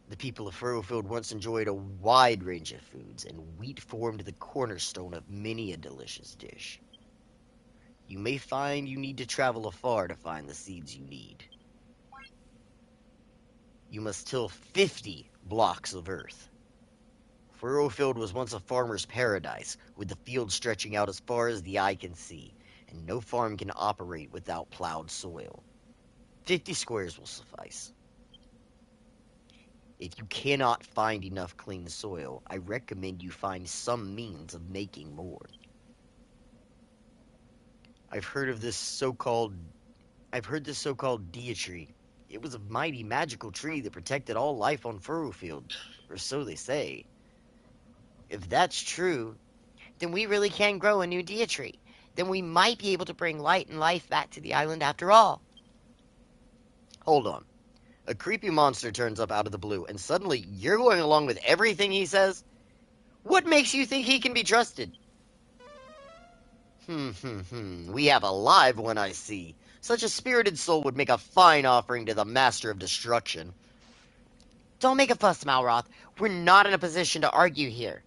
The people of Furrowfield once enjoyed a wide range of foods, and wheat formed the cornerstone of many a delicious dish. You may find you need to travel afar to find the seeds you need. You must till 50 blocks of earth. Furrowfield was once a farmer's paradise, with the fields stretching out as far as the eye can see, and no farm can operate without plowed soil. 50 squares will suffice. If you cannot find enough clean soil, I recommend you find some means of making more. I've heard this so-called Dietree. It was a mighty magical tree that protected all life on Furrowfield, or so they say. If that's true, then we really can grow a new Dietree. Then we might be able to bring light and life back to the island after all. Hold on. A creepy monster turns up out of the blue, and suddenly you're going along with everything he says? What makes you think he can be trusted? We have a live one, I see. Such a spirited soul would make a fine offering to the Master of Destruction. Don't make a fuss, Malroth. We're not in a position to argue here.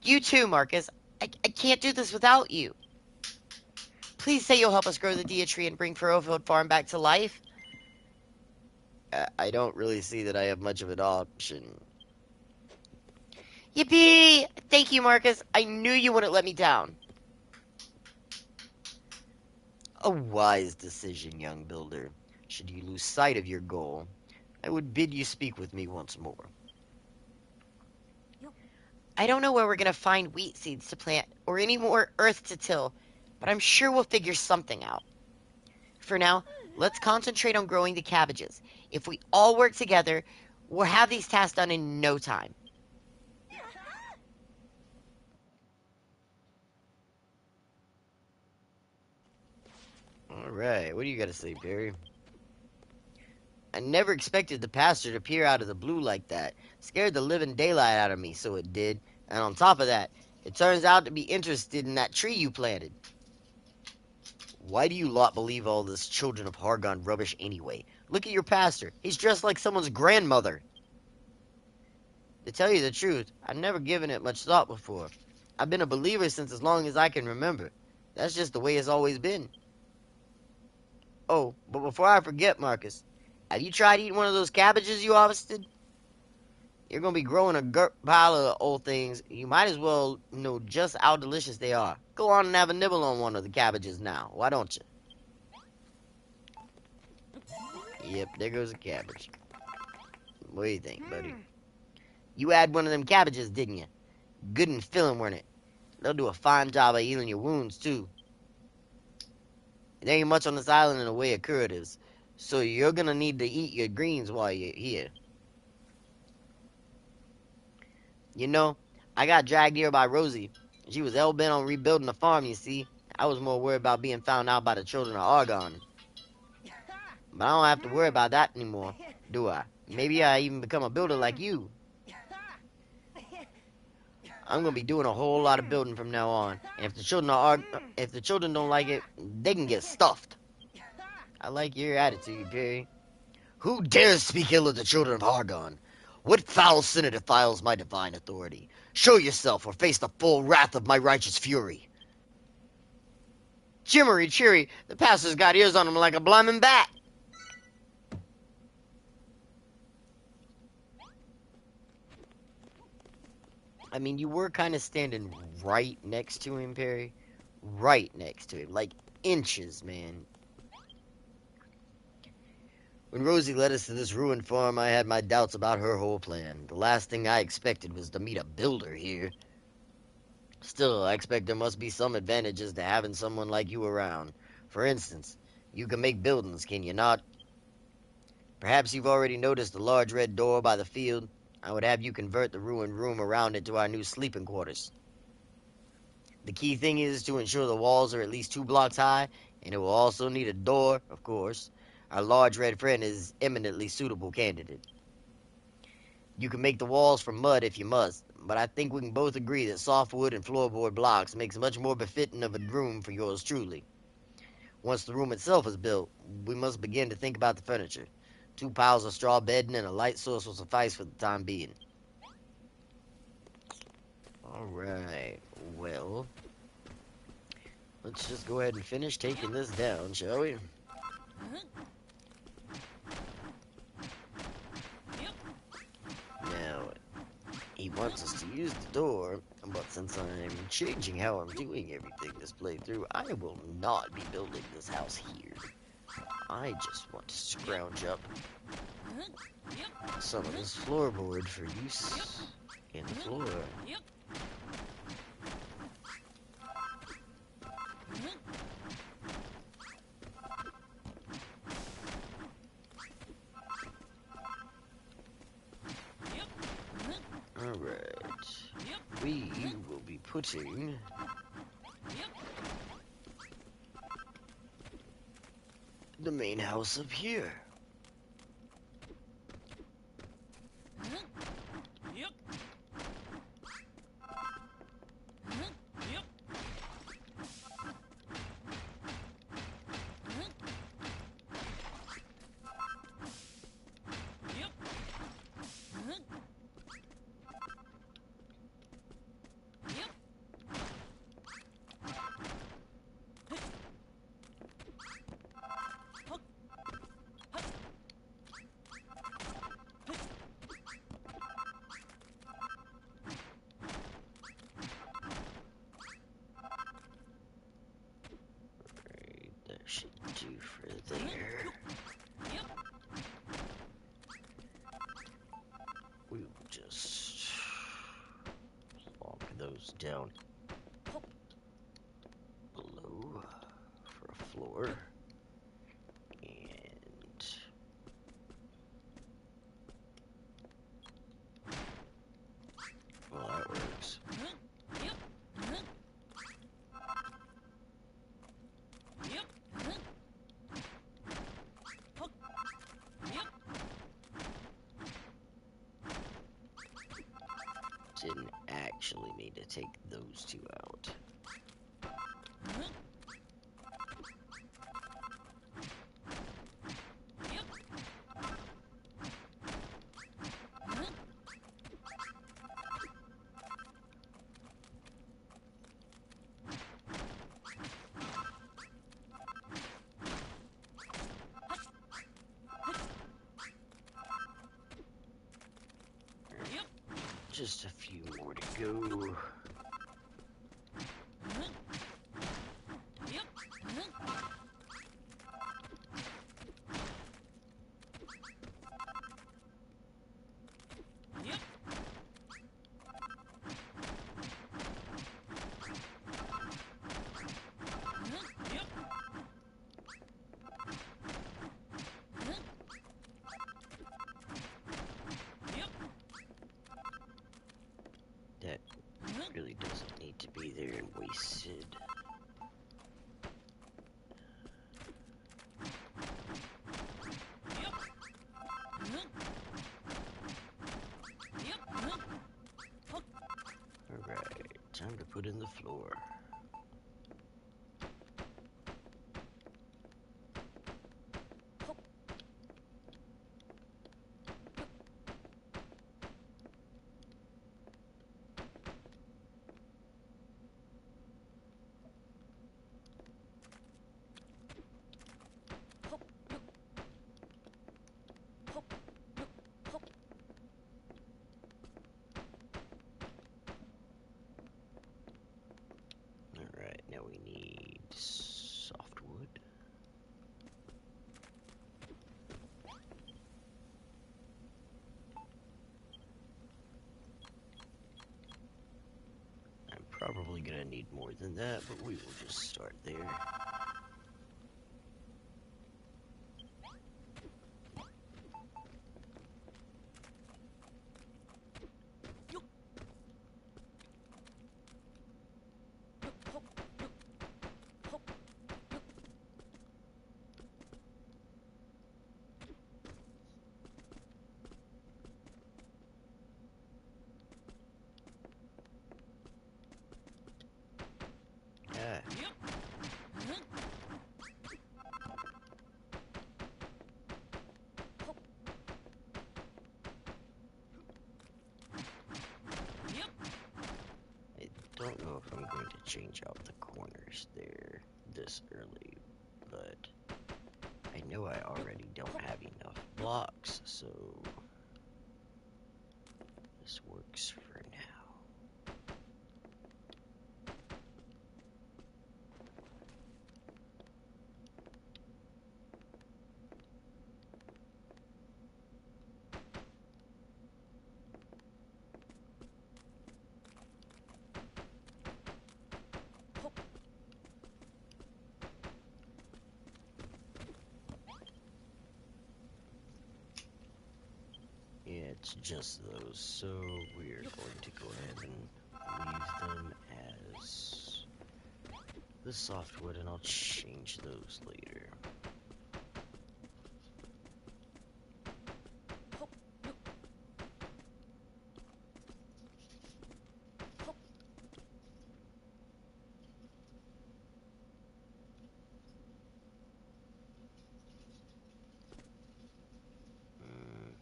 You too, Marcus. I can't do this without you. Please say you'll help us grow the Dietree and bring Furrowfield Farm back to life. I don't really see that I have much of an option. Yippee! Thank you, Marcus. I knew you wouldn't let me down. A wise decision, young builder. Should you lose sight of your goal, I would bid you speak with me once more. I don't know where we're going to find wheat seeds to plant or any more earth to till, but I'm sure we'll figure something out. For now, let's concentrate on growing the cabbages. If we all work together, we'll have these tasks done in no time. Alright, what do you got to say, Perry? I never expected the pastor to appear out of the blue like that. Scared the living daylight out of me, so it did. And on top of that, it turns out to be interested in that tree you planted. Why do you lot believe all this children of Hargon rubbish anyway? Look at your pastor. He's dressed like someone's grandmother. To tell you the truth, I've never given it much thought before. I've been a believer since as long as I can remember. That's just the way it's always been. Oh, but before I forget, Marcus, have you tried eating one of those cabbages you harvested? You're gonna be growing a pile of old things. You might as well know just how delicious they are. Go on and have a nibble on one of the cabbages now. Why don't you? Yep, there goes a cabbage. What do you think, buddy? You had one of them cabbages, didn't you? Good and filling, weren't it? They'll do a fine job of healing your wounds, too. There ain't much on this island in the way of curatives, so you're gonna need to eat your greens while you're here. You know, I got dragged here by Rosie. She was hell-bent on rebuilding the farm, you see. I was more worried about being found out by the children of Argon. But I don't have to worry about that anymore, do I? Maybe I even become a builder like you. I'm gonna be doing a whole lot of building from now on. And if the children don't like it, they can get stuffed. I like your attitude, Perry. Who dares speak ill of the children of Hargon? What foul sinner defiles my divine authority? Show yourself or face the full wrath of my righteous fury. Jimmery cheery, the pastor's got ears on him like a blimmin' bat. I mean, you were kind of standing right next to him, Perry. Right next to him. Like inches, man. When Rosie led us to this ruined farm, I had my doubts about her whole plan. The last thing I expected was to meet a builder here. Still, I expect there must be some advantages to having someone like you around. For instance, you can make buildings, can you not? Perhaps you've already noticed the large red door by the field. I would have you convert the ruined room around it to our new sleeping quarters. The key thing is to ensure the walls are at least 2 blocks high, and it will also need a door, of course. Our large red friend is eminently suitable candidate. You can make the walls from mud if you must, but I think we can both agree that softwood and floorboard blocks makes much more befitting of a room for yours truly. Once the room itself is built, we must begin to think about the furniture. 2 piles of straw bedding and a light source will suffice for the time being. Alright, well, let's just go ahead and finish taking this down, shall we? Now, he wants us to use the door, but since I'm changing how I'm doing everything this playthrough, I will not be building this house here. I just want to scrounge up some of this floorboard for use in the floor. Alright. We will be putting the main house up here. do for there. We will just lock those down below for a floor. And well, that works. Didn't actually mean to take those two out. Just a few more to go. That really doesn't need to be there and wasted. Alright, time to put in the floor. Alright, now we need softwood. I'm probably gonna need more than that, but we will just start there. Yeah. I don't know if I'm going to change out the corners there this early, but I know I already don't have enough blocks, so this works for now. Yeah, it's just those, so we're going to go ahead and leave them as the softwood, and I'll change those later. Mm,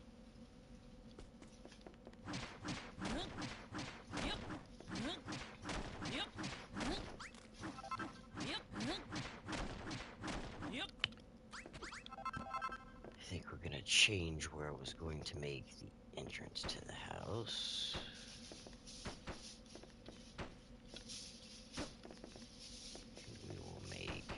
I think we're gonna change where I was going to make the entrance to the house. We will make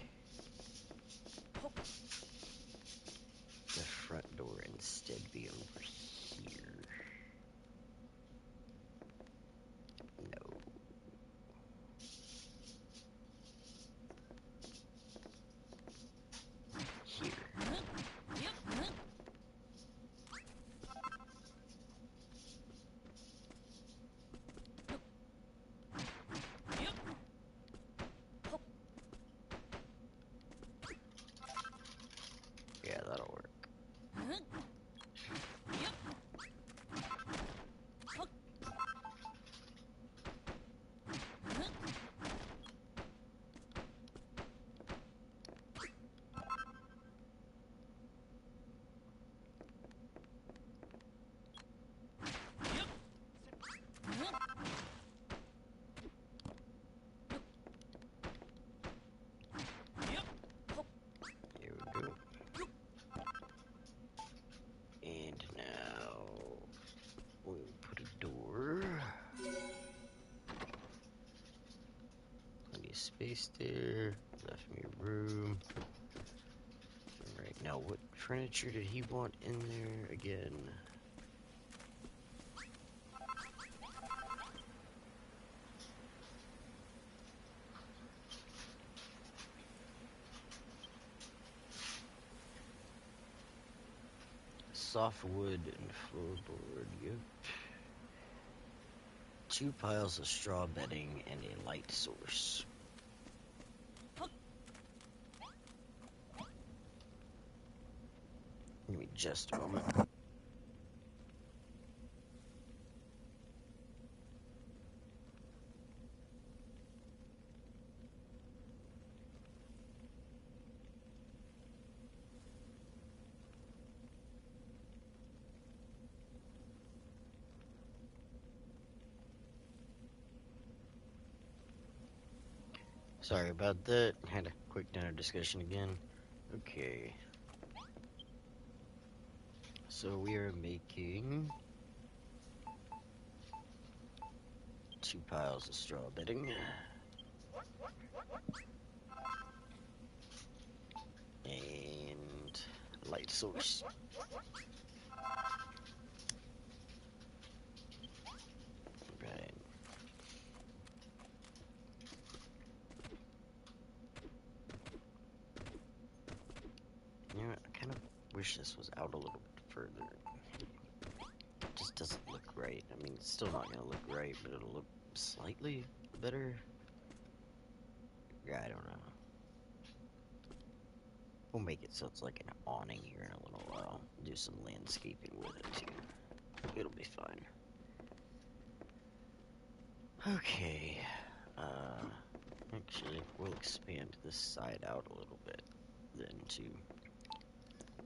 Here we go. And now we'll put a door. Plenty of space there. Left me room. Right now, what furniture did he want in there again? Softwood and floorboard, yep. 2 piles of straw bedding and a light source. Give me just a moment. Sorry about that. Had a quick dinner discussion again. Okay. So we are making 2 piles of straw bedding. And light source. Right. You know what? I kind of wish this was out a little bit further. It just doesn't look right. I mean, it's still not gonna look right, but it'll look slightly better. Yeah, I don't know. We'll make it so it's like an awning here in a little while. Do some landscaping with it too. It'll be fine. Okay. Actually, we'll expand this side out a little bit then too.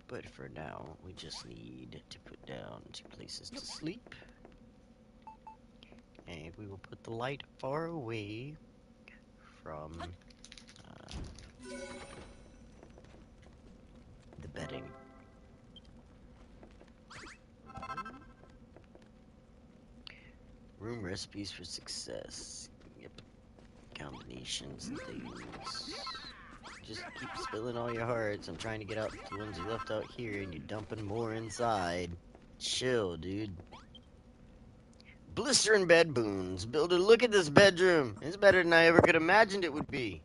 But for now, we just need to put down 2 places to sleep. And we will put the light far away from the bedding. Room recipes for success. Yep. Combinations and things. Just keep spilling all your hearts. I'm trying to get out the ones you left out here, and you're dumping more inside. Chill, dude. Blistering bed boons. Builder, look at this bedroom. It's better than I ever could imagined it would be.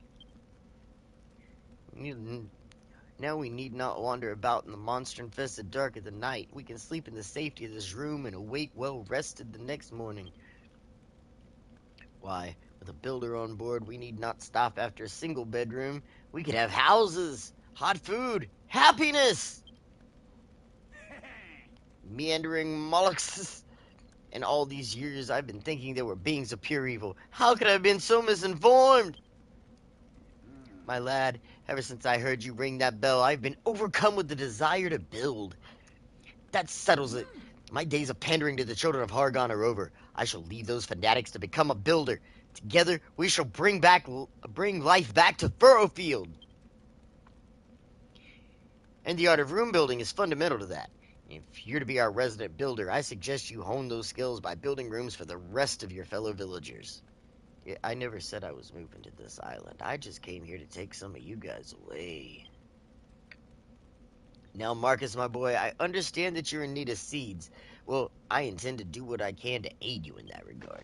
Now we need not wander about in the monster-infested dark of the night. We can sleep in the safety of this room and awake well-rested the next morning. Why, with a builder on board, we need not stop after a single bedroom. We could have houses, hot food, happiness! Meandering mollusks. And all these years I've been thinking there were beings of pure evil. How could I have been so misinformed? My lad, ever since I heard you ring that bell, I've been overcome with the desire to build. That settles it. My days of pandering to the children of Hargon are over. I shall leave those fanatics to become a builder. Together, we shall bring life back to Furrowfield. And the art of room building is fundamental to that. If you're to be our resident builder, I suggest you hone those skills by building rooms for the rest of your fellow villagers. Yeah, I never said I was moving to this island. I just came here to take some of you guys away. Now, Marcus, my boy, I understand that you're in need of seeds. Well, I intend to do what I can to aid you in that regard.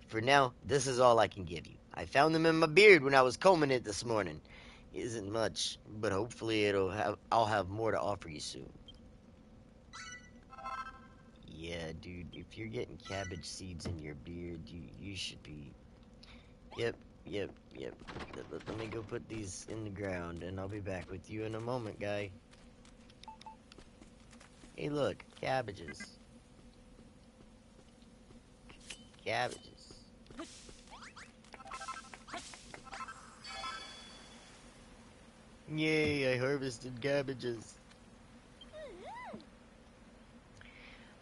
For now, this is all I can give you. I found them in my beard when I was combing it this morning. Isn't much, but hopefully I'll have more to offer you soon. Yeah, dude, if you're getting cabbage seeds in your beard, you should be... Yep. Let me go put these in the ground, and I'll be back with you in a moment, guy. Hey, look, cabbages. Cabbages. Yay, I harvested cabbages.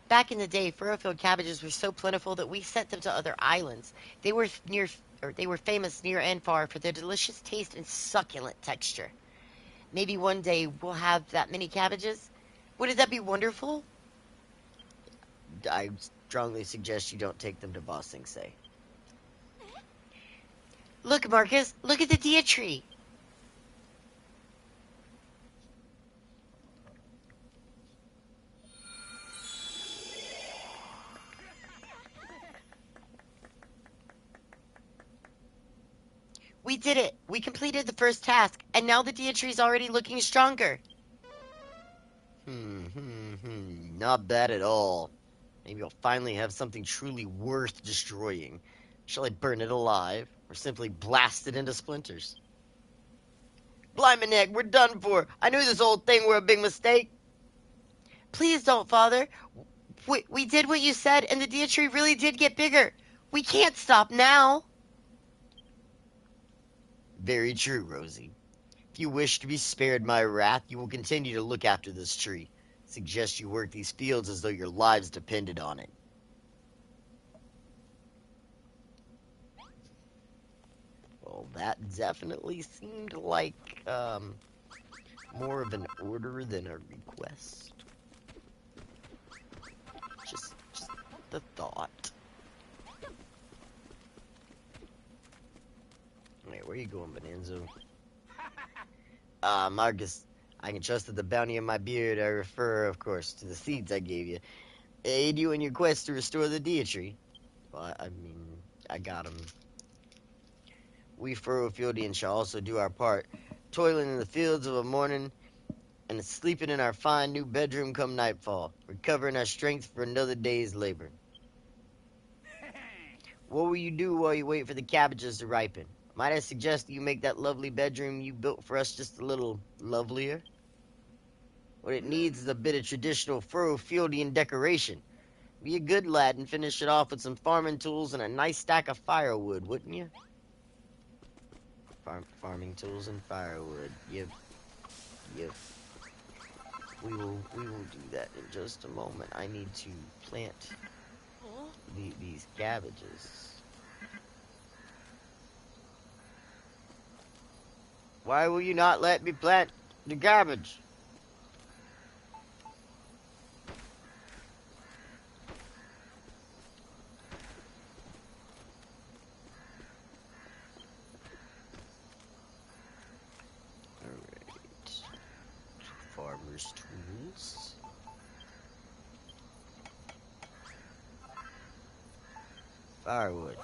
Back in the day, furrow-filled cabbages were so plentiful that we sent them to other islands. They were near, or they were famous near and far for their delicious taste and succulent texture. Maybe one day we'll have that many cabbages. Wouldn't that be wonderful? I strongly suggest you don't take them to Ba Sing Se. Look, Marcus, look at the dia tree. We did it. We completed the first task, and now the dia tree's already looking stronger. Not bad at all. Maybe I'll finally have something truly worth destroying. Shall I burn it alive, or simply blast it into splinters? Blimey, Nick, we're done for. I knew this whole thing were a big mistake. Please don't, Father. We did what you said, and the dia tree really did get bigger. We can't stop now. Very true, Rosie. If you wish to be spared my wrath, you will continue to look after this tree. Suggest you work these fields as though your lives depended on it. Well, that definitely seemed like, more of an order than a request. Just the thought. Wait, where are you going, Bonanzo? Marcus, I can trust that the bounty on my beard I refer, of course, to the seeds I gave you. Aid you in your quest to restore the dia tree. Well, I mean, I got 'em. We Furrowfieldians shall also do our part, toiling in the fields of a morning and sleeping in our fine new bedroom come nightfall, recovering our strength for another day's labor. What will you do while you wait for the cabbages to ripen? Might I suggest that you make that lovely bedroom you built for us just a little lovelier? What it needs is a bit of traditional Furrowfieldian decoration. Be a good lad and finish it off with some farming tools and a nice stack of firewood, wouldn't you? Farming tools and firewood. Yep. We will do that in just a moment. I need to plant these cabbages. Why will you not let me plant the cabbage? Alright. Farmer's tools. Firewood.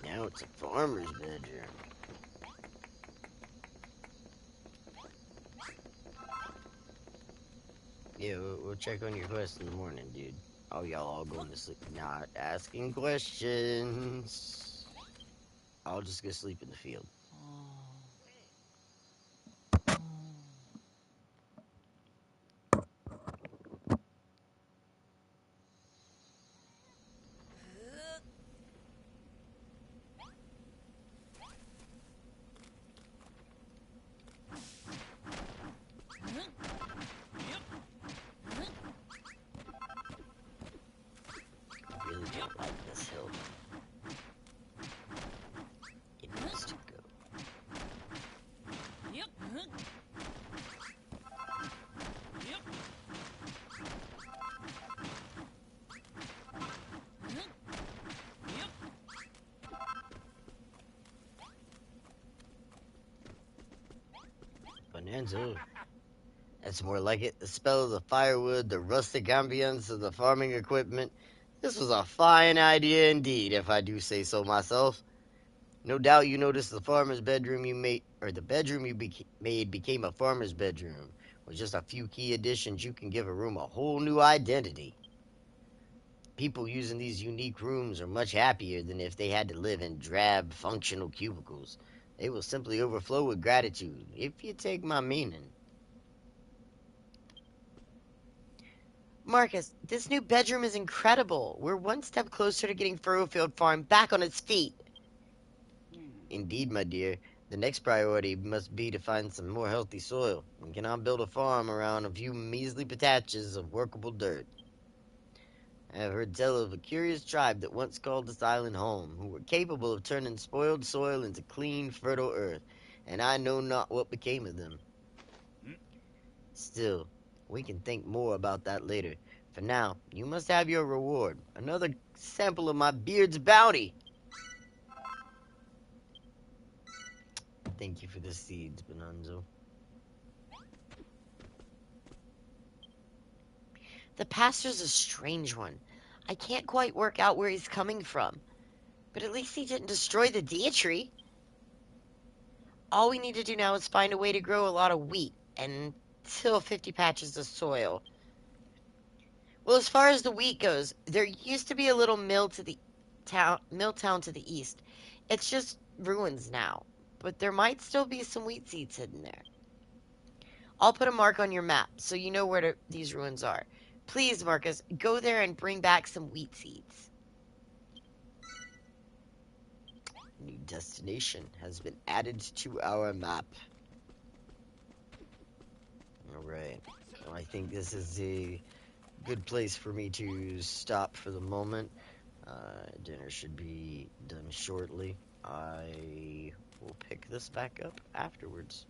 Now it's a farmer's bedroom. Yeah, we'll check on your quest in the morning, dude. Oh, y'all all going to sleep. Not asking questions. I'll just go sleep in the field. I really don't like this hill. It needs to go. Bonanza. That's more like it. The smell of the firewood, the rustic ambience of the farming equipment, This was a fine idea indeed, if I do say so myself. No doubt you noticed the farmer's bedroom you made, or the bedroom you made became a farmer's bedroom. With just a few key additions, you can give a room a whole new identity. People using these unique rooms are much happier than if they had to live in drab, functional cubicles. They will simply overflow with gratitude, if you take my meaning. Marcus, this new bedroom is incredible. We're one step closer to getting Furrowfield Farm back on its feet. Indeed, my dear, the next priority must be to find some more healthy soil. We cannot build a farm around a few measly patches of workable dirt. I have heard tell of a curious tribe that once called this island home, who were capable of turning spoiled soil into clean, fertile earth, and I know not what became of them. Still, we can think more about that later. For now, you must have your reward, another sample of my beard's bounty. Thank you for the seeds, Bonanzo. The pastor's a strange one. I can't quite work out where he's coming from. But at least he didn't destroy the Dia tree. All we need to do now is find a way to grow a lot of wheat and till 50 patches of soil. Well, as far as the wheat goes, there used to be a little mill town to the east. It's just ruins now, but there might still be some wheat seeds hidden there. I'll put a mark on your map so you know where these ruins are. Please, Marcus, go there and bring back some wheat seeds. New destination has been added to our map. Alright, so I think this is a good place for me to stop for the moment. Dinner should be done shortly. I will pick this back up afterwards.